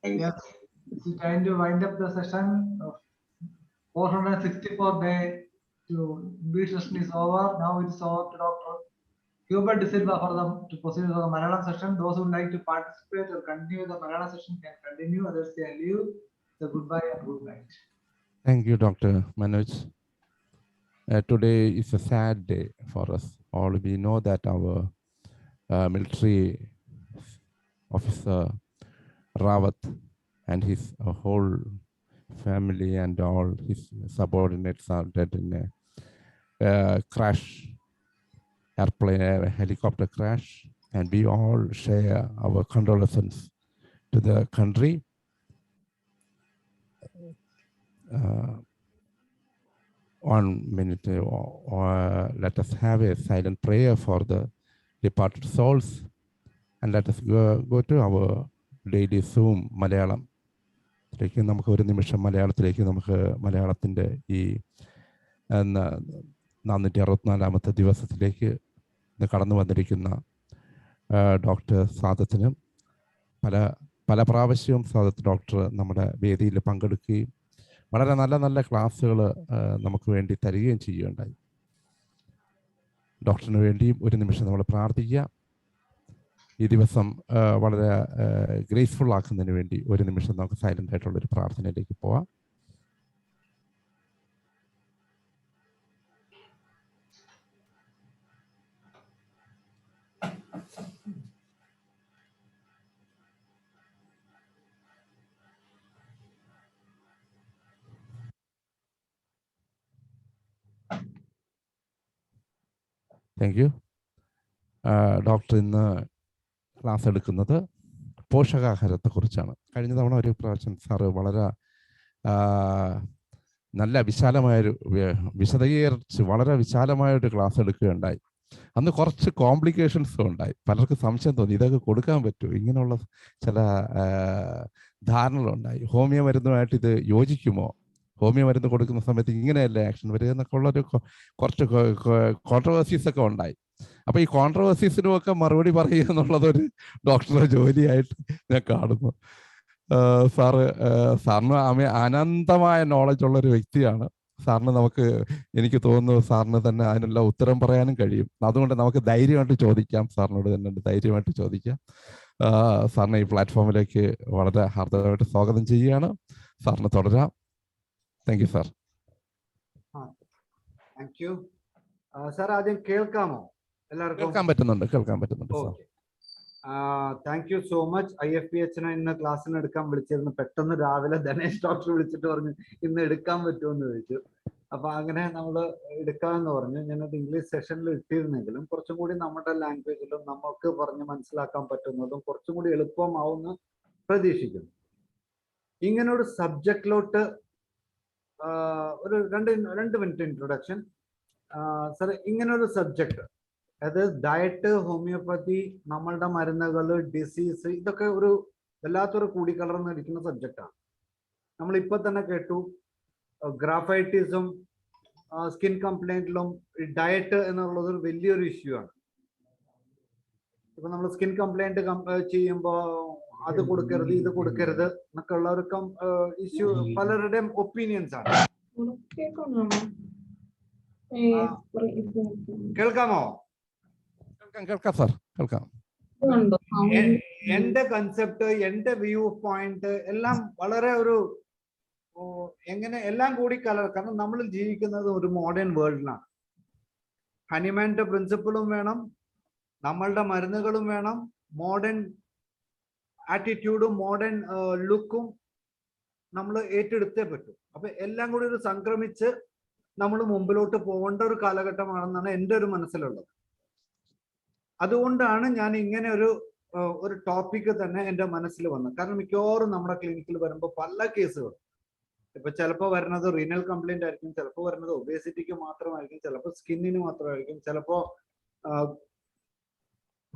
Yes, it's time to wind up the session. 464 day to B session is over. Now it's over to Dr. Hubert De Silva for to proceed with the Malayalam session. Those who would like to participate or continue the Malayalam session can continue. Others can leave. So goodbye and good night. Thank you, Dr. Manoj. Today is a sad day for us. All we know that our military officer Rawat and his whole family and all his subordinates are dead in a crash, helicopter crash, and we all share our condolences to the country. One minute, let us have a silent prayer for the departed souls, and let us go to our daily Zoom Malayalam. നമുക്ക് ഒരു നിമിഷം മലയാളത്തിലേക്ക് നമുക്ക് മലയാളത്തിൻ്റെ ഈ 464 ദിവസത്തിലേക്ക് കടന്നു വന്നിരിക്കുന്ന ഡോക്ടർ സാദത്തിനും പല പ്രാവശ്യവും സാദത്ത് ഡോക്ടർ നമ്മുടെ വേദിയിൽ പങ്കെടുക്കുകയും വളരെ നല്ല നല്ല ക്ലാസ്സുകൾ നമുക്ക് വേണ്ടി തരികയും ചെയ്യുകയുണ്ടായി. ഡോക്ടറിന് വേണ്ടിയും ഒരു നിമിഷം നമ്മൾ പ്രാർത്ഥിക്കുക. ഈ ദിവസം വളരെ ഗ്രേസ്ഫുൾ ആക്കുന്നതിന് വേണ്ടി ഒരു നിമിഷം നമുക്ക് സൈലൻ്റ് ആയിട്ടുള്ളൊരു പ്രാർത്ഥനയിലേക്ക് പോവാം. Thank you. ഡോക്ടർ ഇന്ന് ക്ലാസ് എടുക്കുന്നത് പോഷകാഹാരത്തെക്കുറിച്ചാണ്. കഴിഞ്ഞ തവണ ഒരു പ്രാവശ്യം സാറ് വളരെ നല്ല വിശദീകരിച്ച് വളരെ വിശാലമായൊരു ക്ലാസ് എടുക്കുകയുണ്ടായി. അന്ന് കുറച്ച് കോംപ്ലിക്കേഷൻസും ഉണ്ടായി. പലർക്കും സംശയം തോന്നി ഇതൊക്കെ കൊടുക്കാൻ പറ്റുമോ, ഇങ്ങനെയുള്ള ചില ധാരണകളുണ്ടായി. ഹോമിയോ മരുന്നുമായിട്ട് ഇത് യോജിക്കുമോ, ഹോമിയോ മരുന്ന് കൊടുക്കുന്ന സമയത്ത് ഇങ്ങനെയല്ലേ ആക്ഷൻ വരിക എന്നൊക്കെ ഉള്ളൊരു കുറച്ച് കോൺട്രവേഴ്സീസ് ഒക്കെ ഉണ്ടായി. അപ്പോൾ ഈ കോൺട്രവേഴ്സീസിനും ഒക്കെ മറുപടി പറയുക എന്നുള്ളതൊരു ഡോക്ടറുടെ ജോലിയായിട്ട് ഞാൻ കാണുന്നു. സാറിന് അനന്തമായ നോളജ് ഉള്ളൊരു വ്യക്തിയാണ്. സാറിന് എനിക്ക് തോന്നുന്നു സാറിന് തന്നെ അതിനുള്ള ഉത്തരം പറയാനും കഴിയും. അതുകൊണ്ട് നമുക്ക് ധൈര്യമായിട്ട് ചോദിക്കാം, സാറിനോട് തന്നെ ധൈര്യമായിട്ട് ചോദിക്കാം. സാറിനെ ഈ പ്ലാറ്റ്ഫോമിലേക്ക് വളരെ ഹാർദവമായിട്ട് സ്വാഗതം ചെയ്യുകയാണ്. സാറിന് തുടരാം. Thank you sir. Thank you sir. ആദ്യം കേൾക്കാമോ? എല്ലാവർക്കും കേൾക്കാൻ പറ്റുന്നുണ്ട് sir. Thank you so much. IFPHനെ ഇന്ന് ക്ലാസ്സിന് എടുക്കാൻ വിളിച്ചിരുന്നു. പെട്ടെന്ന് രാവിലെ ധനേഷ് ഡോക്ടർ വിളിച്ചിട്ട് പറഞ്ഞു ഇന്ന് എടുക്കാൻ പറ്റുമെന്ന് ചോദിച്ചു. അപ്പൊ അങ്ങനെ നമ്മൾ എടുക്കാമെന്ന് പറഞ്ഞു. ഞാനത് ഇംഗ്ലീഷ് സെഷനിൽ ഇട്ടിരുന്നെങ്കിലും കുറച്ചും കൂടി നമ്മുടെ ലാംഗ്വേജിലും നമുക്ക് പറഞ്ഞ് മനസ്സിലാക്കാൻ പറ്റുന്നതും കുറച്ചും കൂടി എളുപ്പമാവുമെന്ന് പ്രതീക്ഷിക്കുന്നു. ഇങ്ങനൊരു സബ്ജക്റ്റിലോട്ട് ഒരു രണ്ട് മിനിറ്റ് ഇൻട്രൊഡക്ഷൻ. സാർ, ഇങ്ങനൊരു സബ്ജക്ട്, അതായത് ഡയറ്റ്, ഹോമിയോപ്പതി, നമ്മളുടെ മരുന്നുകൾ, ഡിസീസ്, ഇതൊക്കെ ഒരു വല്ലാത്തൊരു കൂടിക്കലർന്നിരിക്കുന്ന സബ്ജക്റ്റാണ്. നമ്മളിപ്പോ തന്നെ കേട്ടു ഗ്രാഫൈറ്റിസും സ്കിൻ കംപ്ലൈന്റിലും ഡയറ്റ് എന്നുള്ളത് ഒരു വലിയൊരു ഇഷ്യൂ ആണ്. ഇപ്പൊ നമ്മൾ സ്കിൻ കംപ്ലൈന്റ് ചെയ്യുമ്പോൾ അത് കൊടുക്കരുത് ഇത് കൊടുക്കരുത് എന്നൊക്കെ ഉള്ള ഒരു ഇഷ്യൂ പലരുടെയും ഒപ്പീനിയൻസ് ആണ്. കേൾക്കാമോ? കേൾക്കാം സാർ, കേൾക്കാം. എന്റെ കൺസെപ്റ്റ്, എന്റെ വ്യൂ പോയിന്റ് എല്ലാം വളരെ ഒരു എല്ലാം കൂടി കാരണം നമ്മൾ ജീവിക്കുന്നത് ഒരു മോഡേൺ വേൾഡിലാണ്. ഹനിമാന്റെ പ്രിൻസിപ്പിളും വേണം, നമ്മളുടെ മരുന്നുകളും വേണം, മോഡേൺ ആറ്റിറ്റ്യൂഡും മോഡേൺ ലുക്കും നമ്മൾ ഏറ്റെടുത്തേ പറ്റും. അപ്പൊ എല്ലാം കൂടി ഒരു സംക്രമിച്ച് നമ്മൾ മുമ്പിലോട്ട് പോകേണ്ട ഒരു കാലഘട്ടമാണെന്നാണ് എൻ്റെ ഒരു മനസ്സിലുള്ളത്. അതുകൊണ്ടാണ് ഞാൻ ഇങ്ങനെ ഒരു ടോപ്പിക്ക് തന്നെ എൻ്റെ മനസ്സിൽ വന്നത്. കാരണം മിക്കവാറും നമ്മുടെ ക്ലിനിക്കിൽ വരുമ്പോൾ പല കേസുകൾ, ഇപ്പൊ ചിലപ്പോൾ വരുന്നത് റീനൽ കംപ്ലൈന്റ് ആയിരിക്കും, ചിലപ്പോൾ വരുന്നത് ഒബേസിറ്റിക്ക് മാത്രമായിരിക്കും, ചിലപ്പോൾ സ്കിന്നിന് മാത്രമായിരിക്കും, ചിലപ്പോൾ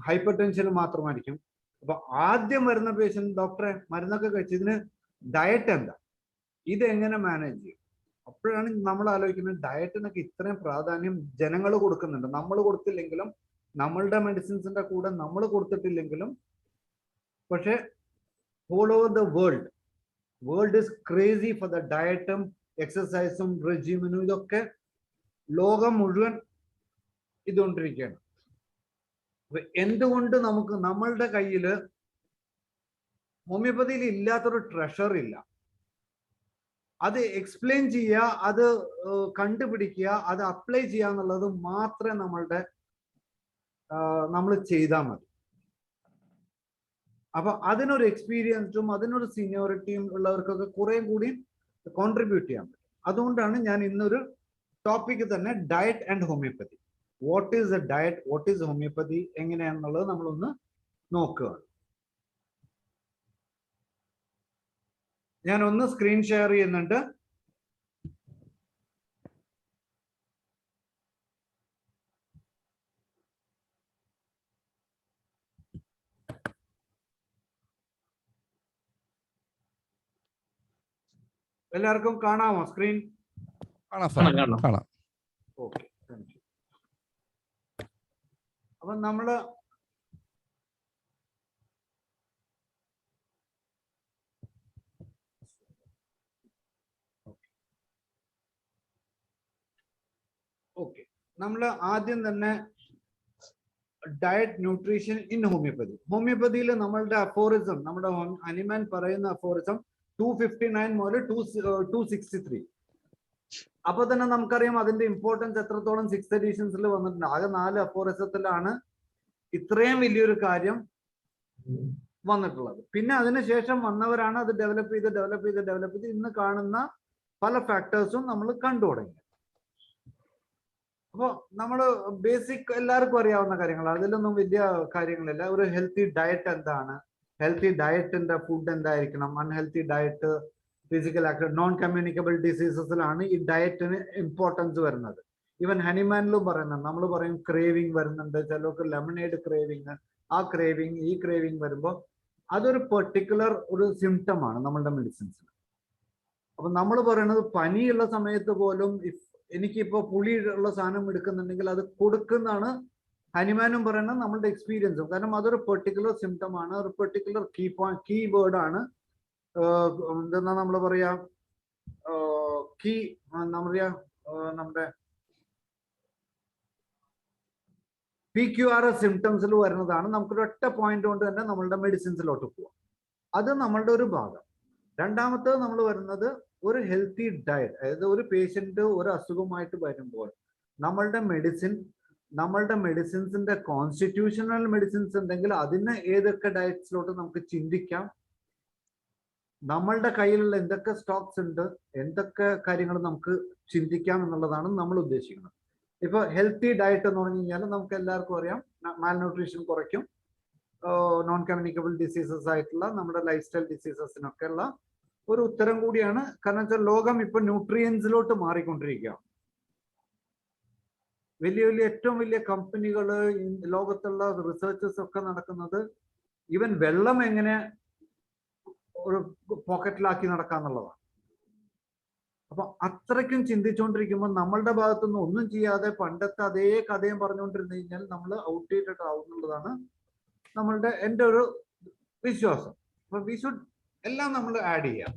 ഹൈപ്പർ ടെൻഷന് മാത്രമായിരിക്കും. അപ്പൊ ആദ്യം വരുന്ന പേഷ്യന്റ്, ഡോക്ടറെ മരുന്നൊക്കെ കഴിച്ച് ഇതിന് ഡയറ്റ് എന്താ, ഇതെങ്ങനെ മാനേജ് ചെയ്യും? അപ്പോഴാണ് നമ്മൾ ആലോചിക്കുന്നത് ഡയറ്റിനൊക്കെ ഇത്രയും പ്രാധാന്യം ജനങ്ങൾ കൊടുക്കുന്നുണ്ട്. നമ്മൾ കൊടുത്തില്ലെങ്കിലും, നമ്മളുടെ മെഡിസിൻസിന്റെ കൂടെ നമ്മൾ കൊടുത്തിട്ടില്ലെങ്കിലും, പക്ഷെ all over the world is crazy for the ഡയറ്റും എക്സസൈസും റെജിമിനും ഇതൊക്കെ ലോകം മുഴുവൻ ഇതുകൊണ്ടിരിക്കുകയാണ്. എന്തുകൊണ്ട് നമുക്ക് നമ്മളുടെ കയ്യിൽ ഹോമിയോപ്പതിയിൽ ഇല്ലാത്തൊരു ട്രഷർ ഇല്ല? അത് എക്സ്പ്ലെയിൻ ചെയ്യുക, അത് കണ്ടുപിടിക്കുക, അത് അപ്ലൈ ചെയ്യുക എന്നുള്ളത് മാത്രമേ നമ്മൾ ചെയ്താൽ മതി. അപ്പൊ അതിനൊരു എക്സ്പീരിയൻസും അതിനൊരു സീനിയോറിറ്റിയും ഉള്ളവർക്കൊക്കെ കുറെ കൂടി കോൺട്രിബ്യൂട്ട് ചെയ്യാൻ പറ്റും. അതുകൊണ്ടാണ് ഞാൻ ഇന്നൊരു ടോപ്പിക് തന്നെ diet and homeopathy. What is a diet, what is homeopathy, എങ്ങനെയാണെന്നുള്ളത് നമ്മളൊന്ന് നോക്കുകയാണ്. ഞാൻ ഒന്ന് സ്ക്രീൻ ഷെയർ ചെയ്യുന്നുണ്ട്. എല്ലാവർക്കും കാണാമോ സ്ക്രീൻ? കാണാം. Okay, thank you. അപ്പൊ നമ്മള് ആദ്യം തന്നെ ഡയറ്റ് ന്യൂട്രീഷൻ ഇൻ ഹോമിയോപ്പതി. ഹോമിയോപ്പതിയിൽ നമ്മളുടെ അഫോറിസം, നമ്മുടെ ഹനിമാൻ പറയുന്ന അഫോറിസം 259 മുതൽ 263. അപ്പൊ തന്നെ നമുക്കറിയാം അതിന്റെ ഇമ്പോർട്ടൻസ് എത്രത്തോളം 6 എഡിഷൻസിൽ വന്നിട്ടുണ്ട്. ആകെ 4 അഫോറിസത്തിലാണ് ഇത്രയും വലിയൊരു കാര്യം വന്നിട്ടുള്ളത്. പിന്നെ അതിനുശേഷം വന്നവരാണ് അത് ഡെവലപ്പ് ചെയ്ത് ഇന്ന് കാണുന്ന പല ഫാക്ടേഴ്സും നമ്മൾ കണ്ടു തുടങ്ങി. അപ്പോൾ നമ്മൾ ബേസിക് എല്ലാവർക്കും അറിയാവുന്ന കാര്യങ്ങളാണ്, അതിലൊന്നും വലിയ കാര്യങ്ങളില്ല. ഒരു ഹെൽത്തി ഡയറ്റ് എന്താണ്, ഹെൽത്തി ഡയറ്റിന്റെ ഫുഡ് എന്തായിരിക്കണം, unhealthy diet, physical activity, non communicable ഡിസീസസിലാണ് ഈ ഡയറ്റിന് ഇമ്പോർട്ടൻസ് വരുന്നത്. ഈവൻ ഹനിമാനിലും പറയുന്നുണ്ട്. നമ്മൾ പറയും ക്രേവിങ് വരുന്നുണ്ട്, ചിലർക്ക് ലെമണേഡ് ക്രേവിങ്, ആ ക്രേവിങ് ഈ ക്രേവിങ് വരുമ്പോൾ അതൊരു പെർട്ടിക്കുലർ ഒരു സിംറ്റം ആണ് നമ്മളുടെ മെഡിസിൻസിന്. അപ്പൊ നമ്മൾ പറയുന്നത് പനിയുള്ള സമയത്ത് പോലും എനിക്കിപ്പോ പുളി ഉള്ള സാധനം എടുക്കുന്നുണ്ടെങ്കിൽ അത് കൊടുക്കുന്നതാണ് ഹനിമാനും പറയുന്നത് നമ്മളുടെ എക്സ്പീരിയൻസും. കാരണം അതൊരു പെർട്ടിക്കുലർ സിംറ്റം ആണ്, ഒരു പെർട്ടിക്കുലർ കീ വേർഡ് ആണ്. എന്തെന്നാ നമ്മൾ പറയാ, നമ്മുടെ PQRS സിംറ്റംസിൽ വരുന്നതാണ്. നമുക്കൊരു ഒറ്റ പോയിന്റ് കൊണ്ട് തന്നെ നമ്മളുടെ മെഡിസിൻസിലോട്ട് പോവാം. അത് നമ്മളുടെ ഒരു ഭാഗം. രണ്ടാമത്തേത് നമ്മൾ വരുന്നത് ഒരു ഹെൽത്തി ഡയറ്റ്. അതായത് ഒരു പേഷ്യന്റ് ഒരു അസുഖമായിട്ട് വരുമ്പോൾ നമ്മളുടെ മെഡിസിൻസിന്റെ കോൺസ്റ്റിറ്റ്യൂഷണൽ മെഡിസിൻസ് ഉണ്ടെങ്കിൽ അതിന് ഏതൊക്കെ ഡയറ്റ്സിലോട്ട് നമുക്ക് ചിന്തിക്കാം, നമ്മളുടെ കയ്യിലുള്ള എന്തൊക്കെ സ്റ്റോക്സ് ഉണ്ട്, എന്തൊക്കെ കാര്യങ്ങൾ നമുക്ക് ചിന്തിക്കാം എന്നുള്ളതാണ് നമ്മൾ ഉദ്ദേശിക്കുന്നത്. ഇപ്പൊ ഹെൽത്തി ഡയറ്റ് എന്ന് പറഞ്ഞു കഴിഞ്ഞാൽ നമുക്ക് എല്ലാവർക്കും അറിയാം, മാൽന്യൂട്രീഷൻ കുറയ്ക്കും, നോൺ കമ്മ്യൂണിക്കബിൾ ഡിസീസസ് ആയിട്ടുള്ള നമ്മുടെ ലൈഫ് സ്റ്റൈൽ ഡിസീസസിനൊക്കെ ഉള്ള ഒരു ഉത്തരം കൂടിയാണ്. കാരണം വെച്ചാൽ ലോകം ഇപ്പൊ ന്യൂട്രിയൻസിലോട്ട് മാറിക്കൊണ്ടിരിക്കുകയാണ്. ഏറ്റവും വലിയ കമ്പനികൾ, ലോകത്തുള്ള റിസർച്ചേഴ്സ് ഒക്കെ നടക്കുന്നത് ഈവൻ വെള്ളം എങ്ങനെ ഒരു പോക്കറ്റിലാക്കി നടക്കാന്നുള്ളതാണ്. അപ്പൊ അത്രയ്ക്കും ചിന്തിച്ചുകൊണ്ടിരിക്കുമ്പോൾ നമ്മളുടെ ഭാഗത്തുനിന്ന് ഒന്നും ചെയ്യാതെ പണ്ടത്തെ അതേ കഥയും പറഞ്ഞുകൊണ്ടിരുന്നു കഴിഞ്ഞാൽ നമ്മൾ ഔട്ട്ഡേറ്റഡ് ആവുന്നുള്ളതാണ് എൻ്റെ ഒരു വിശ്വാസം. അപ്പൊ വി ഷുഡ് എല്ലാം നമ്മൾ ആഡ് ചെയ്യാം.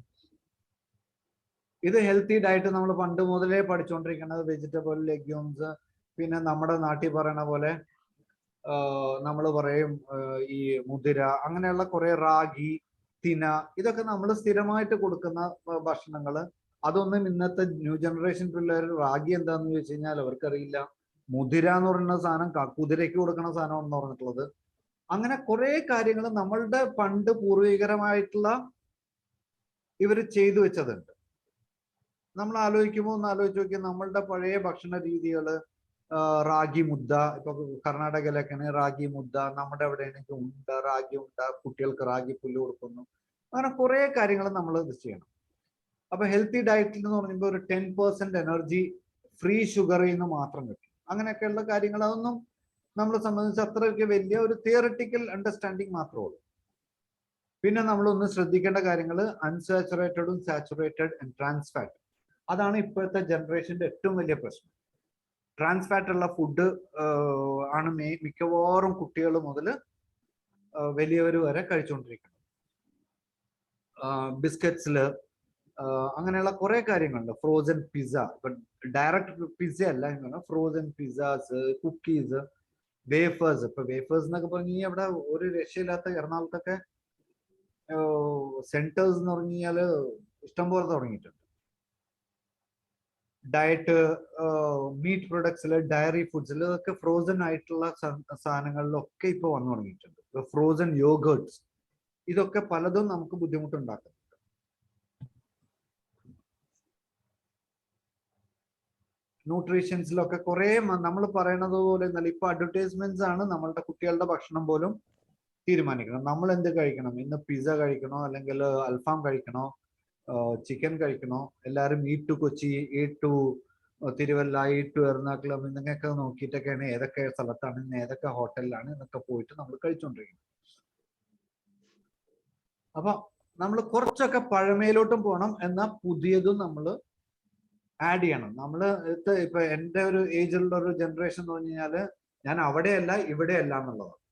ഇത് ഹെൽത്തി ഡയറ്റ് നമ്മൾ പണ്ട് മുതലേ പഠിച്ചുകൊണ്ടിരിക്കുന്നത്, വെജിറ്റബിൾ, ലെഗ്യൂംസ്, പിന്നെ നമ്മുടെ നാട്ടിൽ പറയണ പോലെ നമ്മൾ പറയും ഈ മുതിര, അങ്ങനെയുള്ള കുറെ റാഗി, തിന, ഇതൊക്കെ നമ്മൾ സ്ഥിരമായിട്ട് കൊടുക്കുന്ന ഭക്ഷണങ്ങൾ. അതൊന്നും ഇന്നത്തെ ന്യൂ ജനറേഷൻ പിള്ളേർ റാഗി എന്താന്ന് ചോദിച്ചു കഴിഞ്ഞാൽ അവർക്കറിയില്ല. മുതിര എന്ന് പറയുന്ന സാധനം കുതിരയ്ക്ക് കൊടുക്കുന്ന സാധനം എന്ന് പറഞ്ഞിട്ടുള്ളത്. അങ്ങനെ കുറെ കാര്യങ്ങൾ നമ്മളുടെ പണ്ട് പൂർവികരമായിട്ടുള്ള ഇവർ ചെയ്തു വെച്ചതുണ്ട്. നമ്മൾ ആലോചിക്കുമ്പോൾ ഒന്ന് ആലോചിച്ച് നോക്കി, നമ്മളുടെ പഴയ ഭക്ഷണ രീതികൾ, റാഗി മുദ്ദ, ഇപ്പൊ കർണാടകയിലൊക്കെയാണ് റാഗി മുദ്ദ, നമ്മുടെ എവിടെയാണെങ്കിൽ ഉണ്ട, റാഗി ഉണ്ട, കുട്ടികൾക്ക് റാഗി പുല്ല് കൊടുക്കുന്നു. അങ്ങനെ കുറെ കാര്യങ്ങൾ നമ്മൾ ഇത് ചെയ്യണം. അപ്പൊ ഹെൽത്തി ഡയറ്റിൽ എന്ന് പറയുമ്പോൾ ഒരു 10% എനർജി ഫ്രീ ഷുഗറിൽ നിന്ന് മാത്രം കിട്ടും. അങ്ങനെയൊക്കെയുള്ള കാര്യങ്ങൾ അതൊന്നും നമ്മളെ സംബന്ധിച്ച് അത്രയ്ക്ക് വലിയ ഒരു തിയറിറ്റിക്കൽ അണ്ടർസ്റ്റാൻഡിങ് മാത്രമേ ഉള്ളൂ. പിന്നെ നമ്മളൊന്ന് ശ്രദ്ധിക്കേണ്ട കാര്യങ്ങൾ അൺസാച്ചുറേറ്റഡും സാച്ചുറേറ്റഡ് ആൻഡ് ട്രാൻസ്ഫാറ്റ്. അതാണ് ഇപ്പോഴത്തെ ജനറേഷന്റെ ഏറ്റവും വലിയ പ്രശ്നം. ട്രാൻസ്ഫാറ്റ് ഉള്ള ഫുഡ് ആണ് മിക്കവാറും കുട്ടികൾ മുതൽ വലിയവർ വരെ കഴിച്ചുകൊണ്ടിരിക്കുന്നത്. ബിസ്ക്കറ്റ്സിൽ അങ്ങനെയുള്ള കുറെ കാര്യങ്ങളുണ്ട്. ഫ്രോസൺ പിസ്സ, ഇപ്പൊ ഡയറക്റ്റ് പിസ്സ അല്ല, ഇങ്ങനെ ഫ്രോസൺ പിസ്സാസ്, കുക്കീസ്, വേഫേഴ്സ്. ഇപ്പൊ വേഫേഴ്സ് എന്നൊക്കെ പറഞ്ഞ് അവിടെ ഒരു രക്ഷയില്ലാത്ത എറണാകുളത്തൊക്കെ സെന്റേഴ്സ് എന്ന് പറഞ്ഞു കഴിഞ്ഞാല് ഇഷ്ടംപോലെ തുടങ്ങിയിട്ടുണ്ട്. ഡയറ്റ് മീറ്റ് പ്രൊഡക്ട്സിൽ, ഡയറി ഫുഡ്സിൽ ഒക്കെ ഫ്രോസൺ ആയിട്ടുള്ള സാധനങ്ങളിലൊക്കെ ഇപ്പൊ വന്നു തുടങ്ങിയിട്ടുണ്ട്. ഫ്രോസൺ യോഗേർട്സ്, ഇതൊക്കെ പലതും നമുക്ക് ബുദ്ധിമുട്ടുണ്ടാക്കും. ന്യൂട്രീഷൻസിലൊക്കെ കുറെ നമ്മൾ പറയണത് പോലെ എന്നല്ല, ഇപ്പൊ അഡ്വർടൈസ്മെന്റ്സ് ആണ് നമ്മളുടെ കുട്ടികളുടെ ഭക്ഷണം പോലും തീരുമാനിക്കണം. നമ്മൾ എന്ത് കഴിക്കണം, ഇന്ന് പിസ്സ കഴിക്കണോ, അല്ലെങ്കിൽ അൽഫാം കഴിക്കണോ, ചിക്കൻ കഴിക്കണോ, എല്ലാവരും eat to Kochi, eat to Thiruvalla, eat to Ernakulam എന്നൊക്കെ നോക്കിയിട്ടൊക്കെയാണ് ഏതൊക്കെ സ്ഥലത്താണ്, ഇന്ന് ഏതൊക്കെ ഹോട്ടലിലാണ് എന്നൊക്കെ പോയിട്ട് നമ്മൾ കഴിച്ചുകൊണ്ടിരിക്കുന്നത്. അപ്പൊ നമ്മൾ കുറച്ചൊക്കെ പഴമയിലോട്ടും പോകണം, എന്നാൽ പുതിയതും നമ്മൾ ആഡ് ചെയ്യണം. നമ്മള് ഇപ്പൊ എൻ്റെ ഒരു ഏജിലുള്ള ഒരു ജനറേഷൻ എന്ന് പറഞ്ഞു കഴിഞ്ഞാല് ഞാൻ അവിടെയല്ല ഇവിടെയല്ല എന്നുള്ളതാണ്.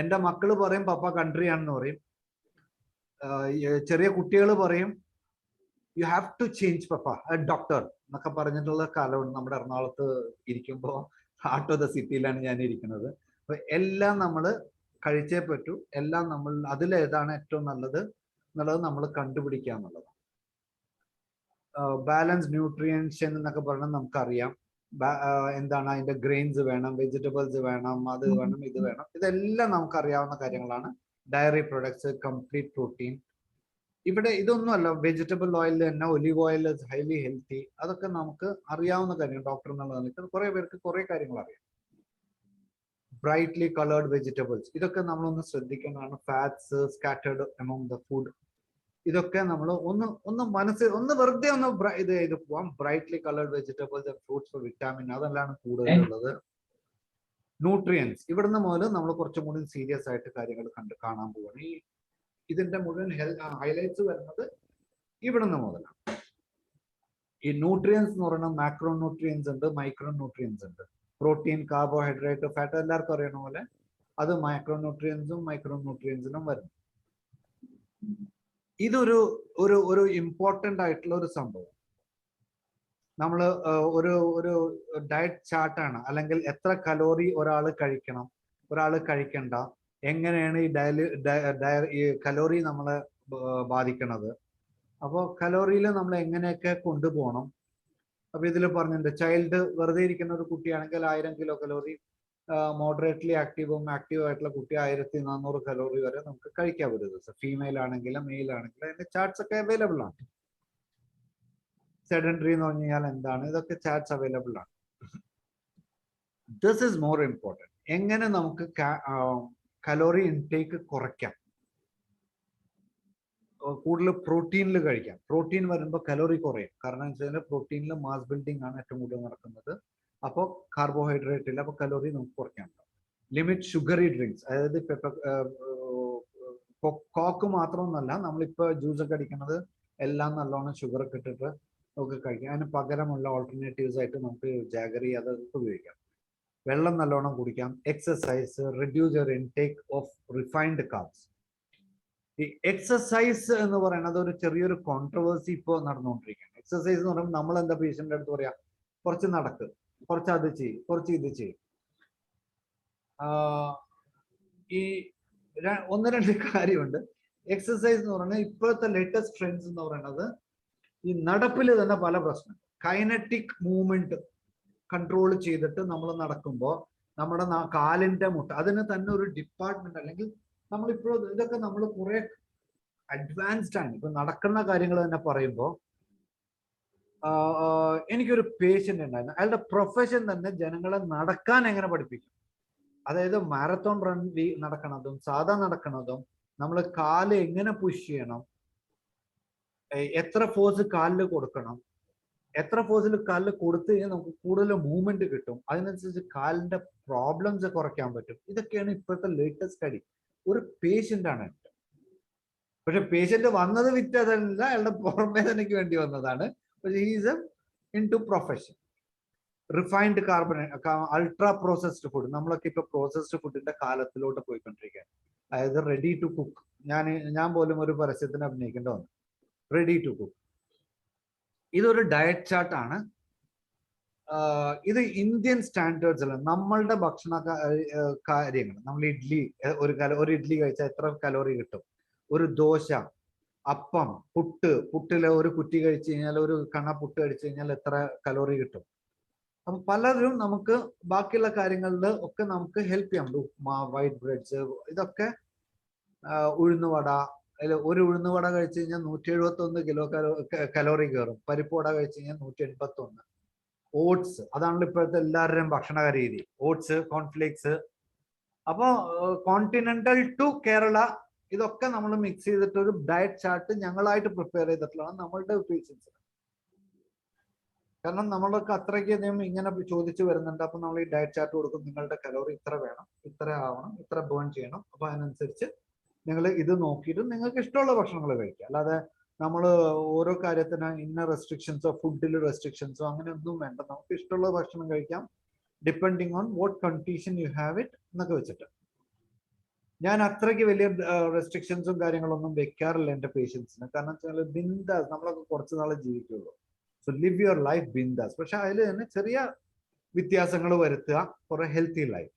എൻ്റെ മക്കള് പറയും പപ്പ കൺട്രി ആണെന്ന് പറയും. ചെറിയ കുട്ടികൾ പറയും you have to change papa doctor എന്നൊക്കെ പറഞ്ഞിട്ടുള്ള കാലമുണ്ട്. നമ്മുടെ എറണാകുളത്ത് ഇരിക്കുമ്പോൾ ഹാർട്ട് ഓഫ് ദ സിറ്റിയിലാണ് ഞാൻ ഇരിക്കുന്നത്. അപ്പൊ എല്ലാം നമ്മൾ കഴിച്ചേ പറ്റൂ, എല്ലാം നമ്മൾ അതിലേതാണ് ഏറ്റവും നല്ലത് എന്നുള്ളത് നമ്മൾ കണ്ടുപിടിക്കുക എന്നുള്ളതാണ്. ബാലൻസ് ന്യൂട്രിയൻഷൻ എന്നൊക്കെ പറഞ്ഞാൽ നമുക്കറിയാം എന്താണ്. അതിന്റെ ഗ്രെയിൻസ് വേണം, വെജിറ്റബിൾസ് വേണം, അത് വേണം, ഇത് വേണം, ഇതെല്ലാം നമുക്കറിയാവുന്ന കാര്യങ്ങളാണ്. Diary products, complete protein. ഇവിടെ ഇതൊന്നുമല്ല, വെജിറ്റബിൾ ഓയിൽ തന്നെ, ഒലിവ് ഓയിൽ ഹൈലി ഹെൽത്തി, അതൊക്കെ നമുക്ക് അറിയാവുന്ന കാര്യങ്ങൾ. ഡോക്ടർ എന്നുള്ള നിലയ്ക്ക് കുറെ പേർക്ക് കുറെ കാര്യങ്ങൾ അറിയാം. ബ്രൈറ്റ്ലി കളേർഡ് വെജിറ്റബിൾസ്, ഇതൊക്കെ നമ്മളൊന്ന് ശ്രദ്ധിക്കേണ്ടതാണ്. Fats scattered among the food, ഇതൊക്കെ നമ്മൾ ഒന്ന് മനസ്സിൽ ഒന്ന് വെറുതെ ഒന്ന് ഇത് ചെയ്ത് പോവാം. Brightly coloured vegetables and fruits, vitamin, അതെല്ലാം കൂടുതലുള്ളത്. ന്യൂട്രിയൻസ്, ഇവിടുന്ന് മുതൽ നമ്മൾ കുറച്ചും കൂടി സീരിയസ് ആയിട്ട് കാര്യങ്ങൾ കാണാൻ പോവാണ്. ഈ ഇതിന്റെ മുഴുവൻ ഹൈലൈറ്റ്സ് വരുന്നത് ഇവിടുന്ന് മുതലാണ്. ഈ ന്യൂട്രിയൻസ് എന്ന് പറയുന്നത് മാക്രോ ന്യൂട്രിയൻസ് ഉണ്ട്, മൈക്രോ ന്യൂട്രിയൻസ് ഉണ്ട്. പ്രോട്ടീൻ, കാർബോഹൈഡ്രേറ്റ്, ഫാറ്റ് എല്ലാവർക്കും അറിയണ പോലെ അത് മൈക്രോ ന്യൂട്രിയൻസും മൈക്രോ ന്യൂട്രിയൻസിനും വരുന്നു. ഇതൊരു ഒരു ഒരു ഇമ്പോർട്ടൻ്റ് ആയിട്ടുള്ള ഒരു സംഭവം. നമ്മൾ ഒരു ഡയറ്റ് ചാർട്ടാണ്, അല്ലെങ്കിൽ എത്ര കലോറി ഒരാൾ കഴിക്കണം, ഒരാൾ കഴിക്കണ്ട, എങ്ങനെയാണ് ഈ കലോറി നമ്മളെ ബാധിക്കണത്. അപ്പോൾ കലോറിയിൽ നമ്മൾ എങ്ങനെയൊക്കെ കൊണ്ടുപോകണം. അപ്പൊ ഇതിൽ പറഞ്ഞിട്ടുണ്ട്, ചൈൽഡ് വെറുതെ ഇരിക്കുന്ന ഒരു കുട്ടിയാണെങ്കിൽ 1000 കിലോ കലോറി, മോഡറേറ്റ്ലി ആക്റ്റീവും ആയിട്ടുള്ള കുട്ടി 1400 കലോറി വരെ നമുക്ക് കഴിക്കാൻ ഒരു ദിവസം. ഫീമെയിൽ ആണെങ്കിലും മെയിൽ ആണെങ്കിലും അതിന്റെ ചാർട്ട്സ് ഒക്കെ അവൈലബിൾ ആണ്. സെഡൻഡറി എന്ന് പറഞ്ഞു കഴിഞ്ഞാൽ എന്താണ്, ഇതൊക്കെ ചാർട്ട്സ് അവൈലബിൾ ആണ്. This is more important. എങ്ങനെ നമുക്ക് കലോറി ഇൻടേക്ക് കുറയ്ക്കാം, കൂടുതൽ പ്രോട്ടീനിൽ കഴിക്കാം. പ്രോട്ടീൻ വരുമ്പോൾ കലോറി കുറയും. കാരണം എന്ന് വെച്ചാൽ പ്രോട്ടീനിൽ മാസ് ബിൽഡിംഗ് ആണ് ഏറ്റവും കൂടുതൽ നടക്കുന്നത്. അപ്പോൾ കാർബോഹൈഡ്രേറ്റിൽ അപ്പോൾ കലോറി നമുക്ക് കുറയ്ക്കാൻ പറ്റും. ലിമിറ്റ് ഷുഗറി ഡ്രിങ്ക്സ്, അതായത് കോക്ക് മാത്രമൊന്നുമല്ല, നമ്മളിപ്പോൾ ജ്യൂസ് ഒക്കെ അടിക്കുന്നത് എല്ലാം നല്ലോണം ഷുഗർ ഒക്കെ ഇട്ടിട്ട് നമുക്ക് കഴിക്കാം. അതിന് പകരമുള്ള ഓൾട്ടർനേറ്റീവ്സ് ആയിട്ട് നമുക്ക് ജാഗറി അതൊക്കെ ഉപയോഗിക്കാം. വെള്ളം നല്ലോണം കുടിക്കാം. Exercise, reduce your intake of refined carbs. ഈ എക്സസൈസ് എന്ന് പറയുന്നത് ഒരു ചെറിയൊരു കോൺട്രവേഴ്സി ഇപ്പോൾ നടന്നുകൊണ്ടിരിക്കുകയാണ്. എക്സസൈസ് എന്ന് പറയുമ്പോൾ നമ്മൾ എന്താ പേഷ്യൻ്റെ അടുത്ത് പറയാം, കുറച്ച് നടക്ക്, കുറച്ച് അത് ചെയ്യും, കുറച്ച് ഇത് ചെയ്യും. ഈ 1-2 കാര്യമുണ്ട്. എക്സസൈസ് എന്ന് പറയുന്നത് ഇപ്പോഴത്തെ ലേറ്റസ്റ്റ് ട്രെൻഡ്സ് എന്ന് പറയുന്നത് ഈ നടപ്പിൽ തന്നെ പല പ്രശ്നം. കൈനറ്റിക് മൂവ്മെന്റ് കൺട്രോൾ ചെയ്തിട്ട് നമ്മൾ നടക്കുമ്പോൾ നമ്മുടെ കാലിന്റെ മുട്ട, അതിന് തന്നെ ഒരു ഡിപ്പാർട്ട്മെന്റ്, അല്ലെങ്കിൽ നമ്മളിപ്പോഴും ഇതൊക്കെ നമ്മൾ കുറെ അഡ്വാൻസ്ഡ് ആണ്. ഇപ്പൊ നടക്കുന്ന കാര്യങ്ങൾ തന്നെ പറയുമ്പോൾ എനിക്കൊരു പേഷ്യന്റ് ഉണ്ടായിരുന്നു. അയാളുടെ പ്രൊഫഷൻ തന്നെ ജനങ്ങളെ നടക്കാൻ എങ്ങനെ പഠിപ്പിക്കും. അതായത് മാരത്തോൺ റൺ നടക്കണതും സാധാ നടക്കണതും, നമ്മൾ കാല് എങ്ങനെ പുഷ് ചെയ്യണം, എത്ര ഫോഴ്സ് കാലിൽ കൊടുക്കണം, എത്ര ഫോഴ്സിൽ കാലിൽ കൊടുത്തു കഴിഞ്ഞാൽ നമുക്ക് കൂടുതൽ മൂവ്മെന്റ് കിട്ടും, അതിനനുസരിച്ച് കാലിന്റെ പ്രോബ്ലംസ് കുറയ്ക്കാൻ പറ്റും. ഇതൊക്കെയാണ് ഇപ്പോഴത്തെ ലേറ്റസ്റ്റ് സ്റ്റഡി. ഒരു പേഷ്യന്റ് ആണ്. പക്ഷെ പേഷ്യന്റ് വന്നത് വിറ്റതല്ല, അയാളുടെ പുറമേ തനിക്ക് വേണ്ടി വന്നതാണ്. പക്ഷെ he's into profession. Refined ultra processed food, നമ്മളൊക്കെ ഇപ്പൊ പ്രോസസ്ഡ് ഫുഡിന്റെ കാലത്തിലോട്ട് പോയിക്കൊണ്ടിരിക്കുകയാണ്. അതായത് റെഡി ടു കുക്ക്, ഞാൻ പോലും ഒരു പരസ്യത്തിന് അഭിനയിക്കേണ്ട വന്നു. Ready to cook. ഇതൊരു ഡയറ്റ് ചാർട്ടാണ്. ഇത് ഇന്ത്യൻ സ്റ്റാൻഡേർഡ്സ് അല്ല, നമ്മളുടെ ഭക്ഷണ കാര്യങ്ങൾ. നമ്മൾ ഇഡ്ഡലി, ഒരു ഇഡ്ഡലി കഴിച്ചാൽ എത്ര കലോറി കിട്ടും, ഒരു ദോശ, അപ്പം, പുട്ടിലെ ഒരു കുറ്റി കഴിച്ചു കഴിഞ്ഞാൽ, ഒരു കണ പുട്ട് കഴിച്ചു കഴിഞ്ഞാൽ എത്ര കലോറി കിട്ടും. അപ്പൊ പലരും നമുക്ക് ബാക്കിയുള്ള കാര്യങ്ങളിൽ ഒക്കെ നമുക്ക് ഹെൽപ്പ് ചെയ്യാം. ഉപ്മാ, വൈറ്റ് ബ്രെഡ്സ്, ഇതൊക്കെ ഉഴുന്നുവട. അതിൽ ഒരു ഉഴുന്നുവട കഴിച്ചു കഴിഞ്ഞാൽ 171 കലോറി കയറും. പരിപ്പ് വട കഴിച്ചു കഴിഞ്ഞാൽ 181. ഓട്സ്, അതാണല്ലോ ഇപ്പോഴത്തെ എല്ലാവരുടെയും ഭക്ഷണ രീതി. Oats, cornflakes. അപ്പോ കോണ്ടിനെന്റൽ ടു കേരള, ഇതൊക്കെ നമ്മൾ മിക്സ് ചെയ്തിട്ട് ഒരു ഡയറ്റ് ചാർട്ട് ഞങ്ങളായിട്ട് പ്രിപ്പയർ ചെയ്തിട്ടുള്ളതാണ് നമ്മളുടെ പേഷ്യൻസ്. കാരണം നമ്മളൊക്കെ അത്രയ്ക്ക് അധികം ഇങ്ങനെ ചോദിച്ചു വരുന്നുണ്ട്. അപ്പൊ നമ്മൾ ഈ ഡയറ്റ് ചാർട്ട് കൊടുക്കും. നിങ്ങളുടെ കലോറി ഇത്ര വേണം, ഇത്ര ആവണം, ഇത്ര ബേൺ ചെയ്യണം. അപ്പൊ അതിനനുസരിച്ച് നിങ്ങൾ ഇത് നോക്കിയിട്ട് നിങ്ങൾക്ക് ഇഷ്ടമുള്ള ഭക്ഷണങ്ങൾ കഴിക്കുക. അല്ലാതെ നമ്മൾ ഓരോ കാര്യത്തിന് ഇന്ന റെസ്ട്രിക്ഷൻസോ, ഫുഡിൽ റെസ്ട്രിക്ഷൻസോ അങ്ങനെ ഒന്നും വേണ്ട. നമുക്ക് ഇഷ്ടമുള്ള ഭക്ഷണം കഴിക്കാം, depending on what condition you have it എന്നൊക്കെ വെച്ചിട്ട്. ഞാൻ അത്രയ്ക്ക് വലിയ റെസ്ട്രിക്ഷൻസും കാര്യങ്ങളൊന്നും വെക്കാറില്ല എൻ്റെ പേഷ്യൻസിന്. കാരണം വെച്ചാൽ ബിന്ദാസ്, നമ്മളൊക്കെ കുറച്ച് നാളെ ജീവിക്കുള്ളൂ. So live your life bindaas. പക്ഷെ അതിൽ തന്നെ ചെറിയ വ്യത്യാസങ്ങൾ വരുത്തുക for a healthy life.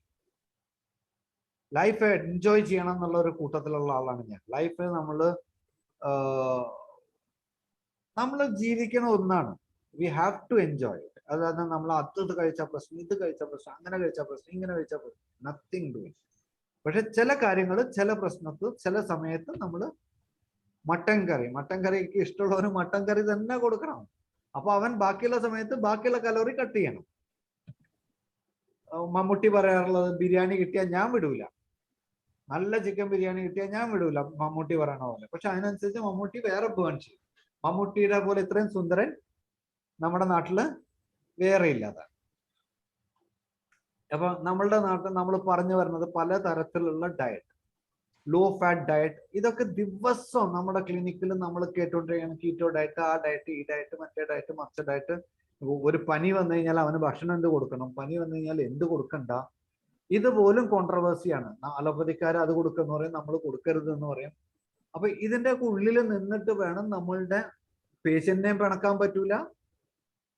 Life enjoy ചെയ്യണം എന്നുള്ള ഒരു കൂട്ടത്തിലുള്ള ആളാണ് ഞാൻ. ലൈഫ് നമ്മൾ ജീവിക്കണ ഒന്നാണ്. We have to enjoy it. അതായത് നമ്മൾ അത് കഴിച്ച പ്രശ്നം, ഇത് കഴിച്ച പ്രശ്നം, അങ്ങനെ കഴിച്ച പ്രശ്നം, ഇങ്ങനെ കഴിച്ച പ്രശ്നം, നത്തിങ് ഡൂയിങ്. പക്ഷെ ചില കാര്യങ്ങൾ, ചില പ്രശ്നത്തിൽ, ചില സമയത്ത് നമ്മൾ മട്ടൻ കറിക്ക് ഇഷ്ടമുള്ളവന് മട്ടൻ കറി തന്നെ കൊടുക്കണം. അപ്പൊ അവൻ ബാക്കിയുള്ള സമയത്ത് ബാക്കിയുള്ള കലോറി കട്ട് ചെയ്യണം. മമ്മൂട്ടി പറയാറുള്ളത്, ബിരിയാണി കിട്ടിയാൽ ഞാൻ വിടൂല, നല്ല ചിക്കൻ ബിരിയാണി കിട്ടിയാൽ ഞാൻ വിടൂല, മമ്മൂട്ടി പറയണ പോലെ. പക്ഷെ അതിനനുസരിച്ച് മമ്മൂട്ടി വേറെ ബേൺ ചെയ്യും. മമ്മൂട്ടിയുടെ പോലെ ഇത്രയും സുന്ദരൻ നമ്മുടെ നാട്ടില് വേറെ ഇല്ലാതെ. അപ്പൊ നമ്മളുടെ നാട്ടിൽ നമ്മൾ പറഞ്ഞു വരുന്നത് പലതരത്തിലുള്ള ഡയറ്റ്, ലോ ഫാറ്റ് ഡയറ്റ്, ഇതൊക്കെ ദിവസവും നമ്മുടെ ക്ലിനിക്കിൽ നമ്മൾ കേട്ടോണ്ടിരിക്കുകയാണ്. കീറ്റോ ഡയറ്റ്, ആ ഡയറ്റ്, ഈ ഡയറ്റ്, മറ്റേ ഡയറ്റ്, മറിച്ച ഡയറ്റ്. ഒരു പനി വന്നു കഴിഞ്ഞാൽ അവന് ഭക്ഷണം എന്ത് കൊടുക്കണം, പനി വന്നു കഴിഞ്ഞാൽ എന്ത് കൊടുക്കണ്ട, ഇതുപോലും കോൺട്രവേഴ്സിയാണ്. അലോപ്പതിക്കാർ അത് കൊടുക്കുന്ന പറയും, നമ്മൾ കൊടുക്കരുത് എന്ന് പറയും. അപ്പൊ ഇതിന്റെ ഒക്കെ ഉള്ളിൽ നിന്നിട്ട് വേണം, നമ്മളുടെ പേഷ്യന്റിനെയും പിണക്കാൻ പറ്റൂല,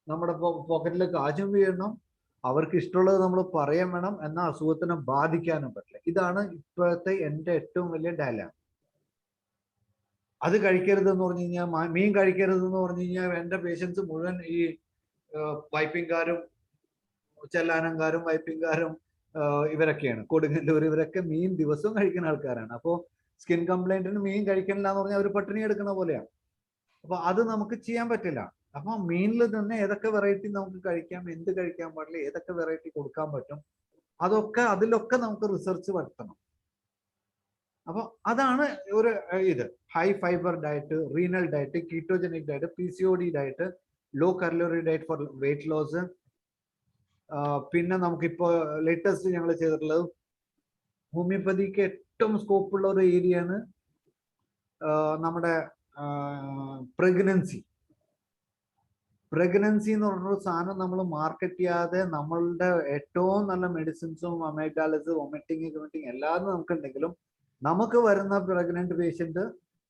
നമ്മുടെ പോക്കറ്റിൽ കാശും വീഴണം, അവർക്ക് ഇഷ്ടമുള്ളത് നമ്മൾ പറയാൻ വേണം, എന്നാൽ അസുഖത്തിനെ ബാധിക്കാനും പറ്റില്ല. ഇതാണ് ഇപ്പോഴത്തെ എൻ്റെ ഏറ്റവും വലിയ ഡയലോഗ്. അത് കഴിക്കരുതെന്ന് പറഞ്ഞു കഴിഞ്ഞാൽ, മീൻ കഴിക്കരുതെന്ന് പറഞ്ഞു കഴിഞ്ഞാൽ എൻ്റെ പേഷ്യൻസ് മുഴുവൻ ഈ പൈപ്പിംഗുകാരും, ചെല്ലാനങ്കാരും, പൈപ്പിംഗുകാരും, ഇവരൊക്കെയാണ്. കൊടുങ്ങല്ലൂർ, ഇവരൊക്കെ മീൻ ദിവസവും കഴിക്കുന്ന ആൾക്കാരാണ്. അപ്പോൾ സ്കിൻ കംപ്ലൈന്റിന് മീൻ കഴിക്കണില്ല എന്ന് പറഞ്ഞാൽ അവർ പട്ടിണി എടുക്കുന്ന പോലെയാണ്. അപ്പൊ അത് നമുക്ക് ചെയ്യാൻ പറ്റില്ല. അപ്പൊ മീനിൽ തന്നെ ഏതൊക്കെ വെറൈറ്റി നമുക്ക് കഴിക്കാം, എന്ത് കഴിക്കാൻ പാടില്ല, ഏതൊക്കെ വെറൈറ്റി കൊടുക്കാൻ പറ്റും, അതിലൊക്കെ നമുക്ക് റിസർച്ച് വരുത്തണം. അപ്പൊ അതാണ് ഒരു ഇത് high fibre diet, renal diet, ketogenic diet, PCOD diet, low calorie diet for weight loss. പിന്നെ നമുക്കിപ്പോ ലേറ്റസ്റ്റ് ഞങ്ങൾ ചെയ്തിട്ടുള്ളത് ഹോമിയോപ്പതിക്ക് ഏറ്റവും സ്കോപ്പുള്ള ഒരു ഏരിയയാണ് നമ്മുടെ പ്രഗ്നൻസി എന്ന് പറഞ്ഞൊരു സാധനം നമ്മൾ മാർക്കറ്റ് ചെയ്യാതെ, നമ്മളുടെ ഏറ്റവും നല്ല മെഡിസിൻസും, അമൈഗാലസ്, വൊമിറ്റിംഗ് എല്ലാതും നമുക്കുണ്ടെങ്കിലും, നമുക്ക് വരുന്ന പ്രഗ്നന്റ് പേഷ്യന്റ്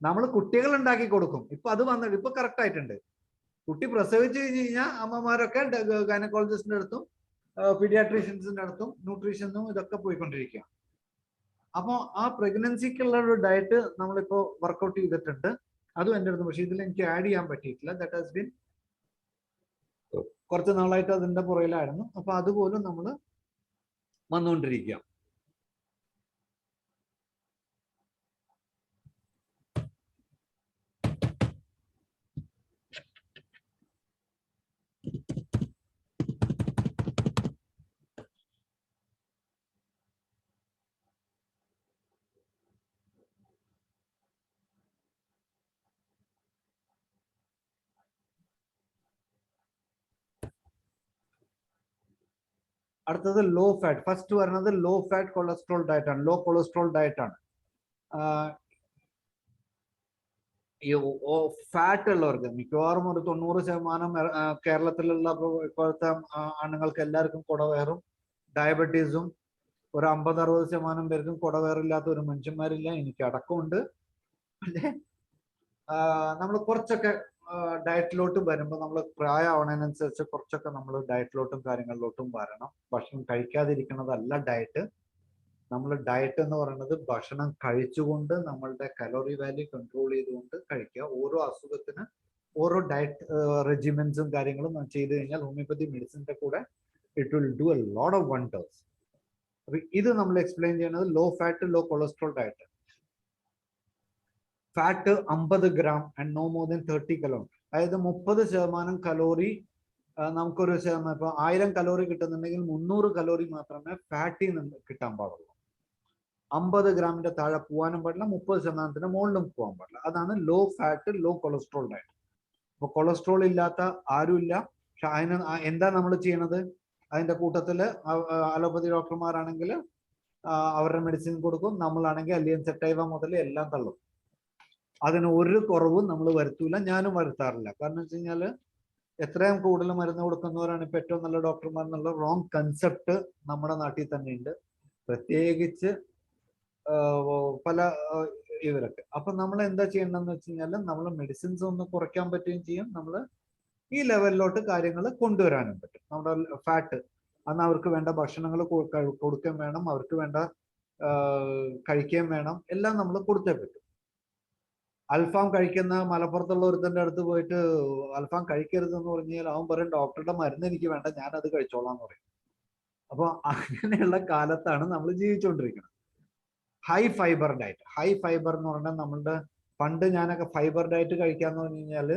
നമ്മൾ കുട്ടികൾ ഉണ്ടാക്കി കൊടുക്കും. ഇപ്പൊ അത് വന്നിട്ട് ഇപ്പൊ കറക്റ്റ് ആയിട്ടുണ്ട്. കുട്ടി പ്രസവിച്ചു കഴിഞ്ഞ് കഴിഞ്ഞാൽ അമ്മമാരൊക്കെ ഗൈനക്കോളജിസ്റ്റിന്റെ അടുത്തും പീഡിയാട്രീഷ്യൻസിന്റെ അടുത്തും ന്യൂട്രീഷനും ഇതൊക്കെ പോയിക്കൊണ്ടിരിക്കുക. അപ്പോൾ ആ പ്രഗ്നൻസിക്കുള്ള ഒരു ഡയറ്റ് നമ്മളിപ്പോ വർക്ക്ഔട്ട് ചെയ്തിട്ടുണ്ട്. അതും എൻ്റെ അടുത്ത്, പക്ഷേ ഇതിൽ എനിക്ക് ആഡ് ചെയ്യാൻ പറ്റിയിട്ടില്ല. ദാറ്റ് ഹാസ് ബീൻ കുറച്ച് നാളായിട്ട് അതിന്റെ പുറയിലായിരുന്നു. അപ്പൊ അതുപോലും നമ്മൾ വന്നുകൊണ്ടിരിക്കുക. അടുത്തത് ലോ ഫാറ്റ്. ഫസ്റ്റ് വരുന്നത് ലോ ഫാറ്റ് കൊളസ്ട്രോൾ ഡയറ്റ് ആണ്, ലോ കൊളസ്ട്രോൾ ഡയറ്റ് ആണ്. ഈ ഫാറ്റ് ഉള്ളവർക്ക് മിക്കവാറും ഒരു 90% കേരളത്തിലുള്ള ഇപ്പോഴത്തെ ആണുങ്ങൾക്ക് എല്ലാവർക്കും കുടവയറും ഡയബറ്റീസും, ഒരു 50-60% പേർക്കും കുടവയറില്ലാത്ത ഒരു മനുഷ്യന്മാരില്ല. എനിക്ക് അടക്കമുണ്ട്. പക്ഷേ നമ്മൾ കുറച്ചൊക്കെ ഡയറ്റിലോട്ട് വരുമ്പോൾ നമ്മൾ പ്രായമാവണതിനനുസരിച്ച് കുറച്ചൊക്കെ നമ്മൾ ഡയറ്റിലോട്ടും കാര്യങ്ങളിലോട്ടും വരണം. ഭക്ഷണം കഴിക്കാതിരിക്കുന്നതല്ല ഡയറ്റ്. നമ്മൾ ഡയറ്റ് എന്ന് പറയുന്നത് ഭക്ഷണം കഴിച്ചുകൊണ്ട് നമ്മളുടെ കലോറി വാല്യൂ കൺട്രോൾ ചെയ്തുകൊണ്ട് കഴിക്കുക. ഓരോ അസുഖത്തിന് ഓരോ ഡയറ്റ് റെജിമെന്റ്സും കാര്യങ്ങളും ചെയ്ത് കഴിഞ്ഞാൽ ഹോമിയോപ്പതി മെഡിസിൻ്റെ കൂടെ it will do a lot of wonders. അപ്പൊ ഇത് നമ്മൾ എക്സ്പ്ലെയിൻ ചെയ്യുന്നത് low fat low cholesterol diet. Fat 50 gram and no more than 30 calorie. അതായത് 30% കലോറി നമുക്കൊരു ശതമാനം, ഇപ്പൊ 1000 കലോറി കിട്ടുന്നുണ്ടെങ്കിൽ 300 കലോറി മാത്രമേ ഫാറ്റിൽ നിന്ന് കിട്ടാൻ പാടുള്ളൂ. 50 ഗ്രാമിന്റെ താഴെ പോകാനും പാടില്ല, 30% മുകളിലും പോകാൻ പാടില്ല. അതാണ് low fat low cholesterol diet. അപ്പൊ കൊളസ്ട്രോൾ ഇല്ലാത്ത ആരുമില്ല. പക്ഷെ അതിന് എന്താ നമ്മൾ ചെയ്യണത്? അതിന്റെ കൂട്ടത്തില് അലോപ്പതി ഡോക്ടർമാരാണെങ്കിൽ അവരുടെ മെഡിസിൻ കൊടുക്കും, നമ്മളാണെങ്കിൽ അലിയൻ സെറ്റൈവ മുതൽ എല്ലാം തള്ളും. അതിന് ഒരു കുറവും നമ്മൾ വരുത്തൂല, ഞാനും വരുത്താറില്ല. കാരണം വെച്ച് കഴിഞ്ഞാൽ എത്രയും കൂടുതൽ മരുന്ന് കൊടുക്കുന്നവരാണ് ഇപ്പൊ ഏറ്റവും നല്ല ഡോക്ടർമാർ എന്നുള്ള റോങ് കൺസെപ്റ്റ് നമ്മുടെ നാട്ടിൽ തന്നെ ഉണ്ട്, പ്രത്യേകിച്ച് പല ഇവരൊക്കെ. അപ്പൊ നമ്മൾ എന്താ ചെയ്യണമെന്ന് വെച്ച് കഴിഞ്ഞാൽ നമ്മൾ മെഡിസിൻസ് ഒന്ന് കുറയ്ക്കാൻ പറ്റുകയും ചെയ്യും, നമ്മൾ ഈ ലെവലിലോട്ട് കാര്യങ്ങൾ കൊണ്ടുവരാനും പറ്റും. നമ്മുടെ ഫാറ്റ് അന്ന് അവർക്ക് വേണ്ട ഭക്ഷണങ്ങൾ കൊടുക്കുകയും വേണം, അവർക്ക് വേണ്ട കഴിക്കുകയും വേണം, എല്ലാം നമ്മൾ കൊടുത്തേ പറ്റും. അൽഫാം കഴിക്കുന്ന മലപ്പുറത്തുള്ള ഒരുത്തൻ്റെ അടുത്ത് പോയിട്ട് അൽഫാം കഴിക്കരുതെന്ന് പറഞ്ഞു കഴിഞ്ഞാൽ അവൻ പറയും ഡോക്ടറുടെ മരുന്ന് എനിക്ക് വേണ്ട, ഞാൻ അത് കഴിച്ചോളാം എന്ന് പറയും. അപ്പൊ അങ്ങനെയുള്ള കാലത്താണ് നമ്മൾ ജീവിച്ചുകൊണ്ടിരിക്കുന്നത്. High fibre diet. High fibre എന്ന് പറഞ്ഞാൽ നമ്മളുടെ പണ്ട് ഞാനൊക്കെ ഫൈബർ ഡയറ്റ് കഴിക്കാന്ന് പറഞ്ഞു കഴിഞ്ഞാല്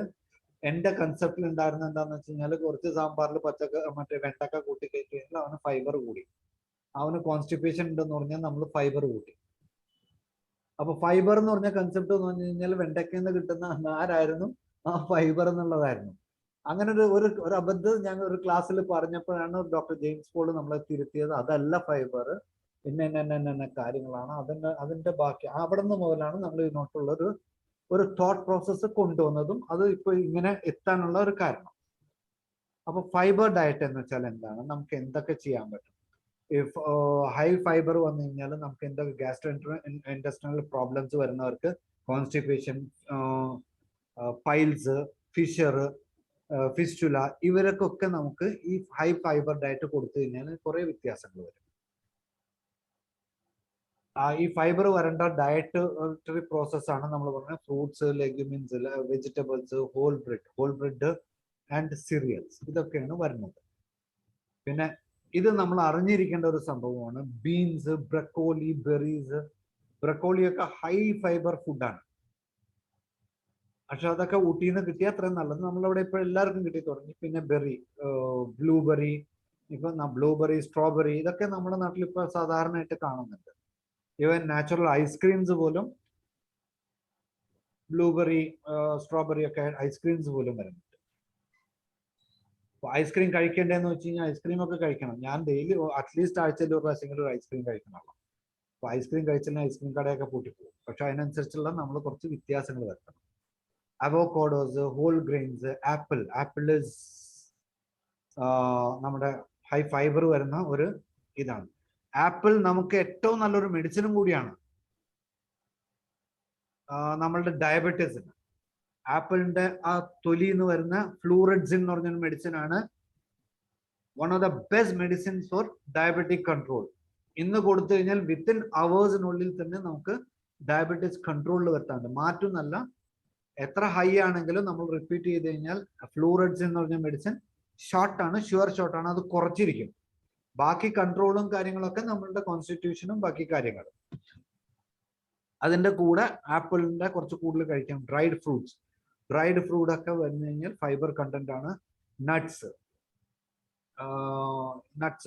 എന്റെ കൺസെപ്റ്റിൽ ഉണ്ടായിരുന്ന എന്താന്ന് വെച്ച് കഴിഞ്ഞാൽ കുറച്ച് സാമ്പാറിൽ മറ്റേ വെണ്ടക്ക കൂട്ടി കഴിച്ചു കഴിഞ്ഞാൽ അവന് ഫൈബർ കൂടി, അവന് കോൺസ്റ്റിപ്പേഷൻ ഉണ്ടെന്ന് പറഞ്ഞാൽ നമ്മൾ ഫൈബർ കൂട്ടി. അപ്പൊ ഫൈബർ എന്ന് പറഞ്ഞ കൺസെപ്റ്റ് എന്ന് പറഞ്ഞു കഴിഞ്ഞാൽ വെണ്ടയ്ക്കയിൽ നിന്ന് കിട്ടുന്ന നാരായിരുന്നു ആ ഫൈബർ എന്നുള്ളതായിരുന്നു. അങ്ങനെ ഒരു അബദ്ധം ഞാൻ ഒരു ക്ലാസ്സിൽ പറഞ്ഞപ്പോഴാണ് ഡോക്ടർ ജെയിംസ് പോൾ നമ്മളെ തിരുത്തിയത്. അതല്ല ഫൈബർ, ഇന്ന കാര്യങ്ങളാണ് അതിന്റെ ബാക്കി. അവിടെ നിന്ന് മുതലാണ് നമ്മൾ ഇതിനോട്ടുള്ള ഒരു തോട്ട് പ്രോസസ്സ് കൊണ്ടുവന്നതും അത് ഇപ്പൊ ഇങ്ങനെ എത്താനുള്ള ഒരു കാരണം. അപ്പൊ ഫൈബർ ഡയറ്റ് എന്ന് വെച്ചാൽ എന്താണ്, നമുക്ക് എന്തൊക്കെ ചെയ്യാൻ പറ്റും? ഹൈ ഫൈബർ വന്നു കഴിഞ്ഞാൽ നമുക്ക് എന്തൊക്കെ ഗ്യാസ്ട്രോ ഇൻറ്റെസ്റ്റിനൽ പ്രോബ്ലംസ് വരുന്നവർക്ക്, കോൺസ്റ്റിപ്പേഷൻ, പൈൽസ്, ഫിഷർ, ഫിസ്റ്റുല, ഇവരൊക്കെ നമുക്ക് ഈ ഹൈ ഫൈബർ ഡയറ്റ് കൊടുത്തു കഴിഞ്ഞാൽ കുറെ വ്യത്യാസങ്ങൾ വരും. ഈ ഫൈബർ വരേണ്ട ഡയറ്ററി പ്രോസസ്സാണ് നമ്മൾ പറഞ്ഞത് fruits, legumes, vegetables, whole bread and cereals, ഇതൊക്കെയാണ് വരുന്നത്. പിന്നെ ഇത് നമ്മൾ അറിഞ്ഞിരിക്കേണ്ട ഒരു സംഭവമാണ് ബീൻസ്, ബ്രക്കോളി, ബെറീസ്. ബ്രക്കോളിയൊക്കെ ഹൈ ഫൈബർ ഫുഡാണ്, പക്ഷെ അതൊക്കെ ഊട്ടിയിൽ നിന്ന് കിട്ടിയാൽ അത്രയും നല്ലത്. നമ്മളവിടെ ഇപ്പോൾ എല്ലാവർക്കും കിട്ടി തുടങ്ങി. പിന്നെ ബെറി, ബ്ലൂബെറി, ഇപ്പൊ ബ്ലൂബെറി, സ്ട്രോബെറി, ഇതൊക്കെ നമ്മുടെ നാട്ടിൽ ഇപ്പൊ സാധാരണയായിട്ട് കാണുന്നുണ്ട്. ഈവൻ നാച്ചുറൽ ഐസ്ക്രീംസ് പോലും ബ്ലൂബെറി, സ്ട്രോബെറി ഒക്കെ ഐസ്ക്രീംസ് പോലും വരുന്നുണ്ട്. ഐസ്ക്രീം കഴിക്കേണ്ടതെന്ന് വെച്ച് കഴിഞ്ഞാൽ ഐസ്ക്രീം ഒക്കെ കഴിക്കണം. ഞാൻ ഡെയിലി അറ്റ്ലീസ്റ്റ് ആഴ്ചയിൽ ഒരു പ്രാവശ്യമെങ്കിലും ഒരു ഐസ്ക്രീം കഴിക്കണമല്ലോ. അപ്പൊ ഐസ്ക്രീം കഴിച്ചാൽ ഐസ്ക്രീം കടയൊക്കെ പൂട്ടിപ്പോകും. പക്ഷെ അതിനനുസരിച്ചുള്ള നമ്മൾ കുറച്ച് വ്യത്യാസങ്ങൾ വരുത്തണം. Avocados, whole grains, apple is നമ്മുടെ ഹൈ ഫൈബർ വരുന്ന ഒരു ഇതാണ്. ആപ്പിൾ നമുക്ക് ഏറ്റവും നല്ലൊരു മെഡിസിനും കൂടിയാണ് നമ്മളുടെ ഡയബറ്റീസിന്. ആപ്പിളിന്റെ ആ തൊലി എന്ന് വരുന്ന ഫ്ലൂറിഡ്സിൻ എന്ന് പറഞ്ഞൊരു മെഡിസിൻ ആണ് one of the best medicines for diabetic control. ഇന്ന് കൊടുത്തു കഴിഞ്ഞാൽ വിത്തിൻ അവേഴ്സിനുള്ളിൽ തന്നെ നമുക്ക് ഡയബറ്റീസ് കൺട്രോളിൽ വരുത്താറുണ്ട്. മാറ്റുന്നല്ല, എത്ര ഹൈ ആണെങ്കിലും നമ്മൾ റിപ്പീറ്റ് ചെയ്ത് കഴിഞ്ഞാൽ ഫ്ലൂറിഡ്സിൻ എന്ന് പറഞ്ഞ മെഡിസിൻ ഷോർട്ടാണ്, ഷുവർ ഷോർട്ടാണ്, അത് കുറച്ചിരിക്കും. ബാക്കി കൺട്രോളും കാര്യങ്ങളൊക്കെ നമ്മളുടെ കോൺസ്റ്റിറ്റ്യൂഷനും ബാക്കി കാര്യങ്ങളും. അതിന്റെ കൂടെ ആപ്പിളിന്റെ കുറച്ച് കൂടുതൽ കഴിക്കാം. ഡ്രൈഡ് ഫ്രൂട്ട് ഒക്കെ വന്നു കഴിഞ്ഞാൽ ഫൈബർ കണ്ടന്റ് ആണ്. നട്ട്സ്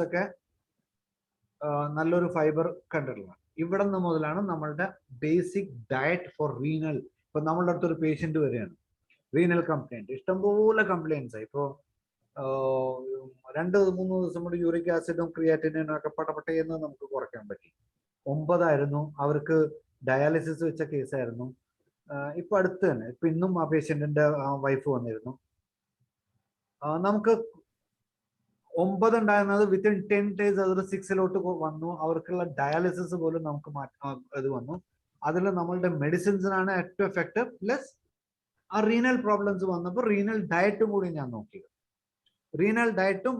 ഒക്കെ നല്ലൊരു ഫൈബർ കണ്ടന്റാണ്. ഇവിടെ നിന്ന് മുതലാണ് നമ്മളുടെ ബേസിക് ഡയറ്റ് ഫോർ റീനൽ. ഇപ്പൊ നമ്മളുടെ അടുത്തൊരു പേഷ്യന്റ് വരികയാണ്, റീനൽ കംപ്ലൈന്റ്, ഇഷ്ടംപോലെ കംപ്ലൈന്റ്സ് ആയി. ഇപ്പോൾ 2-3 ദിവസം കൊണ്ട് യൂറിക് ആസിഡും ക്രിയാറ്റിനും ഒക്കെ പടപെട്ടെന്ന് നമുക്ക് കുറയ്ക്കാൻ പറ്റി. 9 ആയിരുന്നു, അവർക്ക് ഡയാലിസിസ് വെച്ച കേസായിരുന്നു. ഇപ്പൊ അടുത്ത് തന്നെ ഇപ്പൊ ഇന്നും ആ പേഷ്യന്റിന്റെ വൈഫ് വന്നിരുന്നു. നമുക്ക് 9 ഉണ്ടായിരുന്നത് വിത്തിൻ 10 days അതൊരു 6 വന്നു. അവർക്കുള്ള ഡയാലിസിസ് പോലും നമുക്ക് ഇത് വന്നു. അതിൽ നമ്മളുടെ മെഡിസിൻസിനാണ് ഏറ്റവും എഫക്റ്റീവ്. പ്ലസ് ആ റീനൽ പ്രോബ്ലംസ് വന്നപ്പോൾ റീനൽ ഡയറ്റും കൂടി ഞാൻ നോക്കിയത്. റീനൽ ഡയറ്റും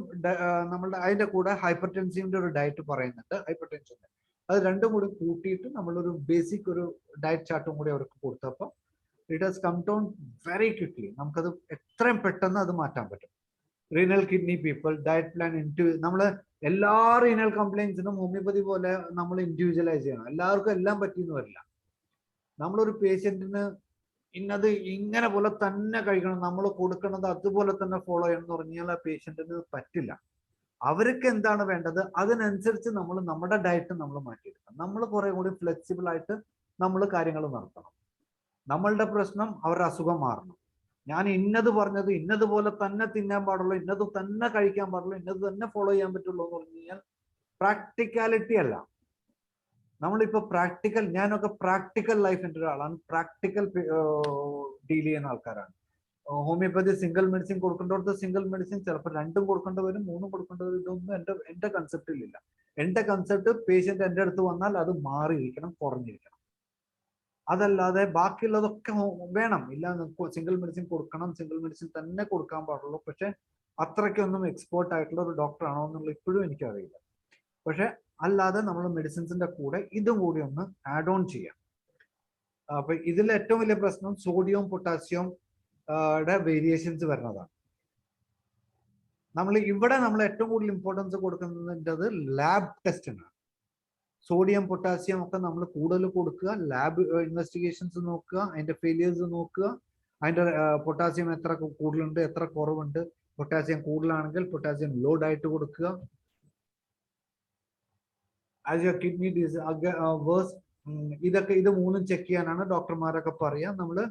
നമ്മളുടെ അതിന്റെ കൂടെ ഹൈപ്പർ ടെൻഷൻ്റെ ഒരു ഡയറ്റ് പറയുന്നുണ്ട്, ഹൈപ്പർ ടെൻഷൻ്റെ. അത് രണ്ടും കൂടി കൂട്ടിയിട്ട് നമ്മളൊരു ബേസിക് ഒരു ഡയറ്റ് ചാർട്ടും കൂടി അവർക്ക് കൊടുത്തപ്പോൾ it has come down very quickly. നമുക്കത് എത്രയും പെട്ടെന്ന് അത് മാറ്റാൻ പറ്റും. Renal kidney people diet plan നമ്മൾ എല്ലാ റീനൽ കംപ്ലൈൻസിനും ഹോമിയോപ്പതി പോലെ നമ്മൾ ഇൻഡിവിജ്വലൈസ് ചെയ്യണം. എല്ലാവർക്കും എല്ലാം പറ്റിയെന്ന് വരില്ല. നമ്മളൊരു പേഷ്യന്റിന് ഇന്നത് ഇങ്ങനെ പോലെ തന്നെ കഴിക്കണം, നമ്മൾ കൊടുക്കുന്നത് അതുപോലെ തന്നെ ഫോളോ ചെയ്യണം എന്ന് പറഞ്ഞാൽ ആ പേഷ്യന്റിന് പറ്റില്ല. അവർക്ക് എന്താണ് വേണ്ടത് അതിനനുസരിച്ച് നമ്മൾ നമ്മുടെ ഡയറ്റ് നമ്മൾ മാറ്റിയെടുക്കണം. നമ്മൾ കുറെ കൂടി ഫ്ലെക്സിബിൾ ആയിട്ട് നമ്മൾ കാര്യങ്ങൾ നടത്തണം. നമ്മളുടെ പ്രശ്നം അവരുടെ അസുഖം മാറണം. ഞാൻ ഇന്നത് പറഞ്ഞത് ഇന്നതുപോലെ തന്നെ തിന്നാൻ പാടുള്ളൂ, ഇന്നത് തന്നെ കഴിക്കാൻ പാടുള്ളൂ, ഇന്നത് തന്നെ ഫോളോ ചെയ്യാൻ പറ്റുള്ളൂ എന്ന് പറഞ്ഞു കഴിഞ്ഞാൽ പ്രാക്ടിക്കാലിറ്റി അല്ല. നമ്മളിപ്പോ പ്രാക്ടിക്കൽ, ഞാനൊക്കെ പ്രാക്ടിക്കൽ ലൈഫിന്റെ ഒരാളാണ്, പ്രാക്ടിക്കൽ ഡീൽ ചെയ്യുന്ന ആൾക്കാരാണ്. ഹോമിയോപ്പതി സിംഗിൾ മെഡിസിൻ കൊടുക്കേണ്ടവർക്ക് സിംഗിൾ മെഡിസിൻ, ചിലപ്പോൾ 2 കൊടുക്കേണ്ടി വരും, 3 കൊടുക്കേണ്ടി വരും. ഇതൊന്നും എന്റെ കൺസെപ്റ്റിലില്ല. എന്റെ കൺസെപ്റ്റ് പേഷ്യന്റ് എന്റെ അടുത്ത് വന്നാൽ അത് മാറിയിരിക്കണം, കുറഞ്ഞിരിക്കണം. അതല്ലാതെ ബാക്കിയുള്ളതൊക്കെ വേണം, ഇല്ല സിംഗിൾ മെഡിസിൻ കൊടുക്കണം, സിംഗിൾ മെഡിസിൻ തന്നെ കൊടുക്കാൻ പാടുള്ളൂ. പക്ഷെ അത്രയ്ക്കൊന്നും എക്സ്പേർട്ട് ആയിട്ടുള്ള ഒരു ഡോക്ടർ ആണോ എന്നുള്ള ഇപ്പോഴും എനിക്കറിയില്ല. പക്ഷെ അല്ലാതെ നമ്മൾ മെഡിസിൻസിന്റെ കൂടെ ഇതും കൂടി ഒന്ന് ആഡ് ഓൺ ചെയ്യാം. അപ്പൊ ഇതിൽ ഏറ്റവും വലിയ പ്രശ്നം സോഡിയം പൊട്ടാസ്യം വേരിയേഷൻസ് വരുന്നതാണ്. നമ്മൾ ഏറ്റവും കൂടുതൽ ഇമ്പോർട്ടൻസ് കൊടുക്കുന്നത് ലാബ് ടെസ്റ്റിനാണ്. സോഡിയം പൊട്ടാസ്യം ഒക്കെ നമ്മൾ കൂടുതൽ കൊടുക്കുക, ലാബ് ഇൻവെസ്റ്റിഗേഷൻസ് നോക്കുക, അതിന്റെ ഫെയിലിയേഴ്സ് നോക്കുക, അതിന്റെ പൊട്ടാസ്യം എത്ര കൂടുതലുണ്ട് എത്ര കുറവുണ്ട്. പൊട്ടാസ്യം കൂടുതലാണെങ്കിൽ പൊട്ടാസ്യം ലോ ഡയറ്റ് കൊടുക്കുക. ആസ് യുവർ കിഡ്നി വേഴ്സ്, ഇതൊക്കെ ഇത് 3 ചെക്ക് ചെയ്യാനാണ് ഡോക്ടർമാരൊക്കെ പറയാ. നമ്മള്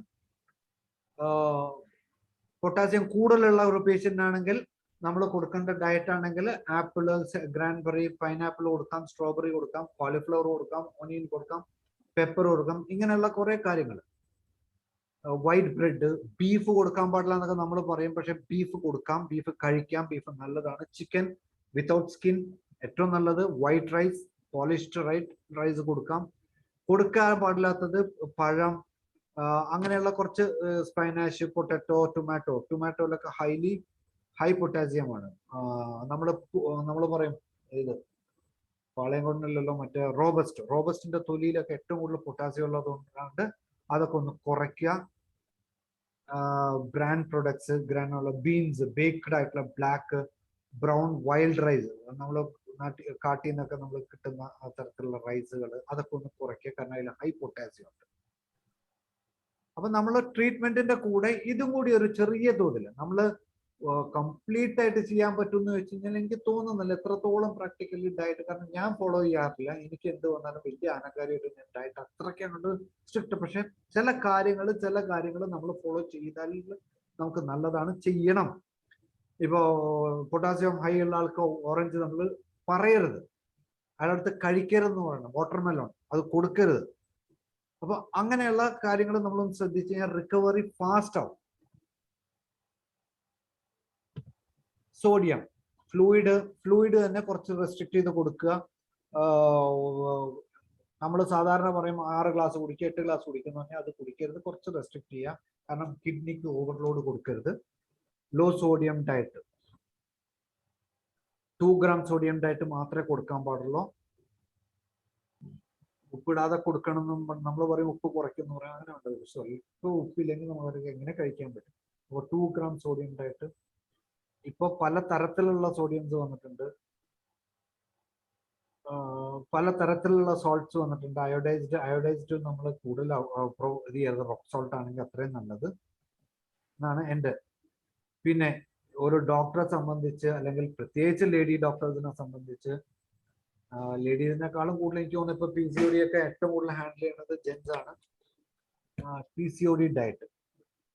പൊട്ടാസ്യം കൂടുതലുള്ള ഒരു പേഷ്യന്റ് ആണെങ്കിൽ നമ്മൾ കൊടുക്കേണ്ട ഡയറ്റ് ആണെങ്കിൽ ആപ്പിള്, ഗ്രാൻബെറി, പൈനാപ്പിൾ കൊടുക്കാം, സ്ട്രോബെറി കൊടുക്കാം, കോളിഫ്ലവർ കൊടുക്കാം, ഒനിയൻ കൊടുക്കാം, പെപ്പർ കൊടുക്കാം, ഇങ്ങനെയുള്ള കുറെ കാര്യങ്ങൾ. വൈറ്റ് ബ്രെഡ്, ബീഫ് കൊടുക്കാൻ പാടില്ല എന്നൊക്കെ നമ്മൾ പറയും, പക്ഷെ ബീഫ് കൊടുക്കാം, ബീഫ് കഴിക്കാം, ബീഫ് നല്ലതാണ്. ചിക്കൻ വിത്തൗട്ട് സ്കിൻ ഏറ്റവും നല്ലത്. വൈറ്റ് റൈസ്, പോളിഷ്ഡ് റൈസ് കൊടുക്കാം. കൊടുക്കാൻ പാടില്ലാത്തത് പഴം, അങ്ങനെയുള്ള കുറച്ച് സ്പൈനാഷ്, പൊട്ടറ്റോ, ടൊമാറ്റോയിലൊക്കെ ഹൈ പൊട്ടാസ്യം ആണ്. നമ്മൾ പറയും ഇത് പാളയംകൊണ്ടല്ലോ, മറ്റേ റോബസ്റ്റിന്റെ തൊലിയിലൊക്കെ ഏറ്റവും കൂടുതൽ പൊട്ടാസ്യം ഉള്ളതുകൊണ്ടാണ്. അതൊക്കെ ഒന്ന് കുറയ്ക്കുക. ബ്രാൻഡ് പ്രൊഡക്ട്സ്, ഗ്രാനുള്ള ബീൻസ്, ബേക്ക്ഡ് ആയിട്ടുള്ള ബ്ലാക്ക്, ബ്രൗൺ, വൈൽഡ് റൈസ്, നമ്മൾ കാട്ടിൽ നിന്നൊക്കെ നമ്മൾ കിട്ടുന്ന തരത്തിലുള്ള റൈസുകൾ, അതൊക്കെ ഒന്ന് കുറയ്ക്കുക. കാരണം അതിൽ ഹൈ പൊട്ടാസ്യം ഉണ്ട്. അപ്പൊ നമ്മൾ ട്രീറ്റ്മെന്റിന്റെ കൂടെ ഇതും കൂടി ഒരു ചെറിയ തോതിൽ നമ്മൾ കംപ്ലീറ്റ് ആയിട്ട് ചെയ്യാൻ പറ്റുമെന്ന് വെച്ച് കഴിഞ്ഞാൽ എനിക്ക് തോന്നുന്നില്ല എത്രത്തോളം പ്രാക്ടിക്കലി ഡയറ്റ്. കാരണം ഞാൻ ഫോളോ ചെയ്യാറില്ല. എനിക്ക് എന്ത് വന്നാലും വലിയ അനക്കാരിയായിട്ട് ഞാൻ ഡയറ്റ് അത്രയ്ക്ക് അങ്ങോട്ട് സ്ട്രിക്റ്റ്. പക്ഷെ ചില കാര്യങ്ങൾ നമ്മൾ ഫോളോ ചെയ്താൽ നമുക്ക് നല്ലതാണ്, ചെയ്യണം. ഇപ്പോ പൊട്ടാസ്യം ഹൈ ഉള്ള ആൾക്ക് ഓറഞ്ച് നമ്മൾ പറയരുത്, അയാളടുത്ത് കഴിക്കരുതെന്ന് പറയണം. വാട്ടർമെലോൺ അത് കൊടുക്കരുത്. അപ്പൊ അങ്ങനെയുള്ള കാര്യങ്ങൾ നമ്മളൊന്ന് ശ്രദ്ധിച്ചു കഴിഞ്ഞാൽ റിക്കവറി ഫാസ്റ്റ് ആവും. സോഡിയം ഫ്ലൂയിഡ് തന്നെ കുറച്ച് റെസ്ട്രിക്ട് ചെയ്ത് കൊടുക്കുക. നമ്മൾ സാധാരണ പറയും 6 ഗ്ലാസ് കുടിക്കുക, 8 ഗ്ലാസ് കുടിക്കുന്ന പറഞ്ഞാൽ അത് കുടിക്കരുത്, കുറച്ച് റെസ്ട്രിക്ട് ചെയ്യുക. കാരണം കിഡ്നിക്ക് ഓവർലോഡ് കൊടുക്കരുത്. Low sodium diet, 2 gram sodium diet മാത്രമേ കൊടുക്കാൻ പാടുള്ളൂ. ഉപ്പിടാതെ കൊടുക്കണം എന്നും നമ്മൾ പറയും ഉപ്പ് കുറയ്ക്കുന്നു പറയാം, അങ്ങനെ ഉണ്ട്. സോറി, ഉപ്പില്ലെങ്കിൽ നമുക്ക് എങ്ങനെ കഴിക്കാൻ പറ്റും? അപ്പോൾ 2 gram സോഡിയം ഡയറ്റ്. ഇപ്പൊ പല തരത്തിലുള്ള സോഡിയംസ് വന്നിട്ടുണ്ട്, പല തരത്തിലുള്ള സോൾട്ട്സ് വന്നിട്ടുണ്ട്. അയോഡൈസ്ഡ് നമ്മൾ കൂടുതൽ ഇത് ചെയ്യരുത്. റോക്ക് സോൾട്ട് ആണെങ്കിൽ അത്രയും നല്ലത് എന്നാണ് എൻ്റെ. പിന്നെ ഒരു ഡോക്ടറെ സംബന്ധിച്ച്, അല്ലെങ്കിൽ പ്രത്യേകിച്ച് ലേഡി ഡോക്ടേഴ്സിനെ സംബന്ധിച്ച്, ലേഡീസിനെക്കാളും കൂടുതൽ എനിക്ക് തോന്നുന്നു ഇപ്പൊ PCOD ഒക്കെ ഏറ്റവും കൂടുതൽ ഹാൻഡിൽ ചെയ്യുന്നത് ജെൻസ് ആണ്. PCOD ഡയറ്റ്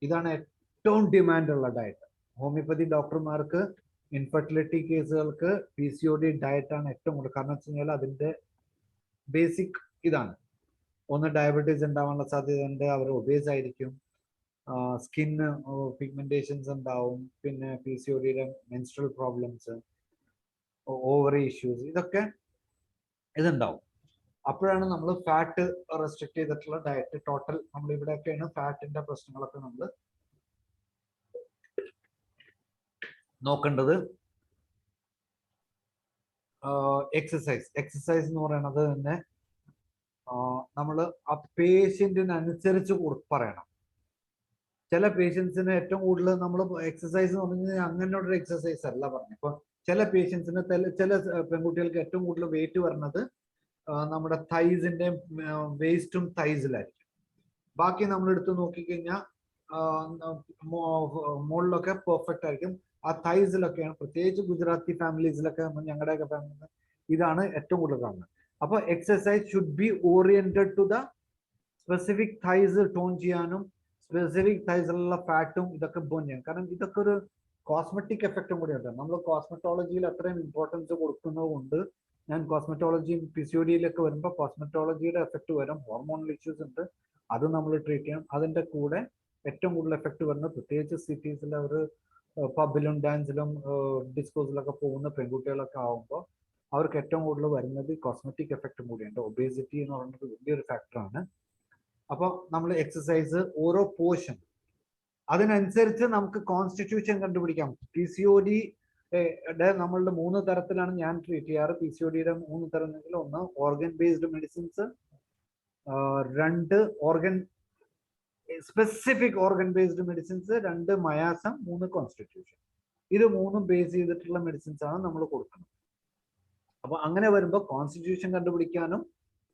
ഇതാണ് ഏറ്റവും ഡിമാൻഡ് ഉള്ള ഡയറ്റ്. ഹോമിയോപ്പതി ഡോക്ടർമാർക്ക് ഇൻഫെർട്ടിലിറ്റി കേസുകൾക്ക് PCOD ഡയറ്റ് ആണ് ഏറ്റവും കൂടുതൽ. കാരണം വെച്ച് കഴിഞ്ഞാൽ അതിന്റെ ബേസിക് ഇതാണ്. ഒന്ന്, ഡയബറ്റീസ് ഉണ്ടാവാനുള്ള സാധ്യതയുണ്ട്, അവർ ഒബേസ് ആയിരിക്കും, സ്കിന്ന് പിഗ്മെന്റേഷൻസ് ഉണ്ടാവും, പിന്നെ PCODയുടെ മെൻസ്ട്രൽ പ്രോബ്ലംസ്, ഓവറി ഇഷ്യൂസ്, ഇതൊക്കെ ഇതുണ്ടാവും. അപ്പോഴാണ് നമ്മൾ ഫാറ്റ് റെസ്ട്രിക്ട് ചെയ്തിട്ടുള്ള ഡയറ്റ് ടോട്ടൽ നമ്മൾ ഇവിടെയൊക്കെയാണ് ഫാറ്റിന്റെ പ്രശ്നങ്ങളൊക്കെ നമ്മൾ നോക്കേണ്ടത്. എക്സസൈസ് എന്ന് പറയുന്നത് തന്നെ നമ്മൾ ആ പേഷ്യന്റിനനുസരിച്ച് പറയണം. ചില പേഷ്യൻസിന് ഏറ്റവും കൂടുതൽ നമ്മൾ എക്സസൈസ് എന്ന് പറഞ്ഞു കഴിഞ്ഞാൽ അങ്ങനെ ഒരു എക്സസൈസ് അല്ല പറഞ്ഞു. ഇപ്പൊ ചില പേഷ്യൻസിന് ചില പെൺകുട്ടികൾക്ക് ഏറ്റവും കൂടുതൽ വെയിറ്റ് വരുന്നത് നമ്മുടെ തൈസിന്റെയും വേസ്റ്റും തൈസിലായിരിക്കും. ബാക്കി നമ്മൾ എടുത്ത് നോക്കിക്കഴിഞ്ഞാൽ മുകളിലൊക്കെ പെർഫെക്റ്റ് ആയിരിക്കും. ആ തൈസിലൊക്കെയാണ്, പ്രത്യേകിച്ച് ഗുജറാത്തി ഫാമിലീസിലൊക്കെ ഞങ്ങളുടെയൊക്കെ ഫാമിലി ഇതാണ് ഏറ്റവും കൂടുതൽ കാണുന്നത്. അപ്പൊ exercise should be oriented to the specific thighs tone ചെയ്യാനും സ്പെസിഫിക് തൈസിലുള്ള ഫാറ്റും ഇതൊക്കെ ബേൺ ചെയ്യാം. കാരണം ഇതൊക്കെ ഒരു കോസ്മെറ്റിക് എഫക്റ്റും കൂടി ഉണ്ട്. നമ്മൾ കോസ്മെറ്റോളജിയിൽ അത്രയും ഇമ്പോർട്ടൻസ് കൊടുക്കുന്നത് കൊണ്ട് ഞാൻ കോസ്മെറ്റോളജിയും പിസിഒഡിയിലൊക്കെ വരുമ്പോൾ കോസ്മെറ്റോളജിയുടെ എഫക്റ്റ് വരും. ഹോർമോണൽ ഇഷ്യൂസ് ഉണ്ട്, അത് നമ്മൾ ട്രീറ്റ് ചെയ്യണം. അതിന്റെ കൂടെ ഏറ്റവും കൂടുതൽ എഫക്റ്റ് വരുന്നത് പ്രത്യേകിച്ച് സിറ്റീസിലെ ഒരു പബ്ബിലും ഡാൻസിലും ഡിസ്കോസിലൊക്കെ പോകുന്ന പെൺകുട്ടികളൊക്കെ ആകുമ്പോൾ അവർക്ക് ഏറ്റവും കൂടുതൽ വരുന്നത് കോസ്മെറ്റിക് എഫക്റ്റും കൂടിയുണ്ട്. ഒബേസിറ്റി എന്ന് പറയുന്നത് വലിയൊരു ഫാക്ടറാണ്. അപ്പോൾ നമ്മൾ എക്സസൈസ് ഓരോ പോർഷൻ അതിനനുസരിച്ച് നമുക്ക് കോൺസ്റ്റിറ്റ്യൂഷൻ കണ്ടുപിടിക്കാം. PCOD നമ്മളുടെ 3 തരത്തിലാണ് ഞാൻ ട്രീറ്റ് ചെയ്യാറ്. PCODയുടെ 3 തരമെങ്കിൽ 1 organ based medicines, 2 organ specific organ based medicines, 2 മയാസം, 3 constitution. ഇത് 3 ബേസ് ചെയ്തിട്ടുള്ള മെഡിസിൻസ് ആണ് നമ്മൾ കൊടുക്കുന്നത്. അപ്പൊ അങ്ങനെ വരുമ്പോൾ കോൺസ്റ്റിറ്റ്യൂഷൻ കണ്ടുപിടിക്കാനും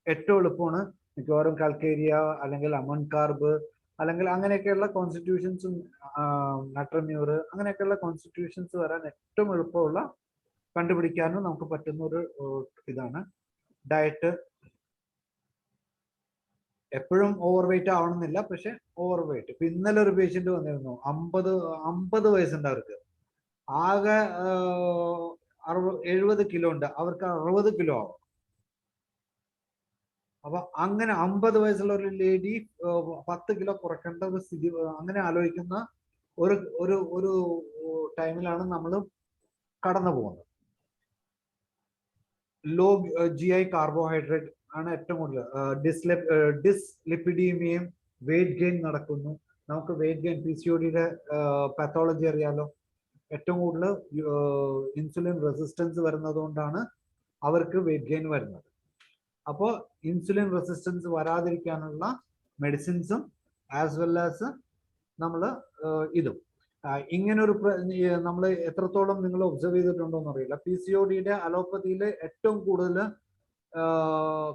ഏറ്റവും എളുപ്പമാണ്. മിക്കവാറും കൽക്കേരിയ അല്ലെങ്കിൽ അമൺ കാർബ് അല്ലെങ്കിൽ അങ്ങനെയൊക്കെയുള്ള കോൺസ്റ്റിറ്റ്യൂഷൻസും നട്രമ്യൂർ അങ്ങനെയൊക്കെയുള്ള കോൺസ്റ്റിറ്റ്യൂഷൻസ് വരാൻ ഏറ്റവും എളുപ്പമുള്ള കണ്ടുപിടിക്കാനും നമുക്ക് പറ്റുന്ന ഒരു ഇതാണ് ഡയറ്റ്. എപ്പോഴും ഓവർ വെയിറ്റ് ആവണമെന്നില്ല, പക്ഷെ ഓവർ വെയിറ്റ്. ഇപ്പൊ ഇന്നലെ ഒരു പേഷ്യന്റ് വന്നിരുന്നു, 50 വയസ്സുണ്ട് അവർക്ക്, ആകെ 70 കിലോ ഉണ്ട്, അവർക്ക് 60 കിലോ ആവും. അപ്പൊ അങ്ങനെ 50 വയസ്സുള്ള ഒരു ലേഡി 10 കിലോ കുറയ്ക്കേണ്ട ഒരു സ്ഥിതി അങ്ങനെ ആലോചിക്കുന്ന ഒരു ഒരു ഒരു ടൈമിലാണ് നമ്മൾ കടന്നു പോകുന്നത്. ലോ GI കാർബോഹൈഡ്രേറ്റ് ആണ് ഏറ്റവും കൂടുതൽ. ഡിസ്ലിപ്പിഡീമിയയും വെയിറ്റ് ഗെയിൻ നടക്കുന്നു. നമുക്ക് വെയിറ്റ് ഗെയിൻ PCODയുടെ പാത്തോളജി അറിയാലോ. ഏറ്റവും കൂടുതൽ ഇൻസുലിൻ റെസിസ്റ്റൻസ് വരുന്നത് കൊണ്ടാണ് അവർക്ക് വെയിറ്റ് ഗെയിൻ വരുന്നത്. അപ്പോൾ ഇൻസുലിൻ റെസിസ്റ്റൻസ് വരാതിരിക്കാനുള്ള മെഡിസിൻസും ആസ് വെൽ ആസ് നമ്മൾ ഇതും ഇങ്ങനൊരു നമ്മൾ എത്രത്തോളം നിങ്ങൾ ഒബ്സർവ് ചെയ്തിട്ടുണ്ടോ എന്ന് അറിയില്ല. PCODയുടെ അലോപ്പതിയിൽ ഏറ്റവും കൂടുതൽ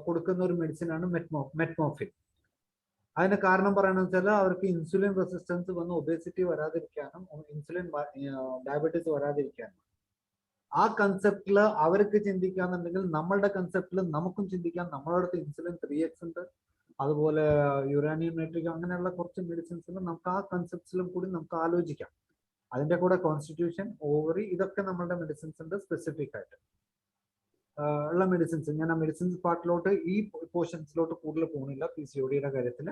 കൊടുക്കുന്ന ഒരു മെഡിസിനാണ് മെറ്റ്മോർഫിൻ. അതിന് കാരണം പറയണമെന്ന് വെച്ചാൽ അവർക്ക് ഇൻസുലിൻ റെസിസ്റ്റൻസ് വന്ന് ഒബേസിറ്റി വരാതിരിക്കാനും ഇൻസുലിൻ ഡയബറ്റീസ് വരാതിരിക്കാനും. ആ കൺസെപ്റ്റില് അവർക്ക് ചിന്തിക്കാന്നുണ്ടെങ്കിൽ നമ്മളുടെ കൺസെപ്റ്റിൽ നമുക്കും ചിന്തിക്കാം. നമ്മളുടെ അടുത്ത് ഇൻസുലിൻ 3x ഉണ്ട്, അതുപോലെ യുറാനിയം നൈട്രിക് അങ്ങനെയുള്ള കുറച്ച് മെഡിസിൻസിൽ നമുക്ക് ആ കൺസെപ്റ്റ്സിലും കൂടി നമുക്ക് ആലോചിക്കാം. അതിന്റെ കൂടെ കോൺസ്റ്റിറ്റ്യൂഷൻ, ഓവറി, ഇതൊക്കെ നമ്മളുടെ മെഡിസിൻസിന്റെ സ്പെസിഫിക് ആയിട്ട് ഉള്ള മെഡിസിൻസ്. ഞാൻ ആ മെഡിസിൻസ് പാർട്ടിലോട്ട് ഈ പോർഷൻസിലോട്ട് കൂടുതൽ പോകുന്നില്ല. PCODയുടെ കാര്യത്തിൽ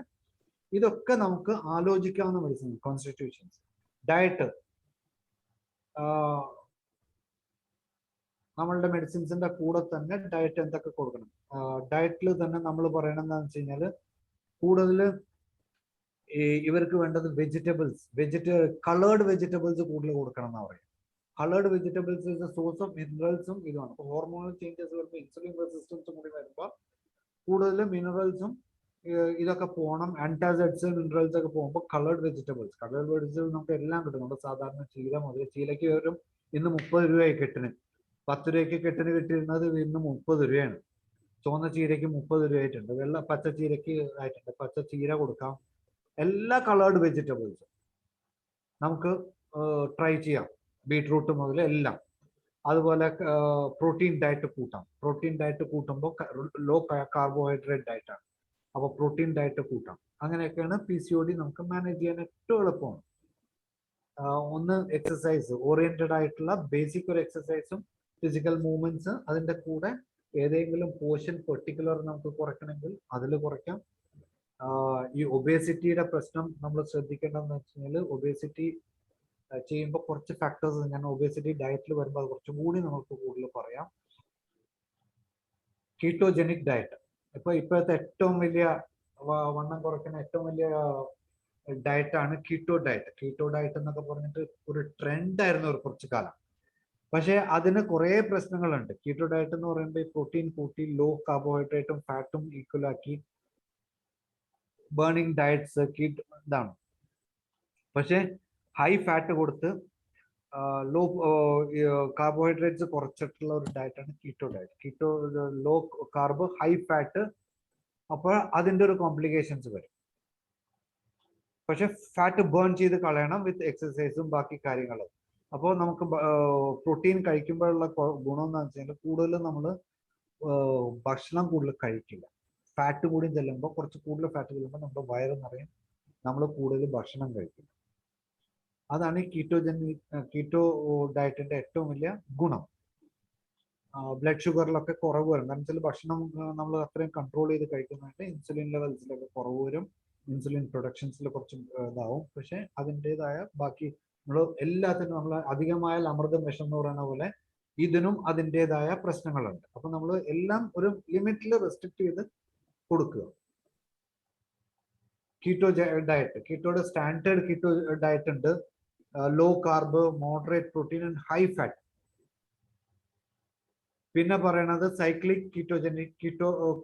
ഇതൊക്കെ നമുക്ക് ആലോചിക്കാവുന്ന മെഡിസിൻ. കോൺസ്റ്റിറ്റ്യൂഷൻസ്, ഡയറ്റ്, നമ്മളുടെ മെഡിസിൻസിന്റെ കൂടെ തന്നെ ഡയറ്റ് എന്തൊക്കെ കൊടുക്കണം. ഡയറ്റിൽ തന്നെ നമ്മൾ പറയണം എന്താണെന്ന് വെച്ച് കഴിഞ്ഞാൽ കൂടുതൽ ഇവർക്ക് വേണ്ടത് കളേർഡ് വെജിറ്റബിൾസ് കൂടുതൽ കൊടുക്കണം എന്നാ പറയും. Coloured vegetables is a source of മിനറൽസും ഇതുമാണ്. ഇപ്പോൾ ഹോർമോണൽ ചേഞ്ചസ് വരുമ്പോൾ ഇൻസുലിൻ റെസിസ്റ്റൻസും കൂടി വരുമ്പോൾ കൂടുതൽ മിനറൽസും ഇതൊക്കെ പോകണം. ആന്റാസിഡ്സ് മിനറൽസ് ഒക്കെ പോകുമ്പോൾ കളേർഡ് വെജിറ്റബിൾസ് നമുക്ക് എല്ലാം കിട്ടും. നമ്മുടെ സാധാരണ ചീര മുതൽ, ചീലയ്ക്ക് വരും ഇന്ന് 30 രൂപയായി കെട്ടിന്. 10 രൂപയ്ക്ക് കെട്ടിന് കിട്ടിയിരുന്നത് ഇന്ന് 30 രൂപയാണ്. ചുവന്ന ചീരയ്ക്ക് 30 രൂപയായിട്ടുണ്ട്. പച്ച ചീരയ്ക്ക് ആയിട്ടുണ്ട്. പച്ച ചീര കൊടുക്കാം. എല്ലാ കളേർഡ് വെജിറ്റബിൾസും നമുക്ക് ട്രൈ ചെയ്യാം. ബീട്രൂട്ട് മുതൽ എല്ലാം. അതുപോലെ പ്രോട്ടീൻ ഡയറ്റ് കൂട്ടാം. പ്രോട്ടീൻ ഡയറ്റ് കൂട്ടുമ്പോൾ ലോ കാർബോഹൈഡ്രേറ്റ് ഡയറ്റാണ്. അപ്പോൾ പ്രോട്ടീൻ ഡയറ്റ് കൂട്ടാം. അങ്ങനെയൊക്കെയാണ് PCOD നമുക്ക് മാനേജ് ചെയ്യാൻ ഏറ്റവും എളുപ്പമാണ്. ഒന്ന് എക്സസൈസ് ഓറിയന്റഡ് ആയിട്ടുള്ള ബേസിക് ഒരു എക്സസൈസും ഫിസിക്കൽ മൂവ്മെന്റ്സ്, അതിന്റെ കൂടെ ഏതെങ്കിലും പോർഷൻ പെർട്ടിക്കുലർ നമുക്ക് കുറയ്ക്കണമെങ്കിൽ അതിൽ കുറയ്ക്കാം. ഈ ഒബേസിറ്റിയുടെ പ്രശ്നം നമ്മൾ ശ്രദ്ധിക്കേണ്ടതെന്ന് വെച്ച് കഴിഞ്ഞാൽ ഒബേസിറ്റി ചെയ്യുമ്പോൾ കുറച്ച് ഫാക്ടേഴ്സ്, ഞാൻ ഒബേസിറ്റി ഡയറ്റിൽ വരുമ്പോൾ അത് കുറച്ചും കൂടി നമുക്ക് കൂടുതൽ പറയാം. കീറ്റോജനിക് ഡയറ്റ്, ഇപ്പോഴത്തെ ഏറ്റവും വലിയ വണ്ണം കുറയ്ക്കുന്ന ഏറ്റവും വലിയ ഡയറ്റാണ് കീറ്റോ ഡയറ്റ്. കീറ്റോ ഡയറ്റ് എന്നൊക്കെ പറഞ്ഞിട്ട് ഒരു ട്രെൻഡ് ആയിരുന്നു ഒരു കുറച്ചു കാലം. പക്ഷെ അതിന് കുറെ പ്രശ്നങ്ങളുണ്ട്. കീറ്റോ ഡയറ്റ് എന്ന് പറയുമ്പോൾ പ്രോട്ടീൻ കൂട്ടി ലോ കാർബോഹൈഡ്രേറ്റും ഫാറ്റും ഈക്വൽ ആക്കി ബേണിംഗ് ഡയറ്റ്സ് ഇതാണ്. പക്ഷെ ഹൈ ഫാറ്റ് കൊടുത്ത് ലോ കാർബോഹൈഡ്രേറ്റ്സ് കുറച്ചിട്ടുള്ള ഒരു ഡയറ്റാണ് keto diet. Keto low carb high fat. അപ്പോൾ അതിൻ്റെ ഒരു കോംപ്ലിക്കേഷൻസ് വരും. പക്ഷെ ഫാറ്റ് ബേൺ ചെയ്ത് കളയണം വിത്ത് എക്സസൈസും ബാക്കി കാര്യങ്ങളും. അപ്പോൾ നമുക്ക് പ്രോട്ടീൻ കഴിക്കുമ്പോഴുള്ള ഗുണം എന്ന് വെച്ച് കഴിഞ്ഞാൽ കൂടുതൽ നമ്മൾ ഭക്ഷണം കൂടുതൽ കഴിക്കില്ല. ഫാറ്റ് കൂടി ചെല്ലുമ്പോൾ കുറച്ച് കൂടുതൽ ഫാറ്റ് ചെല്ലുമ്പോൾ നമ്മുടെ വയറ് നിറയും, നമ്മൾ കൂടുതൽ ഭക്ഷണം കഴിക്കില്ല. അതാണ് ഈ കീറ്റോ ഡയറ്റിന്റെ ഏറ്റവും വലിയ ഗുണം. ബ്ലഡ് ഷുഗറിലൊക്കെ കുറവ് വരും. കാരണം വെച്ചാൽ ഭക്ഷണം നമ്മൾ അത്രയും കൺട്രോൾ ചെയ്ത് കഴിക്കുന്നതായിട്ട് ഇൻസുലിൻ ലെവൽസിലൊക്കെ കുറവ് വരും, ഇൻസുലിൻ പ്രൊഡക്ഷൻസിൽ കുറച്ച് ഇതാവും. പക്ഷെ അതിൻ്റെതായ ബാക്കി നമ്മൾ എല്ലാത്തിനും നമ്മൾ അധികമായ അമൃതം വിഷം എന്ന് പറയുന്ന പോലെ ഇതിനും അതിൻ്റെതായ പ്രശ്നങ്ങളുണ്ട്. അപ്പൊ നമ്മൾ എല്ലാം ഒരു ലിമിറ്റിൽ റെസ്ട്രിക്ട് ചെയ്ത് കൊടുക്കുക. കീറ്റോ ഡയറ്റ്, കീറ്റോയുടെ സ്റ്റാൻഡേർഡ് കീറ്റോ ഡയറ്റ് ഉണ്ട്. Low carb, moderate protein and high fat. പിന്നെ പറയണത് സൈക്ലിക് കീറ്റോജനിക്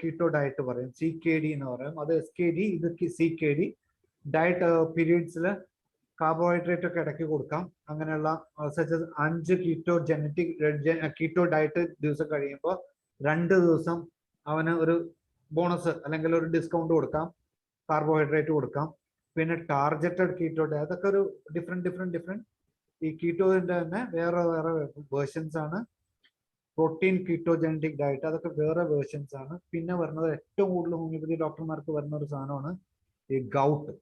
കീറ്റോ ഡയറ്റ് പറയും, CKD എന്ന് പറയും. അത് SKD, ഇത് CKD. ഡയറ്റ് പീരീഡ്സിൽ കാർബോഹൈഡ്രേറ്റ് ഒക്കെ ഇടയ്ക്ക് കൊടുക്കാം. അങ്ങനെയുള്ള 5 കീറ്റോ ഡയറ്റ് ദിവസം കഴിയുമ്പോൾ 2 ദിവസം അവന് ഒരു ബോണസ് അല്ലെങ്കിൽ ഒരു ഡിസ്കൗണ്ട് കൊടുക്കാം, കാർബോഹൈഡ്രേറ്റ് കൊടുക്കാം. പിന്നെ ടാർഗറ്റഡ് കീറ്റോ ഡയറ്റ്, അതൊക്കെ ഒരു ഡിഫറെന്റ് ഈ കീറ്റോന്റെ തന്നെ വേറെ വേർഷൻസ് ആണ്. പ്രോട്ടീൻ കീറ്റോജനറ്റിക് ഡയറ്റ്, അതൊക്കെ വേറെ വേർഷൻസ് ആണ്. പിന്നെ വരുന്നത് ഏറ്റവും കൂടുതൽ ഹോമിയോപ്പതി ഡോക്ടർമാർക്ക് വരുന്ന ഒരു സാധനമാണ് ഈ ഗൗട്ട്.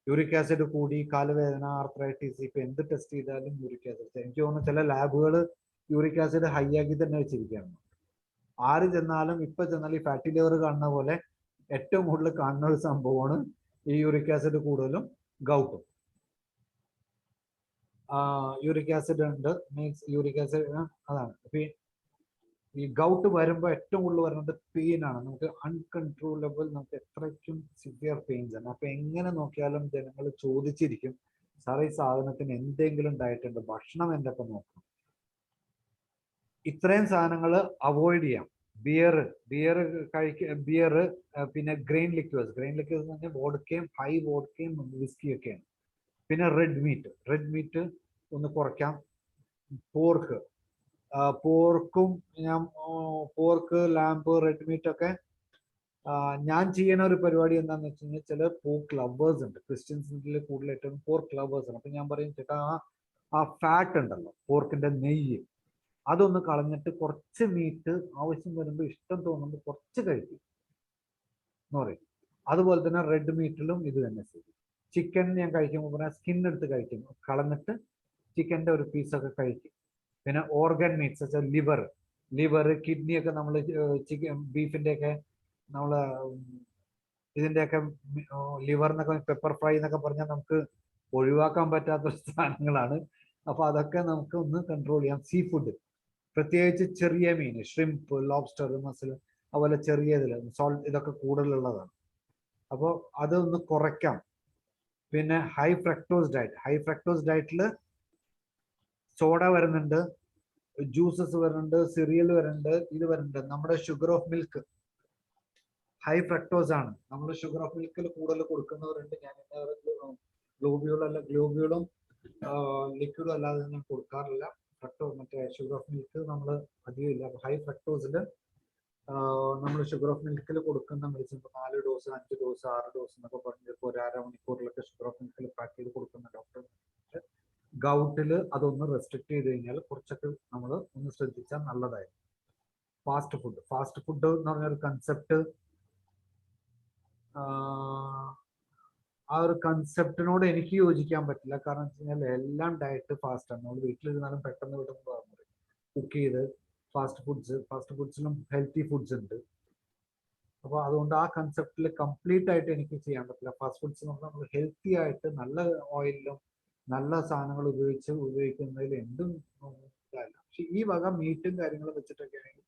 യൂറിക് ആസിഡ് കൂടി, കാലുവേദന, ആർത്രൈറ്റിസ്, ഇപ്പൊ എന്ത് ടെസ്റ്റ് ചെയ്താലും യൂറിക് ആസിഡ്. എനിക്ക് തോന്നുന്നു ചില ലാബുകൾ യൂറിക് ആസിഡ് ഹൈ ആക്കി തന്നെ വെച്ചിരിക്കുകയാണ്. ആര് ചെന്നാലും ഇപ്പൊ ചെന്നാലും ഈ ഫാറ്റി ലിവർ കാണുന്ന പോലെ ഏറ്റവും കൂടുതൽ കാണുന്ന ഒരു സംഭവമാണ് ഈ യൂറിക് ആസിഡ് കൂടുതലും ഗൗട്ടും. യൂറിക് ആസിഡ് ഉണ്ട്, മീൻസ് യൂറിക് ആസിഡ് അതാണ്. ഈ ഗൗട്ട് വരുമ്പോൾ ഏറ്റവും കൂടുതൽ വരുന്നത് പെയിൻ ആണ്. നമുക്ക് അൺകൺട്രോളബിൾ, നമുക്ക് എത്രയ്ക്കും സിവിയർ പെയിൻസ് ആണ്. അപ്പൊ എങ്ങനെ നോക്കിയാലും ജനങ്ങൾ ചോദിച്ചിരിക്കും, സാറേ ഈ സാധനത്തിന് എന്തെങ്കിലും ഡയറ്റ് ഉണ്ട്, ഭക്ഷണം എന്തൊക്കെ നോക്കണം. ഇത്രയും സാധനങ്ങൾ അവോയ്ഡ് ചെയ്യാം. ബിയർ പിന്നെ ഗ്രെയിൻ ലിക്വേഴ്സ് എന്ന് പറഞ്ഞാൽ വോഡ്ക്കയും ഹൈ വോഡ്ക്കയും വിസ്കിയൊക്കെയാണ്. പിന്നെ റെഡ് മീറ്റ് ഒന്ന് കുറയ്ക്കാം. പോർക്കും പോർക്ക്, ലാമ്പ്, റെഡ് മീറ്റ് ഒക്കെ ഞാൻ ചെയ്യുന്ന ഒരു പരിപാടി എന്താണെന്ന് വെച്ച് കഴിഞ്ഞാൽ ചില പോർക്ക് ലവേഴ്സ് ഉണ്ട്. ക്രിസ്ത്യൻസിൽ കൂടുതലായിട്ടും പോർക്ക് ലവേഴ്സ് ആണ്. അപ്പൊ ഞാൻ പറയും ചേട്ടാ ആ ഫാറ്റ് ഉണ്ടല്ലോ, പോർക്കിന്റെ നെയ്യ്, അതൊന്ന് കളഞ്ഞിട്ട് കുറച്ച് മീറ്റ് ആവശ്യം വരുമ്പോൾ ഇഷ്ടം തോന്നുമ്പോൾ കുറച്ച് കഴിക്കും എന്ന് പറയും. അതുപോലെ തന്നെ റെഡ് മീറ്റിലും ഇത് തന്നെ ചെയ്യും. ചിക്കൻ ഞാൻ കഴിക്കുമ്പോൾ പറഞ്ഞാൽ സ്കിൻ എടുത്ത് കഴിക്കും, കളഞ്ഞിട്ട് ചിക്കൻ്റെ ഒരു പീസൊക്കെ കഴിക്കും. പിന്നെ ഓർഗൻ മീറ്റ്സ്, ലിവർ, കിഡ്നി ഒക്കെ നമ്മൾ ചിക്കൻ ബീഫിന്റെ ഒക്കെ നമ്മൾ ഇതിന്റെയൊക്കെ ലിവർ എന്നൊക്കെ പെപ്പർ ഫ്രൈ എന്നൊക്കെ പറഞ്ഞാൽ നമുക്ക് ഒഴിവാക്കാൻ പറ്റാത്ത സാധനങ്ങളാണ്. അപ്പൊ അതൊക്കെ നമുക്ക് ഒന്ന് കൺട്രോൾ ചെയ്യാം. സീ ഫുഡ്, പ്രത്യേകിച്ച് ചെറിയ മീൻ, ഷ്രിംപ്, ലോബ്സ്റ്റർ, മസിൽ, അതുപോലെ ചെറിയതിൽ സോൾട്ട്, ഇതൊക്കെ കൂടുതലുള്ളതാണ്. അപ്പോൾ അതൊന്ന് കുറയ്ക്കാം. പിന്നെ ഹൈ ഫ്രക്ടോസ് ഡയറ്റിൽ സോഡ വരുന്നുണ്ട്, ജ്യൂസസ് വരുന്നുണ്ട്, സിറിയൽ വരുന്നുണ്ട്, ഇത് വരുന്നുണ്ട്. നമ്മുടെ sugar of milk high fructose ആണ്. നമ്മൾ ഷുഗർ ഓഫ് മിൽക്കിൽ കൂടുതൽ കൊടുക്കുന്നവരുണ്ട്. ഞാൻ ഗ്ലോബ്യൂളും ലിക്വിഡും അല്ലാതെ ഞാൻ കൊടുക്കാറില്ല. മറ്റേ ഷുഗർ ഓഫ് മിൽക്ക് നമ്മൾ അധികം ഇല്ല. ഹൈ ഫ്രക്ടോസിൽ നമ്മൾ ഷുഗർ ഓഫ് മിൽക്കിൽ കൊടുക്കുന്ന മെഡിസിൻ 4 ഡോസ് 5 ഡോസ് 6 ഡോസ് എന്നൊക്കെ പറഞ്ഞ് ഇപ്പോൾ ഒരു അരമണിക്കൂറിലൊക്കെ ഷുഗർ ഓഫ് മിൽക്കിൽ പാക്ക് ചെയ്ത് കൊടുക്കുന്ന ഡോക്ടർ. ഗൗട്ടിൽ അതൊന്ന് റെസ്ട്രിക്ട് ചെയ്ത് കഴിഞ്ഞാൽ കുറച്ചൊക്കെ നമ്മൾ ഒന്ന് ശ്രദ്ധിച്ചാൽ നല്ലതായിരിക്കും. ഫാസ്റ്റ് ഫുഡ് എന്ന് പറഞ്ഞൊരു കൺസെപ്റ്റ്, ആ ഒരു കൺസെപ്റ്റിനോട് എനിക്ക് യോജിക്കാൻ പറ്റില്ല. കാരണം വെച്ച് കഴിഞ്ഞാൽ എല്ലാം ഡയറ്റ് ഫാസ്റ്റ് ആണ്. നമ്മൾ വീട്ടിലിരുന്നാലും പെട്ടെന്ന് കുക്ക് ചെയ്ത് ഫാസ്റ്റ് ഫുഡ്സിലും ഹെൽത്തി ഫുഡ്സ് ഉണ്ട്. അപ്പോൾ അതുകൊണ്ട് ആ കൺസെപ്റ്റിൽ കംപ്ലീറ്റ് ആയിട്ട് എനിക്ക് ചെയ്യാൻ പറ്റില്ല. ഫാസ്റ്റ് ഫുഡ്സ് നമ്മൾ ഹെൽത്തി ആയിട്ട് നല്ല ഓയിലും നല്ല സാധനങ്ങൾ ഉപയോഗിക്കുന്നതിൽ എന്തും ഇതല്ല. പക്ഷെ ഈ വക മീറ്റും കാര്യങ്ങളും വെച്ചിട്ടൊക്കെ ആണെങ്കിൽ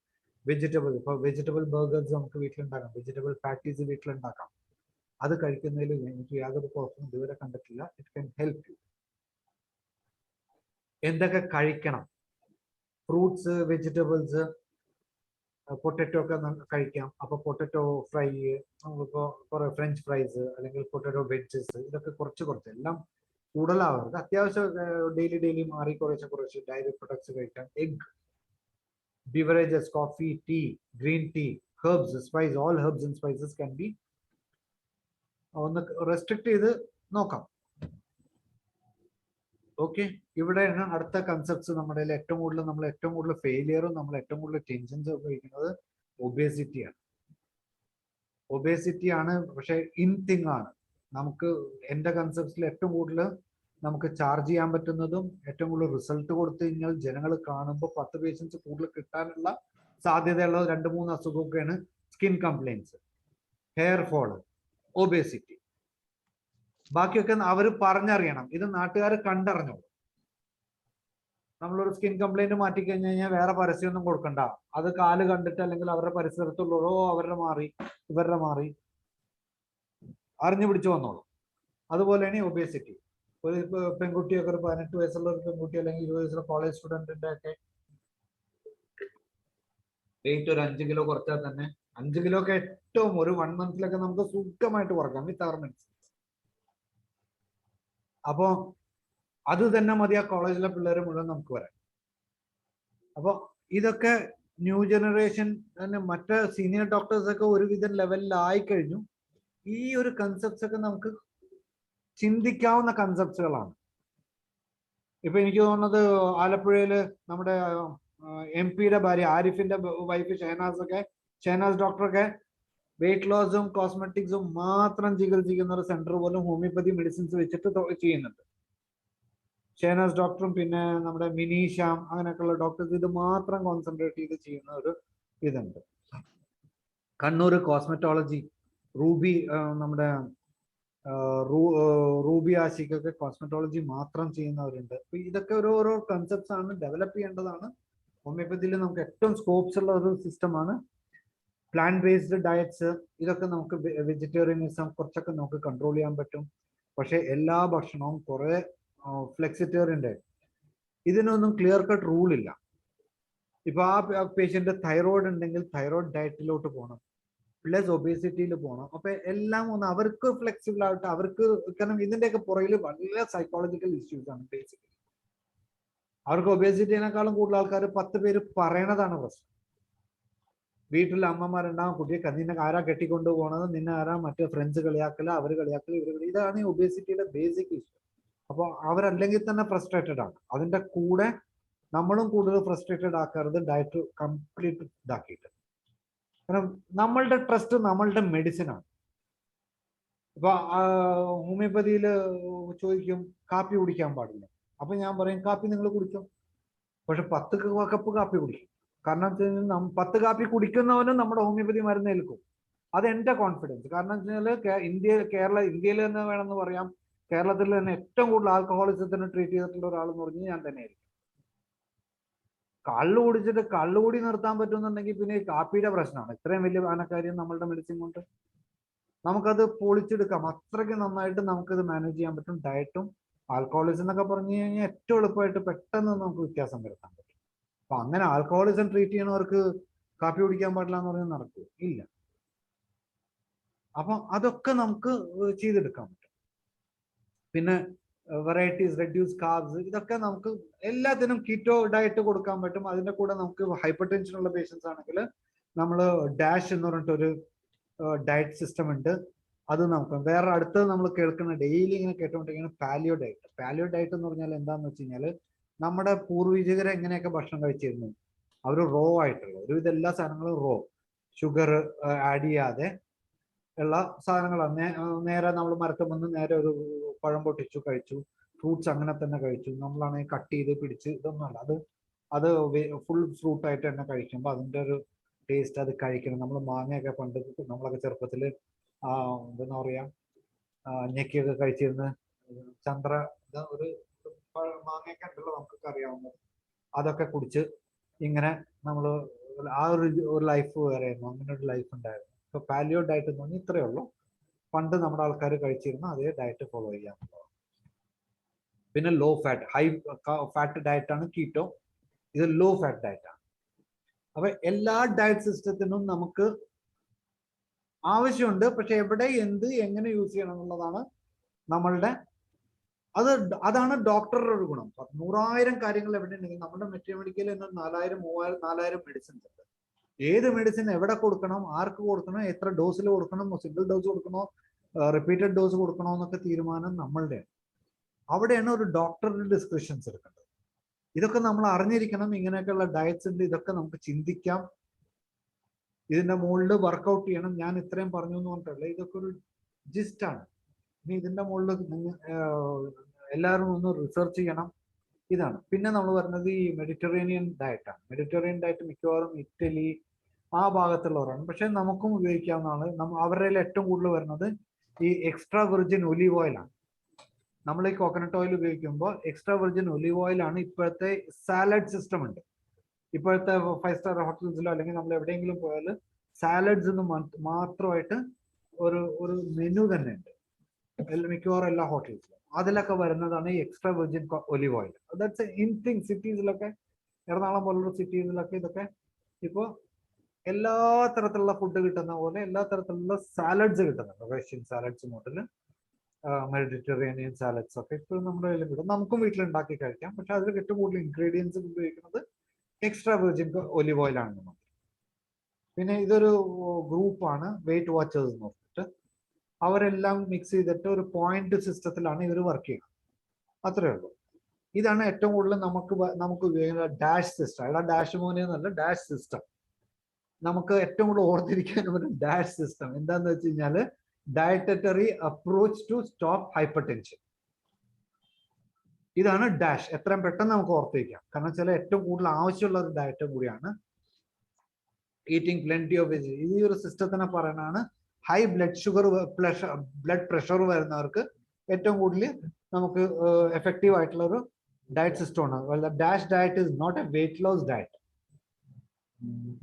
വെജിറ്റബിൾ, ഇപ്പൊ വെജിറ്റബിൾ ബർഗേഴ്സ് നമുക്ക് വീട്ടിലുണ്ടാക്കാം, വെജിറ്റബിൾ പാറ്റീസ് വീട്ടിലുണ്ടാക്കാം. അത് കഴിക്കുന്നതിൽ എനിക്ക് യാതൊരു കുഴപ്പവും ഇതുവരെ കണ്ടിട്ടില്ല. It can help you. എന്തൊക്കെ കഴിക്കണം? ഫ്രൂട്ട്സ്, വെജിറ്റബിൾസ്, പൊട്ടറ്റോ ഒക്കെ കഴിക്കാം. അപ്പൊ പൊട്ടറ്റോ ഫ്രൈ, നമ്മളിപ്പോ കുറെ ഫ്രഞ്ച് ഫ്രൈസ് അല്ലെങ്കിൽ പൊട്ടറ്റോ വെഡ്ജസ്, ഇതൊക്കെ കുറച്ച് എല്ലാം കൂടുതലാവരുത്. അത്യാവശ്യം ഡെയിലി മാറി കുറച്ച് ഡയറി പ്രൊഡക്ട്സ് കഴിക്കാം. Egg, beverages, coffee, tea, green tea, herbs, spice, all herbs and spices can be ഒന്ന് റെസ്ട്രിക്ട് ചെയ്ത് നോക്കാം. ഓക്കെ, ഇവിടെയാണ് അടുത്ത കൺസെപ്റ്റ്സ്. നമ്മുടെ ഏറ്റവും കൂടുതൽ ഫെയിലിയറും നമ്മൾ ഏറ്റവും കൂടുതൽ ടെൻഷൻസ് ഉപയോഗിക്കുന്നത് ഒബേസിറ്റിയാണ്. ഒബേസിറ്റി ആണ്, പക്ഷെ ഇൻ തിങ് ആണ്. നമുക്ക് എന്റെ കൺസെപ്റ്റ്സിൽ ഏറ്റവും കൂടുതൽ നമുക്ക് ചാർജ് ചെയ്യാൻ പറ്റുന്നതും ഏറ്റവും കൂടുതൽ റിസൾട്ട് കൊടുത്തു കഴിഞ്ഞാൽ ജനങ്ങൾ കാണുമ്പോൾ 10 പേഷ്യൻസ് കൂടുതൽ കിട്ടാനുള്ള സാധ്യതയുള്ള 2-3 അസുഖമൊക്കെയാണ് skin complaints, hair fall, obesity. ബാക്കിയൊക്കെ അവർ പറഞ്ഞറിയണം. ഇത് നാട്ടുകാർ കണ്ടറിഞ്ഞോളൂ. നമ്മളൊരു സ്കിൻ കംപ്ലൈന്റ് മാറ്റി കഴിഞ്ഞു കഴിഞ്ഞാൽ വേറെ പരസ്യമൊന്നും കൊടുക്കണ്ട. അത് കാല് കണ്ടിട്ട് അല്ലെങ്കിൽ അവരുടെ പരിസരത്തുള്ളവരോ അവരുടെ മാറി ഇവരുടെ മാറി അറിഞ്ഞു പിടിച്ചു വന്നോളൂ. അതുപോലെയാണ് ഈ ഒബേസിറ്റി. ഒരു പെൺകുട്ടിയൊക്കെ, ഒരു 18 വയസ്സുള്ള ഒരു പെൺകുട്ടി അല്ലെങ്കിൽ 20 വയസ്സുള്ള കോളേജ് സ്റ്റുഡന്റിന്റെ ഒക്കെ വെയിറ്റ് ഒരു 5 കിലോ കുറച്ചാൽ തന്നെ 5 കിലോ ഒക്കെ ഏറ്റവും ഒരു 1 മന്തിലൊക്കെ നമുക്ക് സുഖമായിട്ട് കുറക്കാം വിത്ത് അവർ മെഡിസിൻ. അപ്പോ അത് തന്നെ മതി ആ കോളേജിലെ പിള്ളേർ മുഴുവൻ നമുക്ക് വരാൻ. അപ്പൊ ഇതൊക്കെ ന്യൂ ജനറേഷൻ മറ്റ് സീനിയർ ഡോക്ടേഴ്സ് ഒക്കെ ഒരുവിധം ലെവലിലായി കഴിഞ്ഞു. ഈ ഒരു കൺസെപ്റ്റ്സ് ഒക്കെ നമുക്ക് ചിന്തിക്കാവുന്ന കൺസെപ്റ്റുകളാണ്. ഇപ്പൊ എനിക്ക് തോന്നുന്നത് ആലപ്പുഴയില് നമ്മുടെ MP-യുടെ ഭാര്യ ആരിഫിന്റെ വൈഫ് ഷെഹനാസ് ഡോക്ടറൊക്കെ വെയിറ്റ് ലോസും കോസ്മെറ്റിക്സും മാത്രം ചികിത്സിക്കുന്ന ഒരു സെന്റർ പോലും ഹോമിയോപ്പതി മെഡിസിൻസ് വെച്ചിട്ട് ചെയ്യുന്നുണ്ട്. ഷെഹനാസ് ഡോക്ടറും പിന്നെ നമ്മുടെ മിനീഷാം അങ്ങനെയൊക്കെയുള്ള ഡോക്ടേഴ്സ് ഇത് മാത്രം കോൺസെൻട്രേറ്റ് ചെയ്ത് ചെയ്യുന്ന ഒരു ഇതുണ്ട്. കണ്ണൂർ കോസ്മെറ്റോളജി റൂബി, നമ്മുടെ റൂബി ആഷിക്കൊക്കെ കോസ്മെറ്റോളജി മാത്രം ചെയ്യുന്നവരുണ്ട്. അപ്പൊ ഇതൊക്കെ ഓരോ കൺസെപ്റ്റ്സ് ആണ്, ഡെവലപ്പ് ചെയ്യേണ്ടതാണ്. ഹോമിയോപ്പതിയിൽ നമുക്ക് ഏറ്റവും സ്കോപ്സ് ഉള്ള ഒരു സിസ്റ്റമാണ് പ്ലാന്റ് ബേസ്ഡ് ഡയറ്റ്സ്. ഇതൊക്കെ നമുക്ക് വെജിറ്റേറിയനിസം കുറച്ചൊക്കെ നമുക്ക് കൺട്രോൾ ചെയ്യാൻ പറ്റും. പക്ഷെ എല്ലാ ഭക്ഷണവും കുറെ ഫ്ലെക്സിറ്റേറിയൻ്റെ ഇതിനൊന്നും ക്ലിയർ കട്ട് റൂൾ ഇല്ല. ഇപ്പൊ ആ പേഷ്യന്റ് തൈറോയിഡ് ഉണ്ടെങ്കിൽ തൈറോയിഡ് ഡയറ്റിലോട്ട് പോകണം, പ്ലസ് ഒബേസിറ്റിയിൽ പോകണം. അപ്പൊ എല്ലാം ഒന്ന് അവർക്ക് ഫ്ലെക്സിബിൾ ആയിട്ട് അവർക്ക്, കാരണം ഇതിന്റെയൊക്കെ പുറകിൽ വളരെ സൈക്കോളജിക്കൽ ഇഷ്യൂസ് ആണ് ബേസിക്കലി. അവർക്ക് ഒബേസിറ്റിനേക്കാളും കൂടുതൽ ആൾക്കാർ 10 പേര് പറയണതാണ് പ്രശ്നം. വീട്ടിൽ അമ്മമാരുണ്ടാവും, കുട്ടിയെ നിന്നെ ആരാ കെട്ടിക്കൊണ്ടു പോകണത്, നിന്നെ ആരാ മറ്റേ ഫ്രണ്ട്സ് കളിയാക്കല, അവർ കളിയാക്കല, ഇവർ. ഇതാണ് ഈ ഒബേസിറ്റിയുടെ ബേസിക് ഇഷ്യൂ. അപ്പൊ അവരല്ലെങ്കിൽ തന്നെ ഫ്രസ്ട്രേറ്റഡ് ആണ്. അതിന്റെ കൂടെ നമ്മളും കൂടുതൽ ഫ്രസ്ട്രേറ്റഡ് ആക്കരുത് ഡയറ്റ് കംപ്ലീറ്റ് ഇതാക്കിയിട്ട്. കാരണം നമ്മളുടെ ട്രസ്റ്റ് നമ്മളുടെ മെഡിസിൻ ആണ്. ഇപ്പൊ ഹോമിയോപ്പതിയിൽ ചോദിക്കും കാപ്പി കുടിക്കാൻ പാടില്ല. അപ്പൊ ഞാൻ പറയും കാപ്പി നിങ്ങൾ കുടിക്കും, പക്ഷെ 10 കപ്പ് കാപ്പി കുടിക്കും. കാരണം 10 കാപ്പി കുടിക്കുന്നവനും നമ്മുടെ ഹോമിയോപ്പതി മരുന്ന് ഏൽക്കും. അത് എന്റെ കോൺഫിഡൻസ്. കാരണം വെച്ചാൽ ഇന്ത്യയിൽ തന്നെ വേണമെന്ന് പറയാം, കേരളത്തിൽ തന്നെ ഏറ്റവും കൂടുതൽ ആൽക്കഹോളിസത്തിന് ട്രീറ്റ് ചെയ്തിട്ടുള്ള ഒരാൾ എന്ന് പറഞ്ഞാൽ ഞാൻ തന്നെയായിരിക്കും. കള്ളുകൂടി നിർത്താൻ പറ്റുന്നുണ്ടെങ്കിൽ പിന്നെ കാപ്പിയുടെ പ്രശ്നമാണ്. ഇത്രയും വലിയ ആനക്കാര്യം നമ്മളുടെ മെഡിസിൻ കൊണ്ട് നമുക്കത് പൊളിച്ചെടുക്കാം. അത്രയ്ക്ക് നന്നായിട്ട് നമുക്കത് മാനേജ് ചെയ്യാൻ പറ്റും. ഡയറ്റും ആൽക്കഹോളിസം എന്നൊക്കെ പറഞ്ഞു കഴിഞ്ഞാൽ ഏറ്റവും എളുപ്പമായിട്ട് പെട്ടെന്ന് നമുക്ക് വ്യത്യാസം വരുത്താൻ പറ്റും. അപ്പൊ അങ്ങനെ ആൽക്കഹോളിസം ട്രീറ്റ് ചെയ്യണവർക്ക് കാപ്പി കുടിക്കാൻ പാടില്ല എന്ന് പറഞ്ഞാൽ നടക്കും ഇല്ല. അപ്പൊ അതൊക്കെ നമുക്ക് ചെയ്തെടുക്കാൻ പറ്റും. പിന്നെ വെറൈറ്റീസ്, റെഡ്യൂസ് കാർബ്സ്, ഇതൊക്കെ നമുക്ക് എല്ലാത്തിനും കീറ്റോ ഡയറ്റ് കൊടുക്കാൻ പറ്റും. അതിന്റെ കൂടെ നമുക്ക് ഹൈപ്പർ ടെൻഷൻ ഉള്ള പേഷ്യൻസ് ആണെങ്കിൽ നമ്മൾ ഡാഷ് എന്ന് പറഞ്ഞിട്ടൊരു ഡയറ്റ് സിസ്റ്റം ഉണ്ട്. അത് നമുക്ക് വേറെ അടുത്ത് നമ്മൾ കേൾക്കുന്ന ഡെയിലി ഇങ്ങനെ കേട്ടുകൊണ്ടിരിക്കുന്ന പാലിയോ ഡയറ്റ്. പാലിയോ ഡയറ്റ് എന്ന് പറഞ്ഞാൽ എന്താണെന്ന് വെച്ച് കഴിഞ്ഞാൽ നമ്മുടെ പൂർവികരെ എങ്ങനെയൊക്കെ ഭക്ഷണം കഴിച്ചിരുന്നു, അവർ റോ ആയിട്ടുള്ള ഒരുവിധ എല്ലാ സാധനങ്ങളും റോ, ഷുഗർ ആഡ് ചെയ്യാതെ ഉള്ള സാധനങ്ങളാണ്. നേരെ നമ്മൾ മരത്തിൽ വന്ന് നേരെ ഒരു പഴം പൊട്ടിച്ചു കഴിച്ചു, ഫ്രൂട്ട്സ് അങ്ങനെ തന്നെ കഴിച്ചു. നമ്മളാണെങ്കിൽ കട്ട് ചെയ്ത് പിടിച്ച് ഇതൊന്നുമല്ല, അത് ഫുൾ ഫ്രൂട്ട് ആയിട്ട് തന്നെ കഴിക്കുമ്പോൾ അതിൻ്റെ ഒരു ടേസ്റ്റ് അത് കഴിക്കണം. നമ്മൾ മാങ്ങയൊക്കെ പണ്ട് നമ്മളൊക്കെ ചെറുപ്പത്തിൽ എന്താ പറയാ ഞെക്കിയൊക്കെ കഴിച്ചിരുന്ന് ഒരു മാങ്ങയൊക്കെ ഉണ്ടല്ലോ നമുക്കൊക്കെ അറിയാവുന്നത്, അതൊക്കെ കുടിച്ച് ഇങ്ങനെ നമ്മൾ ആ ഒരു ലൈഫ് വേറെയായിരുന്നു, അങ്ങനെ ഒരു ലൈഫ് ഉണ്ടായിരുന്നു. ഇപ്പൊ പാലിയോ ഡയറ്റ് എന്ന് പറഞ്ഞാൽ ഇത്രയേ ഉള്ളൂ. പണ്ട് നമ്മുടെ ആൾക്കാർ കഴിച്ചിരുന്ന അതേ ഡയറ്റ് ഫോളോ ചെയ്യാൻ. പിന്നെ low fat, high fat diet ആണ് കീറ്റോ. ഇത് ലോ ഫാറ്റ് ഡയറ്റ് ആണ്. അപ്പൊ എല്ലാ ഡയറ്റ് സിസ്റ്റത്തിനും നമുക്ക് ആവശ്യമുണ്ട്. പക്ഷെ എവിടെ, എന്ത്, എങ്ങനെ യൂസ് ചെയ്യണം എന്നുള്ളതാണ് നമ്മളുടെ അതാണ് ഡോക്ടറുടെ ഒരു ഗുണം. 100,000 കാര്യങ്ങൾ എവിടെ ഉണ്ടെങ്കിൽ നമ്മുടെ മെഡിക്കൽ 4000, 3000, 4000 മെഡിസിൻസ് ഉണ്ട്. ഏത് മെഡിസിൻ എവിടെ കൊടുക്കണം, ആർക്ക് കൊടുക്കണം, എത്ര ഡോസിൽ കൊടുക്കണം, സിംഗിൾ ഡോസ് കൊടുക്കണോ, റിപ്പീറ്റഡ് ഡോസ് കൊടുക്കണോ എന്നൊക്കെ തീരുമാനം നമ്മളുടെ. അവിടെയാണ് ഒരു ഡോക്ടറുടെ ഡിസ്ക്രിപ്ഷൻസ് എടുക്കേണ്ടത്. ഇതൊക്കെ നമ്മൾ അറിഞ്ഞിരിക്കണം. ഇങ്ങനെയൊക്കെയുള്ള ഡയറ്റ്സ് ഉണ്ട്, ഇതൊക്കെ നമുക്ക് ചിന്തിക്കാം. ഇതിന്റെ മുകളിൽ വർക്കൗട്ട് ചെയ്യണം. ഞാൻ ഇത്രയും പറഞ്ഞു എന്ന് പറഞ്ഞിട്ടല്ല, ഇതൊക്കെ ഒരു ജിസ്റ്റ് ആണ്. ഇനി ഇതിന്റെ മുകളിൽ എല്ലാവരും ഒന്ന് റിസർച്ച് ചെയ്യണം. ഇതാണ്. പിന്നെ നമ്മൾ പറയുന്നത് ഈ മെഡിറ്ററേനിയൻ ഡയറ്റാണ്. മെഡിറ്ററേനിയൻ ഡയറ്റ് മിക്കവാറും ഇറ്റലി ആ ഭാഗത്തുള്ളവരാണ്. പക്ഷെ നമുക്കും ഉപയോഗിക്കാവുന്നതാണ്. അവരുടെ ഏറ്റവും കൂടുതൽ വരുന്നത് ഈ എക്സ്ട്രാ വെർജിൻ ഒലീവ് ഓയിലാണ്. നമ്മൾ ഈ കോക്കനട്ട് ഓയിൽ ഉപയോഗിക്കുമ്പോൾ എക്സ്ട്രാ വെർജിൻ ഒലീവ് ഓയിലാണ്. ഇപ്പോഴത്തെ സാലഡ് സിസ്റ്റം ഉണ്ട്. ഇപ്പോഴത്തെ 5 സ്റ്റാർ ഹോട്ടൽസിലോ അല്ലെങ്കിൽ നമ്മൾ എവിടെയെങ്കിലും പോയാൽ സാലഡ്സ് എന്ന് മാത്രമായിട്ട് ഒരു മെനു തന്നെ ഉണ്ട് മിക്കവാറും എല്ലാ ഹോട്ടൽസിലും. അതിലൊക്കെ വരുന്നതാണ് ഈ extra virgin olive oil. That's in thing സിറ്റീസിലൊക്കെ, എറണാകുളം പോലുള്ള സിറ്റീസിലൊക്കെ ഇതൊക്കെ ഇപ്പോൾ എല്ലാ തരത്തിലുള്ള ഫുഡ് കിട്ടുന്ന പോലെ എല്ലാ തരത്തിലുള്ള സാലഡ്സ് കിട്ടുന്നുണ്ട്. റഷ്യൻ സാലഡ്സ് മുതൽ മെഡിറ്ററേനിയൻ സാലഡ്സ് ഒക്കെ ഇപ്പോൾ നമ്മുടെ കയ്യിൽ കിട്ടും. നമുക്കും വീട്ടിൽ ഉണ്ടാക്കി കഴിക്കാം. പക്ഷെ അതിൽ ഏറ്റവും കൂടുതൽ ഇൻഗ്രീഡിയൻസ് ഉപയോഗിക്കുന്നത് എക്സ്ട്രാ വെർജിൻ ഒലിവ് ഓയിൽ ആണ്. പിന്നെ ഇതൊരു ഗ്രൂപ്പാണ്, വെയിറ്റ് വാച്ചേഴ്സ് എന്ന് പറഞ്ഞിട്ട്. അവരെല്ലാം മിക്സ് ചെയ്തിട്ട് ഒരു പോയിന്റ് സിസ്റ്റത്തിലാണ് ഇവർ വർക്ക് ചെയ്യുന്നത്. അത്രേ ഉള്ളൂ. ഇതാണ് ഏറ്റവും കൂടുതൽ നമുക്ക് ഉപയോഗിക്കുന്ന ഡാഷ് സിസ്റ്റം. അല്ല ഡാഷ് മോനെ എന്നല്ല, ഡാഷ് സിസ്റ്റം. നമുക്ക് ഏറ്റവും കൂടുതൽ ഓർത്തിരിക്കാൻ ഒരു ഡാഷ് സിസ്റ്റം എന്താന്ന് വെച്ച് കഴിഞ്ഞാൽ dietary approach to stop hypertension. ഇതാണ് ഡാഷ്. എത്രയും പെട്ടെന്ന് നമുക്ക് ഓർത്തിരിക്കാം. കാരണം വെച്ചാൽ ഏറ്റവും കൂടുതൽ ആവശ്യമുള്ള ഒരു ഡയറ്റ് കൂടിയാണ്. Eating plenty of veg. ഈ ഒരു സിസ്റ്റത്തിനെ പറയുന്നതാണ് ഹൈ ബ്ലഡ് പ്രഷർ വരുന്നവർക്ക് ഏറ്റവും കൂടുതൽ നമുക്ക് എഫക്റ്റീവ് ആയിട്ടുള്ള ഒരു ഡയറ്റ് സിസ്റ്റമാണ്. DASH diet is not a weight loss diet.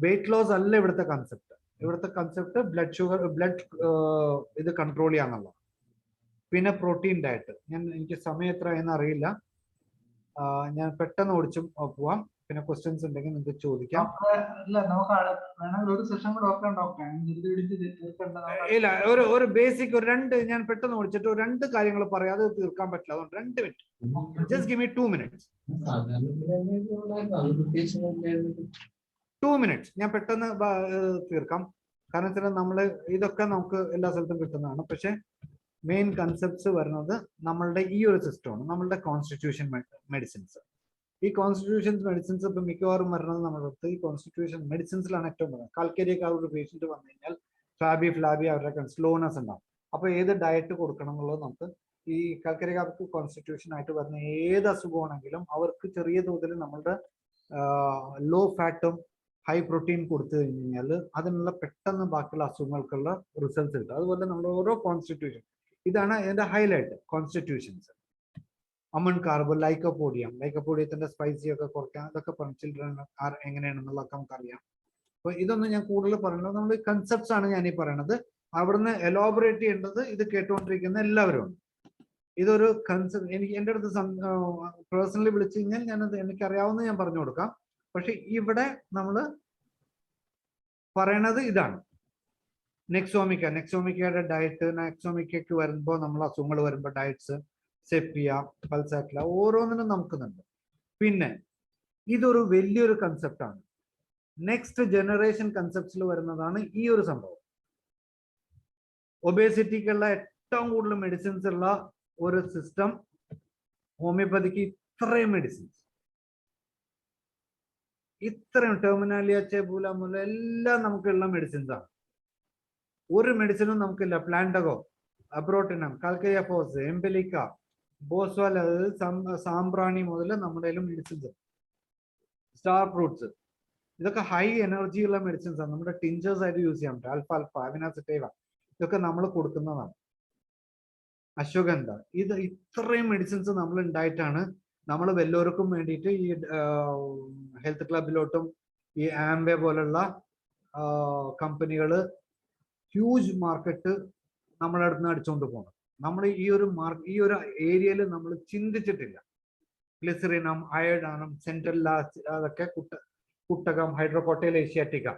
Weight loss അല്ല ഇവിടുത്തെ കൺസെപ്റ്റ്. ഇവിടുത്തെ കൺസെപ്റ്റ് ബ്ലഡ് ഇത് കൺട്രോൾ ചെയ്യാന്നുള്ളത്. പിന്നെ പ്രോട്ടീൻ ഡയറ്റ്. എനിക്ക് സമയം എത്രയെന്ന് അറിയില്ല, ഞാൻ പെട്ടെന്ന് ഓടിച്ചും പോവാം. പിന്നെ ക്വസ്റ്റ്യൻസ് ഉണ്ടെങ്കിൽ നിങ്ങൾക്ക് ചോദിക്കാം. ഇല്ല, ഒരു ബേസിക് ഞാൻ പെട്ടെന്ന് ഓടിച്ചിട്ട് 2 കാര്യങ്ങൾ പറയാം. അത് തീർക്കാൻ പറ്റില്ല. അതുകൊണ്ട് 2 minute. Just give me 2 minutes. 2 minutes ഞാൻ പെട്ടെന്ന് തീർക്കാം. കാരണം വെച്ചാൽ ഇതൊക്കെ നമുക്ക് എല്ലാ സ്ഥലത്തും കിട്ടുന്നതാണ്. പക്ഷെ മെയിൻ കൺസെപ്റ്റ്സ് വരുന്നത് നമ്മളുടെ ഈ ഒരു സിസ്റ്റമാണ്, നമ്മളുടെ കോൺസ്റ്റിറ്റ്യൂഷൻ മെഡിസിൻസ്. ഈ കോൺസ്റ്റിറ്റ്യൂഷൻ മെഡിസിൻസ് ഇപ്പൊ മിക്കവാറും വരുന്നത് നമ്മുടെ അടുത്ത് ഈ കോൺസ്റ്റിറ്റ്യൂഷൻ മെഡിസിൻസിലാണ് ഏറ്റവും പറയുന്നത്. കാൽക്കേരിയൊക്കെ ഒരു പേഷ്യന്റ് വന്നു കഴിഞ്ഞാൽ ഫ്ലാബി അവരുടെ സ്ലോനെസ് ഉണ്ടാവും. അപ്പൊ ഏത് ഡയറ്റ് കൊടുക്കണം എന്നുള്ളത് നമുക്ക് ഈ കാൽക്കേരിക്കാർക്ക് കോൺസ്റ്റിറ്റ്യൂഷൻ ആയിട്ട് വരുന്ന ഏത് അസുഖമാണെങ്കിലും അവർക്ക് ചെറിയ തോതിൽ നമ്മളുടെ ലോ ഫാറ്റും ഹൈ പ്രോട്ടീൻ കൊടുത്തു കഴിഞ്ഞാൽ അതിനുള്ള പെട്ടെന്ന് ബാക്കിയുള്ള അസുഖങ്ങൾക്കുള്ള റിസൾട്ട്സ് കിട്ടും. അതുപോലെ നമ്മുടെ ഓരോ കോൺസ്റ്റിറ്റ്യൂഷൻ, ഇതാണ് ഇതിന്റെ highlight. Constitutions among carb, ലൈക്കോപോഡിയത്തിന്റെ spicy ഒക്കെ കുറയ്ക്കാം. ഇതൊക്കെ പറഞ്ഞു ചിൽഡ്രൻ എങ്ങനെയാണെന്നുള്ളതൊക്കെ നമുക്കറിയാം. അപ്പൊ ഇതൊന്നും ഞാൻ കൂടുതൽ പറയുന്നത് നമ്മൾ കൺസെപ്റ്റ്സ് ആണ് ഞാൻ ഈ പറയുന്നത്. അവിടുന്ന് എലോബറേറ്റ് ചെയ്യേണ്ടത് ഇത് കേട്ടുകൊണ്ടിരിക്കുന്ന എല്ലാവരും. ഇതൊരു കൺസെപ്റ്റ്. എനിക്ക് എൻ്റെ അടുത്ത് പേഴ്സണലി വിളിച്ചു കഴിഞ്ഞാൽ ഞാനത് എനിക്കറിയാവുന്ന ഞാൻ പറഞ്ഞു കൊടുക്കാം. പക്ഷെ ഇവിടെ നമ്മൾ പറയണത് ഇതാണ്. നെക്സോമിക്കയുടെ ഡയറ്റ്, നെക്സോമിക്കയ്ക്ക് വരുമ്പോൾ നമ്മൾ അസുഖങ്ങൾ വരുമ്പോൾ ഡയറ്റ്സ്, സെപ്പിയ, പൾസാക്ല, ഓരോന്നിനും നമുക്കുന്നുണ്ട്. പിന്നെ ഇതൊരു വലിയൊരു കൺസെപ്റ്റാണ്. നെക്സ്റ്റ് ജനറേഷൻ കൺസെപ്റ്റ്സിൽ വരുന്നതാണ് ഈ ഒരു സംഭവം. ഒബേസിറ്റിക്കുള്ള ഏറ്റവും കൂടുതൽ മെഡിസിൻസ് ഉള്ള ഒരു സിസ്റ്റം ഹോമിയോപ്പതിക്ക്. ഇത്രയും മെഡിസിൻസ്, ഇത്രയും ടെർമിനാലിയ, ചെബുല മുതൽ എല്ലാം നമുക്കുള്ള മെഡിസിൻസ് ആണ്. ഒരു മെഡിസിനും നമുക്കില്ല. പ്ലാന്റഗോ, അബ്രോട്ടിനം, കാൽക്കയഫോസ്, എംബലിക്ക, ബോസ്വാൽ, സാമ്പ്രാണി മുതൽ നമ്മുടെ മെഡിസിൻസ്, സ്റ്റാർ ഫ്രൂട്ട്സ്, ഇതൊക്കെ ഹൈ എനർജി ഉള്ള മെഡിസിൻസ് ആണ്. നമ്മുടെ ടിഞ്ചേഴ്സ് ആയിട്ട് യൂസ് ചെയ്യാൻ പറ്റും. ആൽഫാൽഫ, അവിനാസിറ്റൈവ, ഇതൊക്കെ നമ്മൾ കൊടുക്കുന്നതാണ്. അശ്വഗന്ധ, ഇത് ഇത്രയും മെഡിസിൻസ് നമ്മൾ ഉണ്ടായിട്ടാണ് നമ്മൾ വല്ലവർക്കും വേണ്ടിയിട്ട് ഈ ഹെൽത്ത് ക്ലബിലോട്ടും ഈ ആംബെ പോലുള്ള കമ്പനികൾ ഹ്യൂജ് മാർക്കറ്റ് നമ്മളെ അടുത്ത് നിന്ന് അടിച്ചുകൊണ്ട് പോകണം. നമ്മൾ ഈ ഒരു ഏരിയയിൽ നമ്മൾ ചിന്തിച്ചിട്ടില്ല. ഗ്ലിസറിനം, അയഡാനം, സെൻട്രലാസ്, അതൊക്കെ കുട്ടകം, ഹൈഡ്രോകോട്ടയിൽ ഏഷ്യാറ്റിക്ക,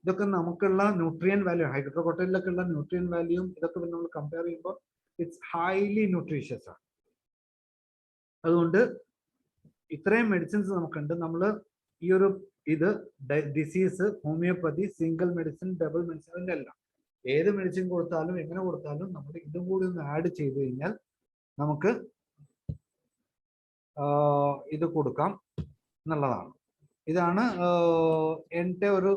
ഇതൊക്കെ നമുക്കുള്ള ന്യൂട്രിയൻ വാല്യൂ, ഹൈഡ്രോകോട്ടയിലൊക്കെ ഉള്ള ന്യൂട്രിയൻ വാല്യൂയും ഇതൊക്കെ നമ്മൾ കമ്പയർ ചെയ്യുമ്പോൾ ഇറ്റ്സ് ഹൈലി ന്യൂട്രീഷ്യസ് ആണ്. അതുകൊണ്ട് ഇത്രയും മെഡിസിൻസ് നമുക്കുണ്ട്. നമ്മൾ ഈ ഒരു disease, homeopathy, single medicine, double medicine, അതിൻ്റെ എല്ലാം ഏത് മെഡിസിൻ കൊടുത്താലും എങ്ങനെ കൊടുത്താലും നമ്മൾ ഇതും കൂടി ഒന്ന് ആഡ് ചെയ്ത് കഴിഞ്ഞാൽ നമുക്ക് ഇത് കൊടുക്കാം എന്നുള്ളതാണ്. ഇതാണ് എൻ്റെ ഒരു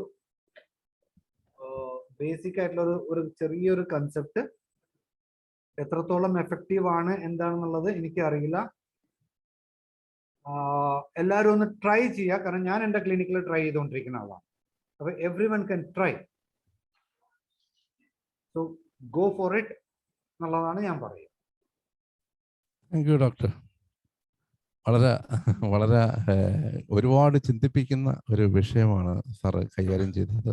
ബേസിക് ആയിട്ടുള്ള ഒരു ചെറിയൊരു കൺസെപ്റ്റ്. എത്രത്തോളം എഫക്റ്റീവ് ആണ് എന്താണെന്നുള്ളത് എനിക്ക് അറിയില്ല. എല്ലാവരും ഒന്ന് ട്രൈ ചെയ്യുക. കാരണം ഞാൻ എൻ്റെ ക്ലിനിക്കിൽ ട്രൈ ചെയ്തുകൊണ്ടിരിക്കുന്ന ആളാണ്. അപ്പൊ every one can try. So go for it എന്നുള്ളതാണ് ഞാൻ പറയുക. Thank you doctor. വളരെ വളരെ ഒരുപാട് ചിന്തിപ്പിക്കുന്ന ഒരു വിഷയമാണ് സാറ് കൈകാര്യം ചെയ്തത്.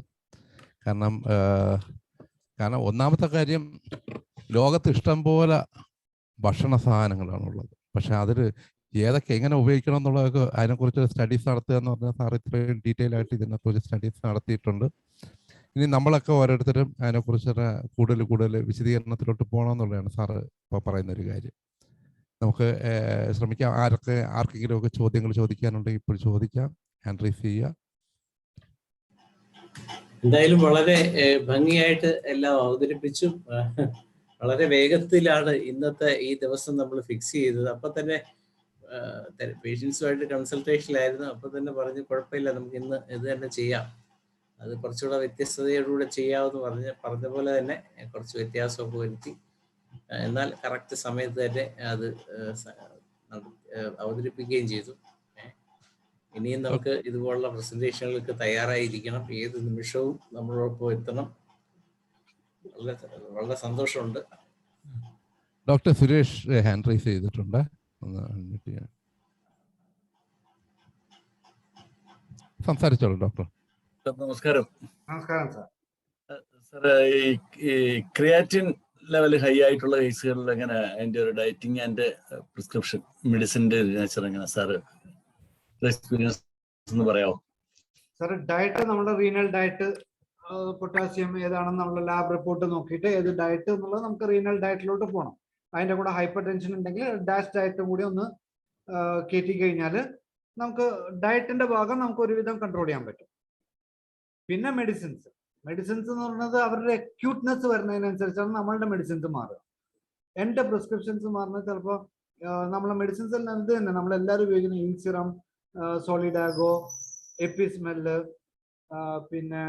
കാരണം ഒന്നാമത്തെ കാര്യം, ലോകത്ത് ഇഷ്ടം പോലെ ഭക്ഷണ സാധനങ്ങളാണുള്ളത്. പക്ഷെ അതിൽ ഏതൊക്കെ എങ്ങനെ ഉപയോഗിക്കണം എന്നുള്ളതൊക്കെ അതിനെക്കുറിച്ച് സ്റ്റഡീസ് നടത്തുക എന്ന് പറഞ്ഞാൽ സാർ ഇത്രയും ഡീറ്റെയിൽ ആയിട്ട് ഇതിനെക്കുറിച്ച് സ്റ്റഡീസ് നടത്തിയിട്ടുണ്ട്. ഇനി നമ്മളൊക്കെ ഓരോരുത്തരും അതിനെക്കുറിച്ച് കൂടുതൽ വിശദീകരണത്തിലോട്ട് പോകണമെന്നുള്ളതാണ് സാറ് ഇപ്പോൾ പറയുന്നൊരു കാര്യം. നമുക്ക് ശ്രമിക്കാം. ആർക്കെങ്കിലും ഒക്കെ ചോദ്യങ്ങൾ ചോദിക്കാനുണ്ടെങ്കിൽ ഇപ്പോൾ ചോദിക്കാം, ഹാൻഡ് റൈസ് ചെയ്യുക. എന്തായാലും വളരെ ഭംഗിയായിട്ട് എല്ലാം അവതരിപ്പിച്ചു. വളരെ വേഗത്തിലാണ് ഇന്നത്തെ ഈ ദിവസം നമ്മൾ ഫിക്സ് ചെയ്തത്. അപ്പം തന്നെ പേഷ്യൻസുമായിട്ട് കൺസൾട്ടേഷനിലായിരുന്നു. അപ്പം തന്നെ പറഞ്ഞ് കുഴപ്പമില്ല, നമുക്ക് ഇന്ന് ഇത് തന്നെ ചെയ്യാം, അത് കുറച്ചുകൂടെ വ്യത്യസ്തതയോടുകൂടെ ചെയ്യാമെന്ന് പറഞ്ഞ പോലെ തന്നെ കുറച്ച് വ്യത്യാസമൊക്കെ വരുത്തി. എന്നാൽ കറക്റ്റ് സമയത്ത് തന്നെ അത് അവതരിപ്പിക്കുകയും ചെയ്തു. ഇനിയും നമുക്ക് ഇതുപോലുള്ള പ്രസന്റേഷനുകൾക്ക് തയ്യാറായിരിക്കണം. ഏത് നിമിഷവും നമ്മളോടൊപ്പം എത്തണം. വളരെ സന്തോഷമുണ്ട്. ഡോക്ടർ സുരേഷ് ഹാൻഡ് റൈസ് ചെയ്തിട്ടുണ്ട്. സംസാരിച്ചോളൂ ഡോക്ടർ. നമസ്കാരം. നമസ്കാരം സാർ. സാർ, ഈ ക്രിയാറ്റിൻ ലെവൽ ഹൈ ആയിട്ടുള്ള കേസുകളിൽ എങ്ങനെ അതിന്റെ ഒരു ഡയറ്റിംഗ് ആൻഡ് പ്രിസ്ക്രിപ്ഷൻ മെഡിസിന്റെ നേച്ചർ എങ്ങനെ സാറ് എക്സ്പീരിയൻസ് എന്ന് പറയാമോ? സാർ, ഡയറ്റ് നമ്മുടെ റീനൽ ഡയറ്റ്, പൊട്ടാസ്യം ഏതാണെന്ന് നമ്മൾ ലാബ് റിപ്പോർട്ട് നോക്കിയിട്ട് ഏത് ഡയറ്റ് എന്നുള്ളത് നമുക്ക് റീനൽ ഡയറ്റിലോട്ട് പോകണം. അതിൻ്റെ കൂടെ ഹൈപ്പർ ടെൻഷൻ ഉണ്ടെങ്കിൽ ഡാഷ് ഡയറ്റും കൂടി ഒന്ന് കയറ്റി കഴിഞ്ഞാൽ നമുക്ക് ഡയറ്റിന്റെ ഭാഗം നമുക്ക് ഒരുവിധം കൺട്രോൾ ചെയ്യാൻ പറ്റും. പിന്നെ മെഡിസിൻസ് എന്ന് പറയുന്നത് അവരുടെ അക്യൂട്ട്നെസ് വരുന്നതിനനുസരിച്ചാണ് നമ്മളുടെ മെഡിസിൻസ് മാറുക. എൻ്റെ പ്രിസ്ക്രിപ്ഷൻസ് മാറുന്നത് ചിലപ്പോൾ നമ്മളെ മെഡിസിൻസ് എല്ലാം എന്ത് തന്നെ നമ്മളെല്ലാവരും ഉപയോഗിക്കുന്ന ഇൻസിറം, സോളിഡാഗോ, എപ്പിസ്മെല്ല്, പിന്നെ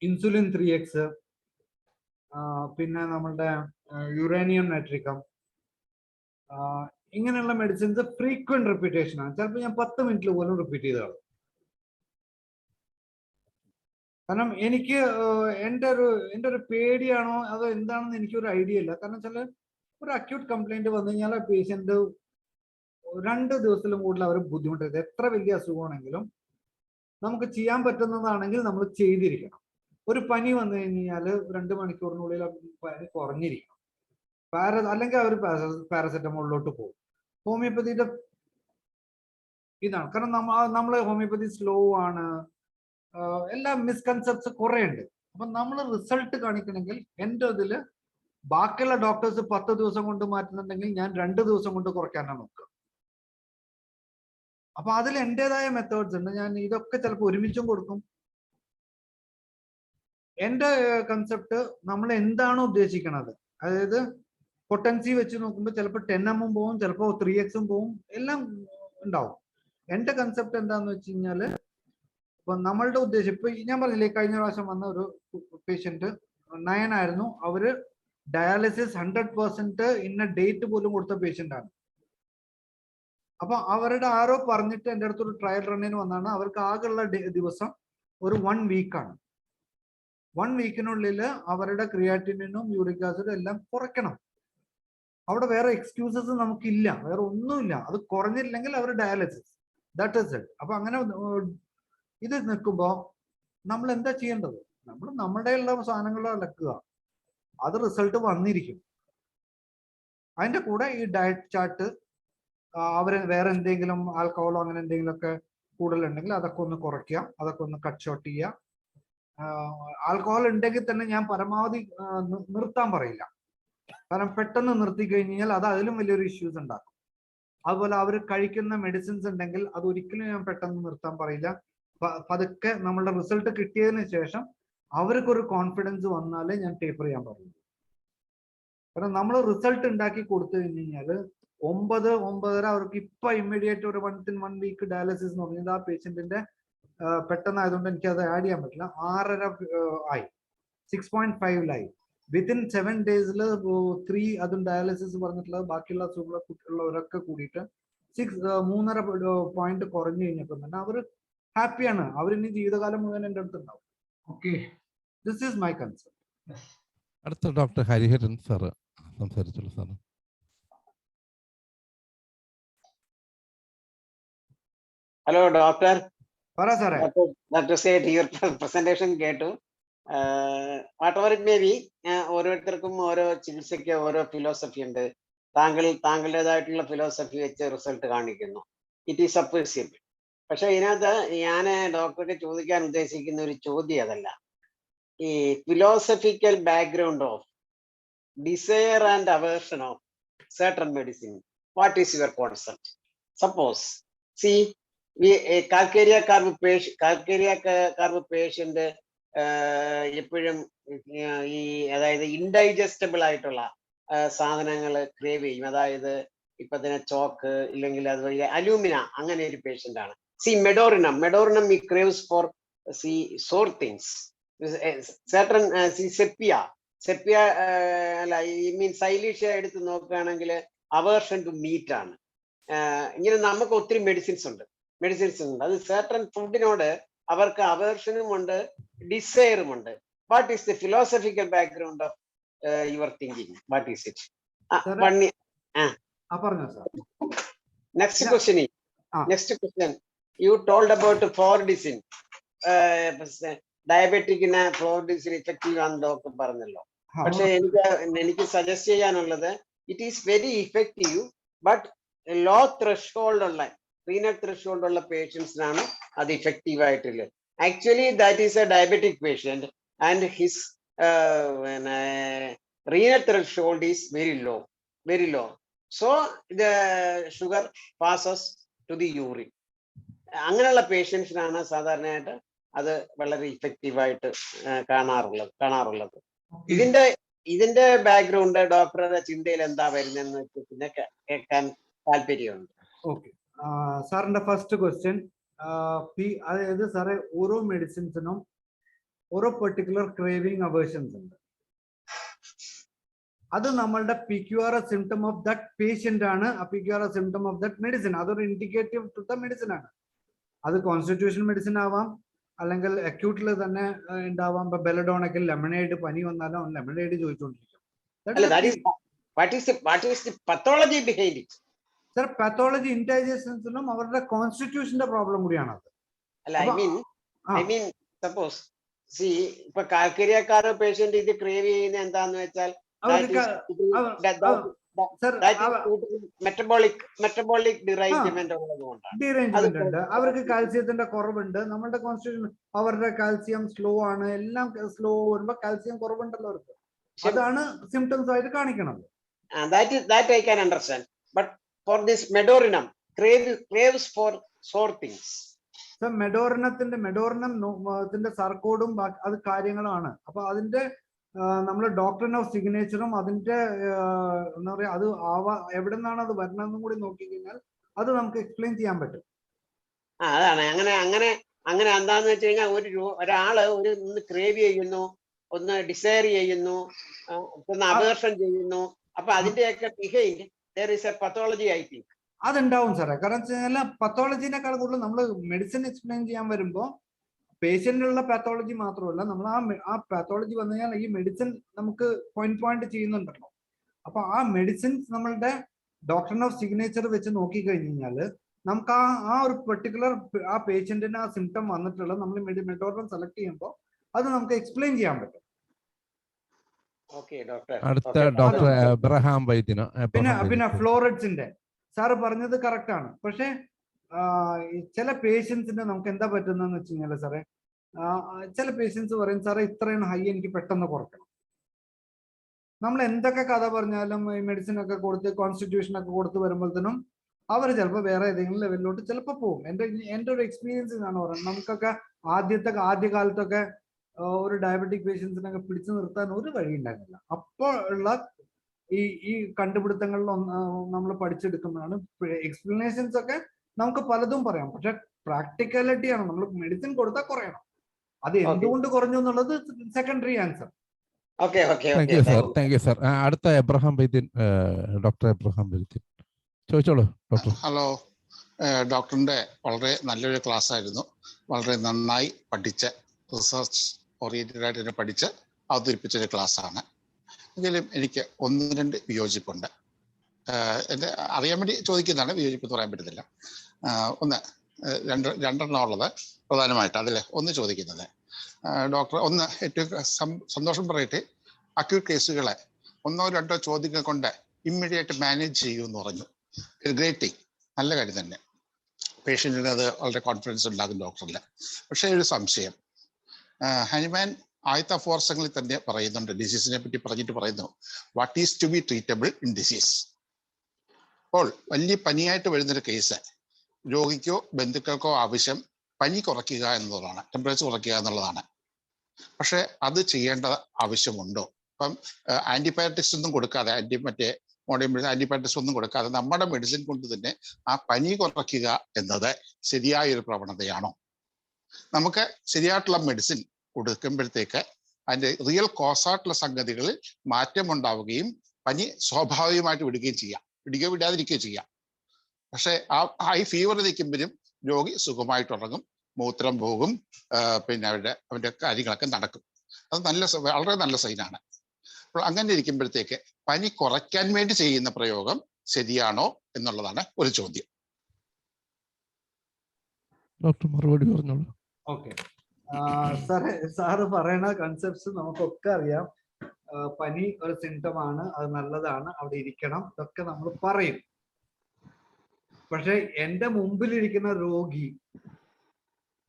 ഇൻസുലിൻ 3x, പിന്നെ നമ്മളുടെ യുറേനിയം നൈട്രിക്കം, ഇങ്ങനെയുള്ള മെഡിസിൻസ് ഫ്രീക്വന്റ് റിപ്പീറ്റേഷൻ ആണ്. ചിലപ്പോൾ ഞാൻ 10 മിനിറ്റിൽ പോലും റിപ്പീറ്റ് ചെയ്തതാണ്. കാരണം എനിക്ക് എൻ്റെ ഒരു പേടിയാണോ അതോ എന്താണെന്ന് എനിക്കൊരു ഐഡിയ ഇല്ല. കാരണം വെച്ചാൽ ഒരു അക്യൂട്ട് കംപ്ലൈന്റ് വന്നു കഴിഞ്ഞാൽ പേഷ്യന്റ് 2 ദിവസത്തിലും കൂടുതൽ അവർ ബുദ്ധിമുട്ടരുത്. എത്ര വലിയ അസുഖമാണെങ്കിലും നമുക്ക് ചെയ്യാൻ പറ്റുന്നതാണെങ്കിൽ നമ്മൾ ചെയ്തിരിക്കണം. ഒരു പനി വന്നു കഴിഞ്ഞാൽ 2 മണിക്കൂറിനുള്ളിൽ പനി കുറഞ്ഞിരിക്കണം. അല്ലെങ്കിൽ അവർ പാരസെറ്റമോളിലോട്ട് പോകും. ഹോമിയോപ്പതിയുടെ ഇതാണ്. കാരണം നമ്മൾ ഹോമിയോപ്പതി സ്ലോ ആണ്, എല്ലാ മിസ്കൺസെപ്റ്റ്സ് കുറെ ഉണ്ട്. അപ്പൊ നമ്മൾ റിസൾട്ട് കാണിക്കണമെങ്കിൽ എൻ്റെ ഇതിൽ ബാക്കിയുള്ള ഡോക്ടേഴ്സ് 10 ദിവസം കൊണ്ട് മാറ്റുന്നുണ്ടെങ്കിൽ ഞാൻ 2 ദിവസം കൊണ്ട് കുറയ്ക്കാനാണ് നോക്കുക. അപ്പൊ അതിൽ എൻ്റെതായ മെത്തേഡ്സ് ഉണ്ട്. ഞാൻ ഇതൊക്കെ ചിലപ്പോൾ ഒരുമിച്ചും കൊടുക്കും. എൻ്റെ കൺസെപ്റ്റ് നമ്മൾ എന്താണോ ഉദ്ദേശിക്കുന്നത്, അതായത് പൊട്ടൻസി വെച്ച് നോക്കുമ്പോൾ ചിലപ്പോൾ 10mm പോവും, ചിലപ്പോൾ 3x പോവും, എല്ലാം ഉണ്ടാവും. എൻ്റെ കൺസെപ്റ്റ് എന്താന്ന് വെച്ച് കഴിഞ്ഞാല്, ഇപ്പൊ നമ്മളുടെ ഉദ്ദേശം, ഇപ്പൊ ഞാൻ പറഞ്ഞില്ലേ കഴിഞ്ഞ പ്രാവശ്യം വന്ന ഒരു പേഷ്യന്റ് 9 ആയിരുന്നു. അവര് ഡയാലിസിസ് 100% ഇന്ന ഡേറ്റ് പോലും കൊടുത്ത പേഷ്യന്റ് ആണ്. അപ്പൊ അവരുടെ ആരോ പറഞ്ഞിട്ട് എൻ്റെ അടുത്തൊരു ട്രയൽ റണ്ണിന് വന്നാണ്. അവർക്ക് ആകെയുള്ള ദിവസം ഒരു 1 വീക്കാണ്. 1 വീക്കിനുള്ളിൽ അവരുടെ ക്രിയാറ്റിനും യൂറിക് ആസിഡും എല്ലാം കുറയ്ക്കണം. അവിടെ വേറെ എക്സ്ക്യൂസസ് നമുക്കില്ല, വേറെ ഒന്നുമില്ല. അത് കുറഞ്ഞില്ലെങ്കിൽ അവർ ദാറ്റ് ഈസ് ഇറ്റ്. അപ്പൊ അങ്ങനെ ഇത് നിൽക്കുമ്പോൾ നമ്മൾ എന്താ ചെയ്യേണ്ടത്? നമ്മൾ നമ്മുടെ ഉള്ള സാധനങ്ങൾ അലക്കുക, അത് റിസൾട്ട് വന്നിരിക്കും. അതിന്റെ കൂടെ ഈ ഡയറ്റ് ചാർട്ട് അവര് വേറെ എന്തെങ്കിലും ആൽക്കഹോളോ അങ്ങനെ എന്തെങ്കിലുമൊക്കെ കൂടുതലുണ്ടെങ്കിൽ അതൊക്കെ ഒന്ന് കുറയ്ക്കുക, അതൊക്കെ ഒന്ന് കട്ട് ഷോട്ട് ചെയ്യുക. ആൽക്കഹോൾ ഉണ്ടെങ്കിൽ തന്നെ ഞാൻ പരമാവധി നിർത്താൻ പറയില്ല, കാരണം പെട്ടെന്ന് നിർത്തി കഴിഞ്ഞാൽ അത് അതിലും വലിയൊരു ഇഷ്യൂസ് ഉണ്ടാക്കും. അതുപോലെ അവർ കഴിക്കുന്ന മെഡിസിൻസ് ഉണ്ടെങ്കിൽ അത് ഒരിക്കലും ഞാൻ പെട്ടെന്ന് നിർത്താൻ പറയില്ല. പതുക്കെ നമ്മളുടെ റിസൾട്ട് കിട്ടിയതിന് ശേഷം അവർക്കൊരു കോൺഫിഡൻസ് വന്നാലേ ഞാൻ ടേപ്പർ ചെയ്യാൻ പറയുള്ളൂ. കാരണം നമ്മൾ റിസൾട്ട് ഉണ്ടാക്കി കൊടുത്തു കഴിഞ്ഞ് കഴിഞ്ഞാൽ 9-9.5 അവർക്ക് ഇപ്പൊ ഇമ്മീഡിയറ്റ് ഒരു 1 വീക്ക് ഡയാലിസിസ് എന്ന് പറഞ്ഞാൽ ആ പേഷ്യന്റിന്റെ പെട്ടെന്നായതുകൊണ്ട് എനിക്ക് അത് ആഡ് ചെയ്യാൻ പറ്റില്ല. 6.5 ആയി, 6.5 വിത്തിൻ 7 ഡേയ്സിൽ 3 അതും ഡയാലിസിസ് പറഞ്ഞിട്ടുള്ളത്. ബാക്കിയുള്ള കുട്ടികളുള്ളവരൊക്കെ കൂടിയിട്ട് 3.5 പോയിന്റ് കുറഞ്ഞു കഴിഞ്ഞപ്പോൾ തന്നെ അവർ ഹാപ്പിയാണ്. അവരിനി ജീവിതകാലം മുഴുവൻ എൻ്റെ അടുത്ത് ഉണ്ടാവും. Okay, this is my concern. അടുത്ത ഡോക്ടർ ഹരിഹരൻ സാറ് സംസാരിച്ചുള്ളൂ സാറ്. Hello doctor. പറ സാറേ. ഡോക്ടർ സേഡ് യുവർ പ്രസന്റേഷൻ കേട്ടു. Whatever it may be, ഓരോരുത്തർക്കും ഓരോ ചികിത്സയ്ക്ക് ഓരോ ഫിലോസഫി ഉണ്ട്. താങ്കളുടേതായിട്ടുള്ള ഫിലോസഫി വെച്ച് റിസൾട്ട് കാണിക്കുന്നു. It is appreciable. പക്ഷെ ഇതിനകത്ത് ഞാൻ ഡോക്ടർക്ക് ചോദിക്കാൻ ഉദ്ദേശിക്കുന്ന ഒരു ചോദ്യം അതല്ല. ഈ philosophical background of desire and aversion of certain medicine, what is your concept? Suppose, see, calcaria carb patient എപ്പോഴും ഈ അതായത് ഇൻഡൈജസ്റ്റബിൾ ആയിട്ടുള്ള സാധനങ്ങൾ ക്രേവ് ചെയ്യും. അതായത് ഇപ്പൊ തന്നെ ചോക്ക് ഇല്ലെങ്കിൽ അതുപോലെ അലൂമിന, അങ്ങനെ ഒരു പേഷ്യന്റ് ആണ്. സി മെഡോറിനം ഈ ക്രേവ്സ് ഫോർ സി സോർ തിങ്സ്. certain സെപ്പിയ അല്ല, ഐ മീൻ സൈലീഷ്യ എടുത്ത് നോക്കുകയാണെങ്കിൽ അവേർഷൻ ടു മീറ്റ് ആണ്. ഇങ്ങനെ നമുക്ക് ഒത്തിരി മെഡിസിൻസ് ഉണ്ട്. അത് certain ഫുഡിനോട് അവർക്ക് അവേർഷനും ഉണ്ട്, ഡിസയറും ഉണ്ട്. What is the philosophical background of your thinking? What is it? Next question. You told about Flordicin. ഡയബറ്റിക്കിന് ഫ്ലോർഡിസിൻ ഇഫക്റ്റീവ് ആണെന്ന് ഡോക്ടർ പറഞ്ഞല്ലോ. പക്ഷെ എനിക്ക് സജസ്റ്റ് ചെയ്യാനുള്ളത്, it is very effective, but low threshold ഉള്ള റീനൽ ത്രെഷോൾഡ് ഉള്ള പേഷ്യൻസിനാണ് അത് ഇഫക്റ്റീവ് ആയിട്ടുള്ളത്. Actually that is a diabetic patient and his renal threshold is very low. So the sugar passes to the urine. അങ്ങനെയുള്ള പേഷ്യൻസിനാണ് സാധാരണയായിട്ട് അത് വളരെ ഇഫക്റ്റീവായിട്ട് കാണാറുള്ളത്. ഇതിന്റെ ബാക്ക്ഗ്രൗണ്ട് ഡോക്ടറുടെ ചിന്തയിൽ എന്താ വരുന്നതെന്ന് വെച്ച് പിന്നെ കേൾക്കാൻ താല്പര്യമുണ്ട്. ഓക്കെ സാറിന്റെ ഫസ്റ്റ് ക്വസ്റ്റ്യൻ, അതായത് സാറേ ഓരോ മെഡിസിൻസിനും ഓരോ പെർട്ടിക്കുലർ ക്രേവിംഗ് അവേർഷൻസ് ഉണ്ട്. അത് നമ്മളുടെ PQRS symptom of that patient ആണ്. PQRS symptom of that medicine, അതൊരു ഇൻഡിക്കേറ്റീവ് ടു ദ മെഡിസിൻ ആണ്. അത് കോൺസ്റ്റിറ്റ്യൂഷൻ മെഡിസിൻ ആവാം, അല്ലെങ്കിൽ അക്യൂട്ടിൽ തന്നെ ഉണ്ടാവാം. ഇപ്പൊ ബെലഡോണക്കിൽ ലെമണേഡ് പനി വന്നാലും ലെമണേഡ് ചോദിച്ചുകൊണ്ടിരിക്കും. സർ പാത്തോളജി ഇൻഡൈജഷൻസിനും അവരുടെ കോൺസ്റ്റിറ്റ്യൂഷന്റെ പ്രോബ്ലം കൂടിയാണ് അത്. സപ്പോസ് ഇപ്പൊ കാൽക്കരിയക്കാർ പേഷ്യന്റ് ഇത് ക്രേവ് ചെയ്യുന്ന എന്താന്ന് വെച്ചാൽ മെറ്റബോളിക് ഡിറേഞ്ച്മെന്റ് ഉണ്ട്. അവർക്ക് കാൽസ്യത്തിന്റെ കുറവുണ്ട്. നമ്മുടെ കോൺസ്റ്റിറ്റ്യൂഷൻ അവരുടെ കാൽസ്യം സ്ലോ ആണ്. എല്ലാം സ്ലോ വരുമ്പോ കാൽസ്യം കുറവുണ്ടല്ലോ അവർക്ക്. അതാണ് സിംറ്റംസ് ആയിട്ട് കാണിക്കുന്നത്. That I can understand. But for this medorinum craves for sore things. മെഡോറിനത്തിന്റെ സർക്കോഡും അത് കാര്യങ്ങളാണ്. അപ്പൊ അതിന്റെ നമ്മുടെ ഡോക്ടറിൻ ഓഫ് സിഗ്നേച്ചറും അതിന്റെ എന്താ പറയാ, അത് എവിടെ നിന്നാണ് അത് വരണമെന്നും കൂടി നോക്കിക്കഴിഞ്ഞാൽ അത് നമുക്ക് എക്സ്പ്ലെയിൻ ചെയ്യാൻ പറ്റും. അതാണ് അങ്ങനെ എന്താന്ന് വെച്ച് കഴിഞ്ഞാൽ ഒരാള് ഒന്ന് ക്രേവ് ചെയ്യുന്നു, ഒന്ന് ഡിസയർ ചെയ്യുന്നു, ഒന്ന് അവേർഷൻ ചെയ്യുന്നു. അപ്പൊ അതിന്റെയൊക്കെ behind there is a pathology, I think. അതുണ്ടാവും സാറേ. കാരണം പത്തോളജിനേക്കാൾ കൂടുതൽ നമ്മൾ മെഡിസിൻ എക്സ്പ്ലെയിൻ ചെയ്യാൻ വരുമ്പോൾ പേഷ്യന്റിനുള്ള പാത്തോളജി മാത്രമല്ല, നമ്മൾ ആ പാത്തോളജി വന്നു കഴിഞ്ഞാൽ ഈ മെഡിസിൻ നമുക്ക് പോയിന്റ് ചെയ്യുന്നുണ്ടല്ലോ. അപ്പൊ ആ മെഡിസിൻസ് നമ്മളുടെ ഡോക്ടറിൻ ഓഫ് സിഗ്നേച്ചർ വെച്ച് നോക്കിക്കഴിഞ്ഞ് കഴിഞ്ഞാൽ നമുക്ക് ആ ഒരു പെർട്ടിക്കുലർ ആ പേഷ്യന്റിന് ആ സിംറ്റം വന്നിട്ടുള്ളത് നമ്മൾ മെത്തോഡം സെലക്ട് ചെയ്യുമ്പോൾ അത് നമുക്ക് എക്സ്പ്ലെയിൻ ചെയ്യാൻ പറ്റും. അടുത്ത ഡോക്ടർ എബ്രഹാം വൈദ്യന്. പിന്നെ ഫ്ലോറിഡ്സിന്റെ സാറ് പറഞ്ഞത് കറക്റ്റ് ആണ്. പക്ഷെ ചില പേഷ്യൻസിന്റെ നമുക്ക് എന്താ പറ്റുന്നതെന്ന് വെച്ച് കഴിഞ്ഞാൽ സാറേ, ചില പേഷ്യൻസ് പറയും സാറേ ഇത്രയും ഹൈ എനിക്ക് പെട്ടെന്ന് കുറയ്ക്കണം. നമ്മൾ എന്തൊക്കെ കഥ പറഞ്ഞാലും ഈ മെഡിസിൻ ഒക്കെ കൊടുത്ത് കോൺസ്റ്റിറ്റ്യൂഷൻ ഒക്കെ കൊടുത്ത് വരുമ്പോഴത്തേനും അവർ ചിലപ്പോൾ വേറെ ഏതെങ്കിലും ലെവലിലോട്ട് ചിലപ്പോൾ പോകും. എൻ്റെ ഒരു എക്സ്പീരിയൻസ് എന്നാണ് പറയുന്നത്. നമുക്കൊക്കെ ആദ്യ കാലത്തൊക്കെ ഒരു ഡയബറ്റിക് പേഷ്യൻസിനൊക്കെ പിടിച്ചു നിർത്താൻ ഒരു വഴി ഉണ്ടായിരുന്നില്ല. അപ്പോൾ ഉള്ള ഈ കണ്ടുപിടുത്തങ്ങളിൽ നമ്മൾ പഠിച്ചെടുക്കുമ്പോഴാണ് എക്സ്പ്ലനേഷൻസ് ഒക്കെ നമുക്ക് പലതും പറയാം. പക്ഷെ പ്രാക്ടിക്കാലിറ്റി ആണ്, നമ്മൾ മെഡിസിൻ കൊടുത്താൽ കുറയണം. അത് എന്തുകൊണ്ട് കുറഞ്ഞു എന്നുള്ളത് secondary answer. Thank you sir. അടുത്ത എബ്രഹാം വൈദ്യൻ, ഡോക്ടർ എബ്രഹാം വൈദ്യൻ ചോദിച്ചോളൂ ഡോക്ടർ. ഹലോ, ഡോക്ടറിന്റെ വളരെ നല്ലൊരു ക്ലാസ് ആയിരുന്നു. വളരെ നന്നായി പഠിച്ച് റിസർച്ച് ഓറിയന്റഡ് ആയിട്ട് പഠിച്ച് അവതരിപ്പിച്ചൊരു ക്ലാസ്സാണ്. എങ്കിലും എനിക്ക് 1-2 വിയോജിപ്പുണ്ട്. എൻ്റെ അറിയാൻ വേണ്ടി ചോദിക്കുന്നതാണ്, വിയോജിപ്പ് പറയാൻ പറ്റത്തില്ല. രണ്ടെണ്ണം ഉള്ളത് പ്രധാനമായിട്ട്. അതിൽ ഒന്ന് ചോദിക്കുന്നത്, ഡോക്ടർ ഏറ്റവും സന്തോഷം പറയട്ടെ, അക്യൂട്ട് കേസുകളെ 1-2 ചോദ്യങ്ങൾ കൊണ്ട് ഇമ്മീഡിയറ്റ് മാനേജ് ചെയ്യുമെന്ന് പറഞ്ഞു. ഗ്രേറ്റ് തിങ്, നല്ല കാര്യം തന്നെ. പേഷ്യൻറ്റിന് അത് വളരെ കോൺഫിഡൻസ് ഉണ്ടാകും ഡോക്ടറിൽ. പക്ഷേ ഒരു സംശയം, ഹനുമാൻ ആദ്യത്തെ 4 വർഷങ്ങളിൽ തന്നെ പറയുന്നുണ്ട്, ഡിസീസിനെ പറ്റി പറയുന്നു, what is to be treatable in disease. അപ്പോൾ വലിയ പനിയായിട്ട് വരുന്നൊരു കേസ് രോഗിക്കോ ബന്ധുക്കൾക്കോ ആവശ്യം പനി കുറയ്ക്കുക എന്നുള്ളതാണ്, ടെമ്പറേച്ചർ കുറയ്ക്കുക എന്നുള്ളതാണ്. പക്ഷെ അത് ചെയ്യേണ്ട ആവശ്യമുണ്ടോ? ഇപ്പം ആന്റിബയോട്ടിക്സ് ഒന്നും കൊടുക്കാതെ, ആന്റിബയോട്ടിക്സ് ഒന്നും കൊടുക്കാതെ നമ്മുടെ മെഡിസിൻ കൊണ്ട് തന്നെ ആ പനി കുറയ്ക്കുക എന്നത് ശരിയായൊരു പ്രവണതയാണോ? നമുക്ക് ശരിയായിട്ടുള്ള മെഡിസിൻ കൊടുക്കുമ്പോഴത്തേക്ക് അതിന്റെ റിയൽ കോസായിട്ടുള്ള സംഗതികളിൽ മാറ്റമുണ്ടാവുകയും പനി സ്വാഭാവികമായിട്ട് വിടാതിരിക്കുകയും ചെയ്യാം. പക്ഷെ ആ ഹൈ ഫീവർ നിൽക്കുമ്പോഴും രോഗി സുഖമായിട്ട് ഉറങ്ങും, മൂത്രം പോകും, പിന്നെ അവന്റെ കാര്യങ്ങളൊക്കെ നടക്കും. അത് വളരെ നല്ല സൈനാണ്. അപ്പോൾ അങ്ങനെ ഇരിക്കുമ്പോഴത്തേക്ക് പനി കുറയ്ക്കാൻ വേണ്ടി ചെയ്യുന്ന പ്രയോഗം ശരിയാണോ എന്നുള്ളതാണ് ഒരു ചോദ്യം. ഡോക്ടർ മറുപടി പറഞ്ഞോളൂ. ഓക്കെ സാറ് പറയുന്ന കൺസെപ്റ്റ്സ് നമുക്കൊക്കെ അറിയാം. പനി ഒരു സിംറ്റം ആണ്, അത് നല്ലതാണ്, അവിടെ ഇരിക്കണം, ഇതൊക്കെ നമ്മൾ പറയും. പക്ഷെ എൻ്റെ മുമ്പിലിരിക്കുന്ന രോഗി,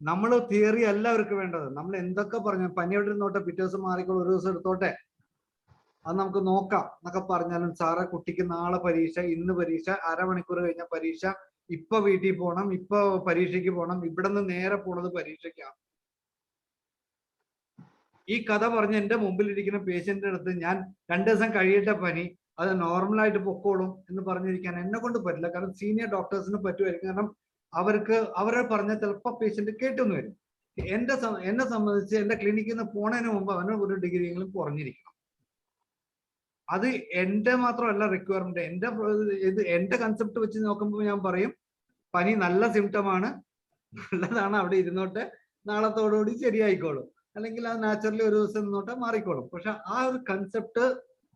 നമ്മൾ തിയറി അല്ല അവർക്ക് വേണ്ടത്. നമ്മൾ എന്തൊക്കെ പറഞ്ഞു, പനി എവിടെ ഇരുന്നോട്ടെ, പിറ്റേ ദിവസം മാറിക്കോളൂ, ഒരു ദിവസം എടുത്തോട്ടെ, അത് നമുക്ക് നോക്കാം എന്നൊക്കെ പറഞ്ഞാലും, സാറേ കുട്ടിക്ക് നാളെ പരീക്ഷ, ഇന്ന് പരീക്ഷ, അരമണിക്കൂർ കഴിഞ്ഞ പരീക്ഷ, ഇപ്പൊ വീട്ടിൽ പോകണം, ഇപ്പൊ പരീക്ഷയ്ക്ക് പോകണം, ഇവിടെ നിന്ന് നേരെ പോണത് പരീക്ഷയ്ക്കാണ്. ഈ കഥ പറഞ്ഞ് എൻ്റെ മുമ്പിലിരിക്കുന്ന പേഷ്യന്റിന്റെ അടുത്ത് ഞാൻ 2 ദിവസം കഴിയട്ടെ പനി, അത് നോർമലായിട്ട് പൊക്കോളും എന്ന് പറഞ്ഞിരിക്കാൻ എന്നെ കൊണ്ട് പറ്റില്ല. കാരണം സീനിയർ ഡോക്ടേഴ്സിന് പറ്റുമായിരിക്കും. കാരണം അവരെ പറഞ്ഞ ചിലപ്പോൾ പേഷ്യന്റ് കേട്ടെന്ന് വരും. എന്നെ സംബന്ധിച്ച് എൻ്റെ ക്ലിനിക്കിൽ നിന്ന് പോണതിന് മുമ്പ് അവന് ഒരു ഡിഗ്രിയെങ്കിലും കുറഞ്ഞിരിക്കണം. അത് എൻ്റെ മാത്രമല്ല റിക്വയർമെന്റ്. എൻ്റെ കൺസെപ്റ്റ് വെച്ച് നോക്കുമ്പോൾ ഞാൻ പറയും, പനി നല്ല സിംറ്റമാണ്, നല്ലതാണ്, അവിടെ ഇരുന്നോട്ടെ, നാളത്തോടുകൂടി ശരിയായിക്കോളും, അല്ലെങ്കിൽ അത് നാച്ചുറലി ഒരു ദിവസം നിന്നോട്ടെ മാറിക്കോളും. പക്ഷെ ആ ഒരു കൺസെപ്റ്റ്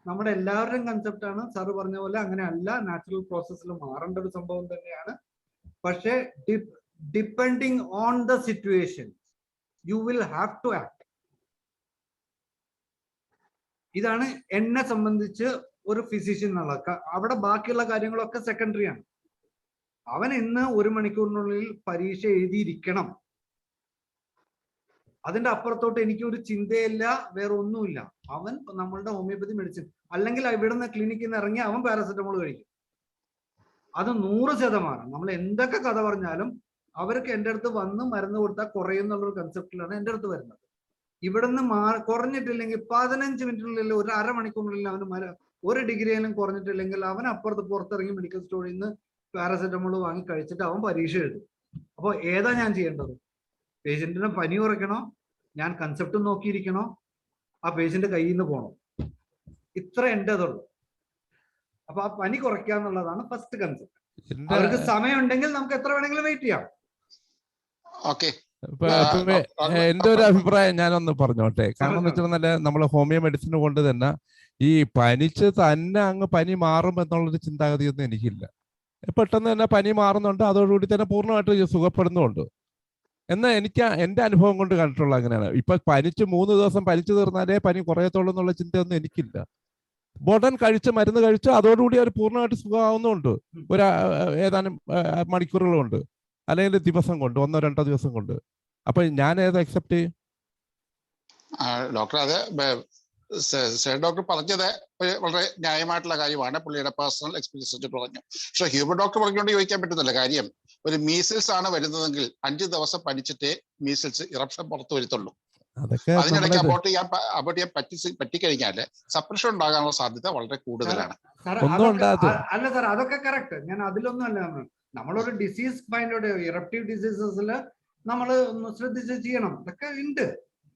നമ്മുടെ എല്ലാവരുടെയും കൺസെപ്റ്റ് ആണ്. സാറ് പറഞ്ഞ പോലെ അങ്ങനെ അല്ല, നാച്ചുറൽ പ്രോസസ്സിൽ മാറേണ്ട ഒരു സംഭവം തന്നെയാണ്. പക്ഷെ depending on the situation you will have to act. ഇതാണ് എന്നെ സംബന്ധിച്ച് ഒരു ഫിസിഷ്യൻ എന്നുള്ളത്. അവിടെ ബാക്കിയുള്ള കാര്യങ്ങളൊക്കെ സെക്കൻഡറി ആണ്. അവൻ ഇന്ന് 1 മണിക്കൂറിനുള്ളിൽ പരീക്ഷ എഴുതിയിരിക്കണം. അതിന്റെ അപ്പുറത്തോട്ട് എനിക്ക് ഒരു ചിന്തയില്ല, വേറെ ഒന്നുമില്ല. അവൻ നമ്മളുടെ ഹോമിയോപ്പതി മെഡിസിൻ, അല്ലെങ്കിൽ ഇവിടുന്ന് ക്ലിനിക്കിൽ നിന്ന് ഇറങ്ങി അവൻ പാരസെറ്റമോൾ കഴിക്കും. അത് 100%. നമ്മൾ എന്തൊക്കെ കഥ പറഞ്ഞാലും അവർക്ക് എൻ്റെ അടുത്ത് വന്ന് മരുന്ന് കൊടുത്താൽ കുറയുന്നുള്ളൊരു കൺസെപ്റ്റിലാണ് എൻ്റെ അടുത്ത് വരുന്നത്. ഇവിടുന്ന് കുറഞ്ഞിട്ടില്ലെങ്കിൽ 15 മിനിറ്റിനുള്ളിൽ, ഒരു അരമണിക്കൂറിനുള്ളിൽ അവന് ഒരു ഡിഗ്രിയിലും കുറഞ്ഞിട്ടില്ലെങ്കിൽ അവൻ അപ്പുറത്ത് പുറത്തിറങ്ങി മെഡിക്കൽ സ്റ്റോറിൽ നിന്ന് പാരസെറ്റമോൾ വാങ്ങി കഴിച്ചിട്ട് അവൻ പരീക്ഷ എഴുതും. അപ്പോൾ ഏതാ ഞാൻ ചെയ്യേണ്ടത്? പേഷ്യന്റിന് പനി കുറയ്ക്കണോ, ഞാൻ കൺസെപ്റ്റ് നോക്കിയിരിക്കണോ, ആ പേഷ്യന്റ് കയ്യിൽ നിന്ന് പോകണം? ഇത്ര എൻ്റെതുള്ളൂ. അപ്പൊ ആ പനി കുറയ്ക്കുക എന്നുള്ളതാണ് ഫസ്റ്റ് കൺസെപ്റ്റ്. അവർക്ക് സമയം ഉണ്ടെങ്കിൽ നമുക്ക് എത്ര വേണമെങ്കിലും വെയിറ്റ് ചെയ്യാം. എന്റെ ഒരു അഭിപ്രായം ഞാനൊന്ന് പറഞ്ഞോട്ടെ. കാരണം എന്ന് വെച്ചാൽ നമ്മള് ഹോമിയോ മെഡിസിൻ കൊണ്ട് തന്നെ ഈ പനിച്ച് തന്നെ അങ്ങ് പനി മാറും എന്നുള്ളൊരു ചിന്താഗതിയൊന്നും എനിക്കില്ല. പെട്ടെന്ന് തന്നെ പനി മാറുന്നുണ്ട്, അതോടുകൂടി തന്നെ പൂർണ്ണമായിട്ട് സുഖപ്പെടുന്നുമുണ്ട്. എന്നാൽ എനിക്ക് എൻ്റെ അനുഭവം കൊണ്ട് കണ്ടിട്ടുള്ള അങ്ങനെയാണ്. ഇപ്പൊ പനിച്ച് 3 ദിവസം പനിച്ചു തീർന്നാലേ പനി കുറയത്തുള്ളൂ എന്നുള്ള ചിന്തയൊന്നും എനിക്കില്ല. ബോട്ടൻ കഴിച്ച് മരുന്ന് കഴിച്ച് അതോടുകൂടി അവർ പൂർണ്ണമായിട്ട് സുഖമാവുന്നുണ്ട്. ഒരു ഏതാനും മണിക്കൂറുകൾ കൊണ്ട്, അല്ലെങ്കിൽ ദിവസം കൊണ്ട്, 1-2 ദിവസം കൊണ്ട്. അപ്പൊ ഞാൻ ഏത് അക്സെപ്റ്റ് ചെയ്യും? ഡോക്ടർ, അത് ഡോക്ടർ പറഞ്ഞത് വളരെ ന്യായമായിട്ടുള്ള കാര്യമാണ്. പുള്ളിയുടെ പേഴ്സണൽ എക്സ്പീരിയൻസ് വെച്ചിട്ട് പറഞ്ഞു. പക്ഷെ ഹ്യൂമൻ ഡോക്ടർ പറഞ്ഞുകൊണ്ട് ചോദിക്കാൻ പറ്റുന്നില്ല. കാര്യം ഒരു മീസിൽസ് ആണ് വരുന്നതെങ്കിൽ 5 ദിവസം പനിച്ചിട്ടേ മീസിൽസ് ഇറപ്ഷൻ പുറത്തു വരുത്തുള്ളൂ. അതിനിടയ്ക്ക് അബോർട്ട് ചെയ്യാൻ പറ്റിക്കഴിഞ്ഞാല് സപ്രഷൻ ഉണ്ടാകാനുള്ള സാധ്യത വളരെ കൂടുതലാണ്. അല്ല സാർ, അതൊക്കെ കറക്റ്റ്. ഞാൻ അതിലൊന്നും അല്ല. നമ്മളൊരു ഡിസീസ് ഫൈൻഡ് ഔട്ട്, ഇറപ്റ്റീവ് ഡിസീസസിൽ നമ്മൾ ശ്രദ്ധിച്ച് ചെയ്യണം. ഇതൊക്കെ ഉണ്ട്,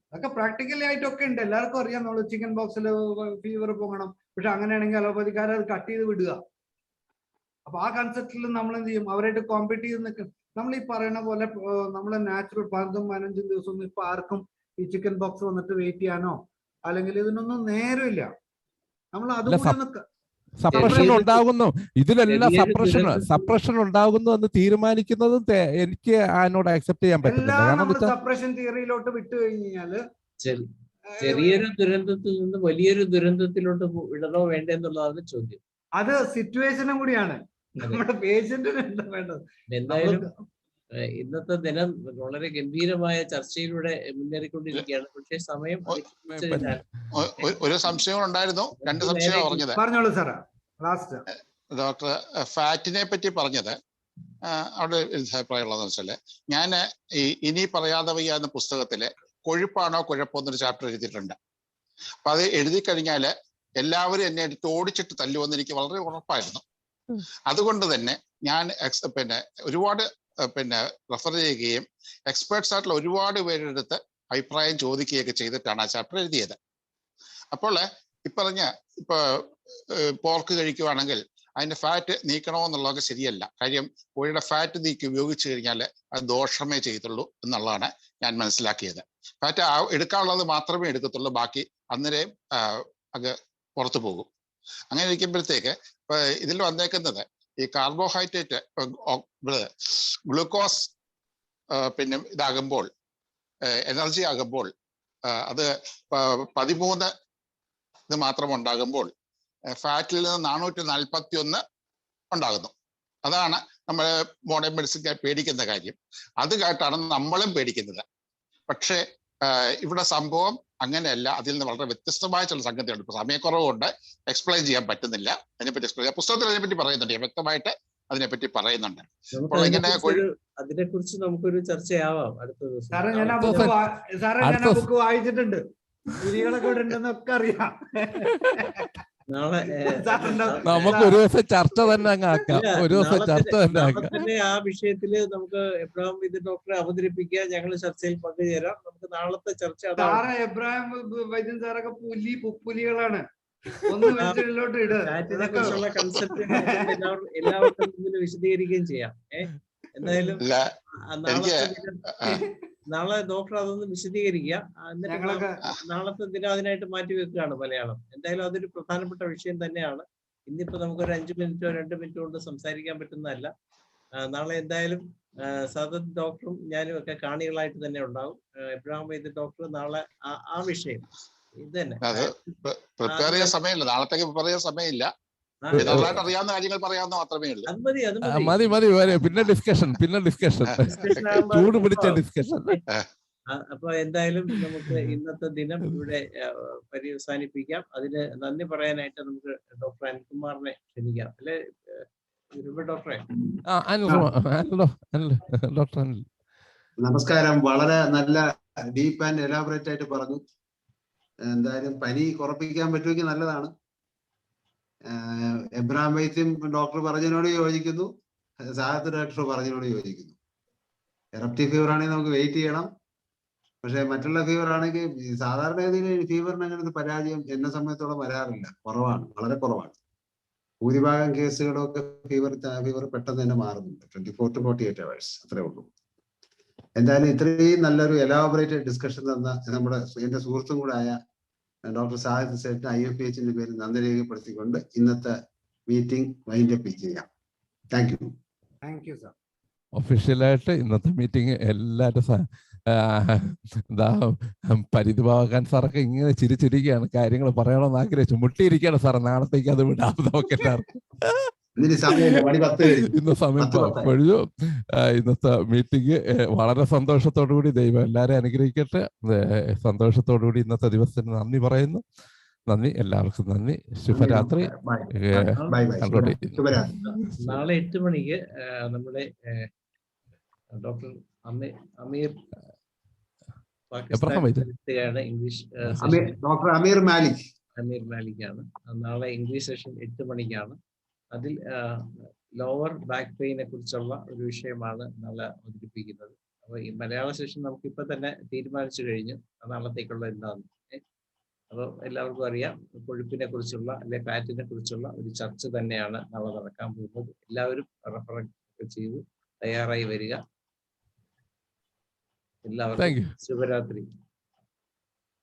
അതൊക്കെ പ്രാക്ടിക്കലി ആയിട്ടൊക്കെ ഉണ്ട്. എല്ലാവർക്കും അറിയാം. നമ്മൾ ചിക്കൻ ബോക്സിൽ ഫീവർ പോകണം, പക്ഷെ അങ്ങനെയാണെങ്കിൽ അലോപ്പതിക്കാരെ അത് കട്ട് ചെയ്ത് വിടുക. അപ്പൊ ആ കൺസെപ്റ്റിൽ നമ്മൾ എന്ത് ചെയ്യും? അവരായിട്ട് കോമ്പീറ്റ് ചെയ്ത് നിൽക്കും. നമ്മൾ ഈ പറയുന്ന പോലെ നമ്മളെ നാച്ചുറൽ 15 ദിവസം ഒന്നും ഇപ്പൊ ആർക്കും ഈ ചിക്കൻ ബോക്സ് വന്നിട്ട് വെയിറ്റ് ചെയ്യാനോ അല്ലെങ്കിൽ ഇതിനൊന്നും നേരമില്ല. നമ്മൾ അതുകൂടി സപ്രഷൻ ഉണ്ടാകുന്നു, ഇതിലെല്ലാം സപ്രഷൻ ഉണ്ടാകുന്നു എന്ന് തീരുമാനിക്കുന്നതും എനിക്ക് അതിനോട് അക്സെപ്റ്റ് ചെയ്യാൻ പറ്റില്ല. സപ്രഷൻ തിയറിയിലോട്ട് വിട്ടു കഴിഞ്ഞാല് ചെറിയൊരു ദുരന്തത്തിൽ നിന്ന് വലിയൊരു ദുരന്തത്തിലോട്ട് വിടണോ വേണ്ടെന്നുള്ളതാണ് ചോദ്യം. അത് സിറ്റുവേഷനും കൂടിയാണ്. നമ്മുടെ പേഷ്യന്റിന് എന്താ വേണ്ടത്? എന്തായാലും ഇന്നത്തെ ദിനം വളരെ ഗംഭീരമായ ചർച്ചയിലൂടെ മുന്നേറിക്കൊണ്ടിരിക്കുകയാണ്. പക്ഷേ സമയം ഒരു സംശയം ഉണ്ടായിരുന്നു, 2 സംശയം പറഞ്ഞത്. പറഞ്ഞോളൂ സാർ. ലാസ്റ്റ് ഡോക്ടർ ഫാറ്റിനെ പറ്റി പറഞ്ഞത് അവിടെ അഭിപ്രായമുള്ളതെന്ന് വെച്ചാല്, ഞാൻ ഈ ഇനി പറയാതെ വയ്യ എന്ന പുസ്തകത്തില് കൊഴുപ്പാണോ കുഴപ്പമെന്നൊരു ചാപ്റ്റർ എഴുതിയിട്ടുണ്ട്. അപ്പൊ അത് എഴുതി കഴിഞ്ഞാല് എല്ലാവരും എന്നെ എടുത്ത് ഓടിച്ചിട്ട് തല്ലുവെന്ന് എനിക്ക് വളരെ ഉറപ്പായിരുന്നു. അതുകൊണ്ട് തന്നെ ഞാൻ ഒരുപാട് റെഫർ ചെയ്യുകയും എക്സ്പേർട്സ് ആയിട്ടുള്ള ഒരുപാട് പേരുടെ അടുത്ത് അഭിപ്രായം ചോദിക്കുകയൊക്കെ ചെയ്തിട്ടാണ് ആ ചാപ്റ്റർ എഴുതിയത്. അപ്പോൾ ഇപ്പൊ പോർക്ക് കഴിക്കുവാണെങ്കിൽ അതിന്റെ ഫാറ്റ് നീക്കണോ എന്നുള്ളതൊക്കെ ശരിയല്ല. കാര്യം കോഴിയുടെ ഫാറ്റ് നീക്കി ഉപയോഗിച്ചു കഴിഞ്ഞാൽ അത് ദോഷമേ ചെയ്തുള്ളൂ എന്നുള്ളതാണ് ഞാൻ മനസ്സിലാക്കിയത്. ഫാറ്റ് എടുക്കാനുള്ളത് മാത്രമേ എടുക്കത്തുള്ളൂ, ബാക്കി അന്നേരം അത് പുറത്തു പോകും. അങ്ങനെ ഇരിക്കുമ്പോഴത്തേക്ക് ഇപ്പൊ ഇതിൽ വന്നേക്കുന്നത് ഈ കാർബോഹൈഡ്രേറ്റ് ഗ്ലൂക്കോസ് ഇതാകുമ്പോൾ, എനർജി ആകുമ്പോൾ അത് 13 ഇത് മാത്രം ഉണ്ടാകുമ്പോൾ ഫാറ്റിൽ നിന്ന് 441 ഉണ്ടാകുന്നു. അതാണ് നമ്മൾ മോഡേൺ മെഡിസിൻ പേടിക്കുന്ന കാര്യം. അത് കേട്ടാണ് നമ്മളും പേടിക്കുന്നത്. പക്ഷേ ഇവിടെ സംഭവം അങ്ങനെയല്ല. അതിൽ നിന്ന് വളരെ വ്യത്യസ്തമായ ചില സംഗതിയുണ്ട്. ഇപ്പൊ സമയക്കുറവുകൊണ്ട് എക്സ്പ്ലെയിൻ ചെയ്യാൻ പറ്റുന്നില്ല. അതിനെപ്പറ്റി എക്സ്പ്ലെയിൻ പുസ്തകത്തിൽ അതിനെപ്പറ്റി പറയുന്നുണ്ട്, വ്യക്തമായിട്ട് അതിനെപ്പറ്റി പറയുന്നുണ്ട്. അപ്പോൾ ഇങ്ങനെ അതിനെക്കുറിച്ച് നമുക്കൊരു ചർച്ചയാവാം അടുത്ത ദിവസം. സാറേ, ഞാൻ ആ ബുക്ക് വായിച്ചിട്ടുണ്ട്. വിധികളൊക്കെ ഇവിടെ ഉണ്ടെന്നൊക്കെ അറിയാം. നാളെ നമുക്ക് ഒരു ദിവസം ചർച്ച തന്നെ ആക്കാം. ഒരു ദിവസം ചർച്ച തന്നെ ആക്കാം. ആ വിഷയത്തില് നമുക്ക് എബ്രഹാം ഇത് ഡോക്ടറെ അവതരിപ്പിക്കുക, ഞങ്ങൾ ചർച്ചയിൽ പങ്കുചേരാം. നമുക്ക് നാളത്തെ ചർച്ച സാറേ, എബ്രഹാം വൈദ്യൻ സാറൊക്കെ പുലികളാണ്. ഒന്ന് വെച്ചിലോട്ട് ഫാറ്റിനെ കുറിച്ചുള്ള കൺസെപ്റ്റ് എല്ലാവർക്കും മുന്നിൽ വിശദീകരിക്കുകയും ചെയ്യാം. എന്തായാലും നാളെ ഡോക്ടർ അതൊന്ന് വിശദീകരിക്കുക. എന്നിട്ട് നാളത്തെ ദിനം അതിനായിട്ട് മാറ്റി വെക്കുകയാണ് മലയാളം. എന്തായാലും അതൊരു പ്രധാനപ്പെട്ട വിഷയം തന്നെയാണ്. ഇന്നിപ്പോ നമുക്കൊരു 5 മിനിറ്റോ 2 മിനിറ്റോ കൊണ്ട് സംസാരിക്കാൻ പറ്റുന്നതല്ല. നാളെ എന്തായാലും സാദത്ത് ഡോക്ടറും ഞാനും ഒക്കെ കാണികളായിട്ട് തന്നെ ഉണ്ടാവും. എബ്രഹാം വൈദ്യ ഡോക്ടർ നാളെ ആ വിഷയം ഇത് തന്നെ പ്രിപ്പയർ ചെയ്യാൻ സമയമില്ല. നാളത്തേക്ക് പ്രിപ്പയർ ചെയ്യാൻ സമയമില്ല. അറിയാവുന്ന കാര്യങ്ങൾ പറയാവുന്ന മാത്രമേ ഉള്ളൂ. മതി. പിന്നെ ഡിസ്കഷൻ ചൂട് പിടിച്ച ഡിസ്കഷൻ. അപ്പൊ എന്തായാലും നമുക്ക് ഇന്നത്തെ ദിനം ഇവിടെ പര്യവസാനിപ്പിക്കാം. അതിന് നന്ദി പറയാനായിട്ട് നമുക്ക് ഡോക്ടർ അനിൽകുമാറിനെ ക്ഷണിക്കാം. അല്ലെ ഡോക്ടറെ? ഡോക്ടർ അനിൽ, നമസ്കാരം. വളരെ നല്ല ഡീപ്പ് ആൻഡ് എലാബറേറ്റ് ആയിട്ട് പറഞ്ഞു. എന്തായാലും പനി കുറപ്പിക്കാൻ പറ്റുമെങ്കിൽ നല്ലതാണ്. എബ്രഹാം വൈദ്യം ഡോക്ടർ പറഞ്ഞതിനോട് യോജിക്കുന്നു, സാദത്ത് ഡോക്ടർ പറഞ്ഞതിനോട് യോജിക്കുന്നു. എറപ്റ്റീവ് ഫീവർ ആണെങ്കിൽ നമുക്ക് വെയിറ്റ് ചെയ്യണം. പക്ഷെ മറ്റുള്ള ഫീവർ ആണെങ്കിൽ സാധാരണഗതിയിൽ ഫീവറിന് അങ്ങനത്തെ പരാജയം എന്നെ സംബന്ധിച്ചോളം വരാറില്ല, കുറവാണ്, വളരെ കുറവാണ്. ഭൂരിഭാഗം കേസുകളൊക്കെ ഫീവർ പെട്ടെന്ന് തന്നെ മാറുന്നുണ്ട്. 24 to 48 hours അത്രേ ഉള്ളൂ. എന്തായാലും ഇത്രയും നല്ലൊരു എലാബറേറ്റഡ് ഡിസ്കഷൻ തന്ന നമ്മുടെ എന്റെ സുഹൃത്തും കൂടെ ആയ ഡോക്ടർ സാദത്ത് സേട്ടിന് IFPHന്റെ പേരിൽ നന്ദി രേഖപ്പെടുത്തിക്കൊണ്ട് ഇന്നത്തെ മീറ്റിംഗ് വൈൻഡപ്പ് ചെയ്യാം. Thank you. Thank you sir. ഒഫീഷ്യലായിട്ട് ഇന്നത്തെ മീറ്റിംഗ് എല്ലാവരും എന്താ പരിധിഭാഗൻ സാറൊക്കെ ഇങ്ങനെ ചിരിച്ചിരിക്കുകയാണ്, കാര്യങ്ങൾ പറയണമെന്ന് ആഗ്രഹിച്ചു മുട്ടിയിരിക്കുകയാണ് സാറേ. നാളത്തേക്ക് അത് വിടാം നമുക്ക് എല്ലാവർക്കും. ഇന്ന് സമയം 10:10 ഇന്ന് സമയം കഴിഞ്ഞു. ഇന്നത്തെ മീറ്റിംഗ് വളരെ സന്തോഷത്തോടു കൂടി ദൈവം എല്ലാവരെയും അനുഗ്രഹിക്കട്ടെ. സന്തോഷത്തോടു കൂടി ഇന്നത്തെ ദിവസത്തിന് നന്ദി പറയുന്നു. നന്ദി, എല്ലാവർക്കും നന്ദി. ശുഭരാത്രി. നാളെ 8 മണിക്ക് നമ്മുടെ ഡോക്ടർ അമീർ പാകിസ്ഥാൻ ഇംഗ്ലീഷ് ഡോക്ടർ അമീർ മാലിക്കാണ്. നാളെ ഇംഗ്ലീഷ് സെഷൻ 8 മണിക്കാണ്. അതിൽ ലോവർ ബാക്ക് പെയിനെ കുറിച്ചുള്ള ഒരു വിഷയമാണ് നാളെ അവതരിപ്പിക്കുന്നത്. അപ്പോൾ ഈ മലയാള സെഷൻ നമുക്ക് ഇപ്പൊ തന്നെ തീരുമാനിച്ചു കഴിഞ്ഞു നാളത്തേക്കുള്ള എന്താന്ന്. അപ്പോൾ എല്ലാവർക്കും അറിയാം, കൊഴുപ്പിനെ കുറിച്ചുള്ള അല്ലെ ഫാറ്റിനെ കുറിച്ചുള്ള ഒരു ചർച്ച തന്നെയാണ് നാളെ നടക്കാൻ പോകുന്നത്. എല്ലാവരും റെഫർ ചെയ്ത് തയ്യാറായി വരിക. എല്ലാവർക്കും ശുഭരാത്രി.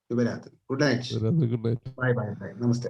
Good night. Good night. Bye. നമസ്തേ.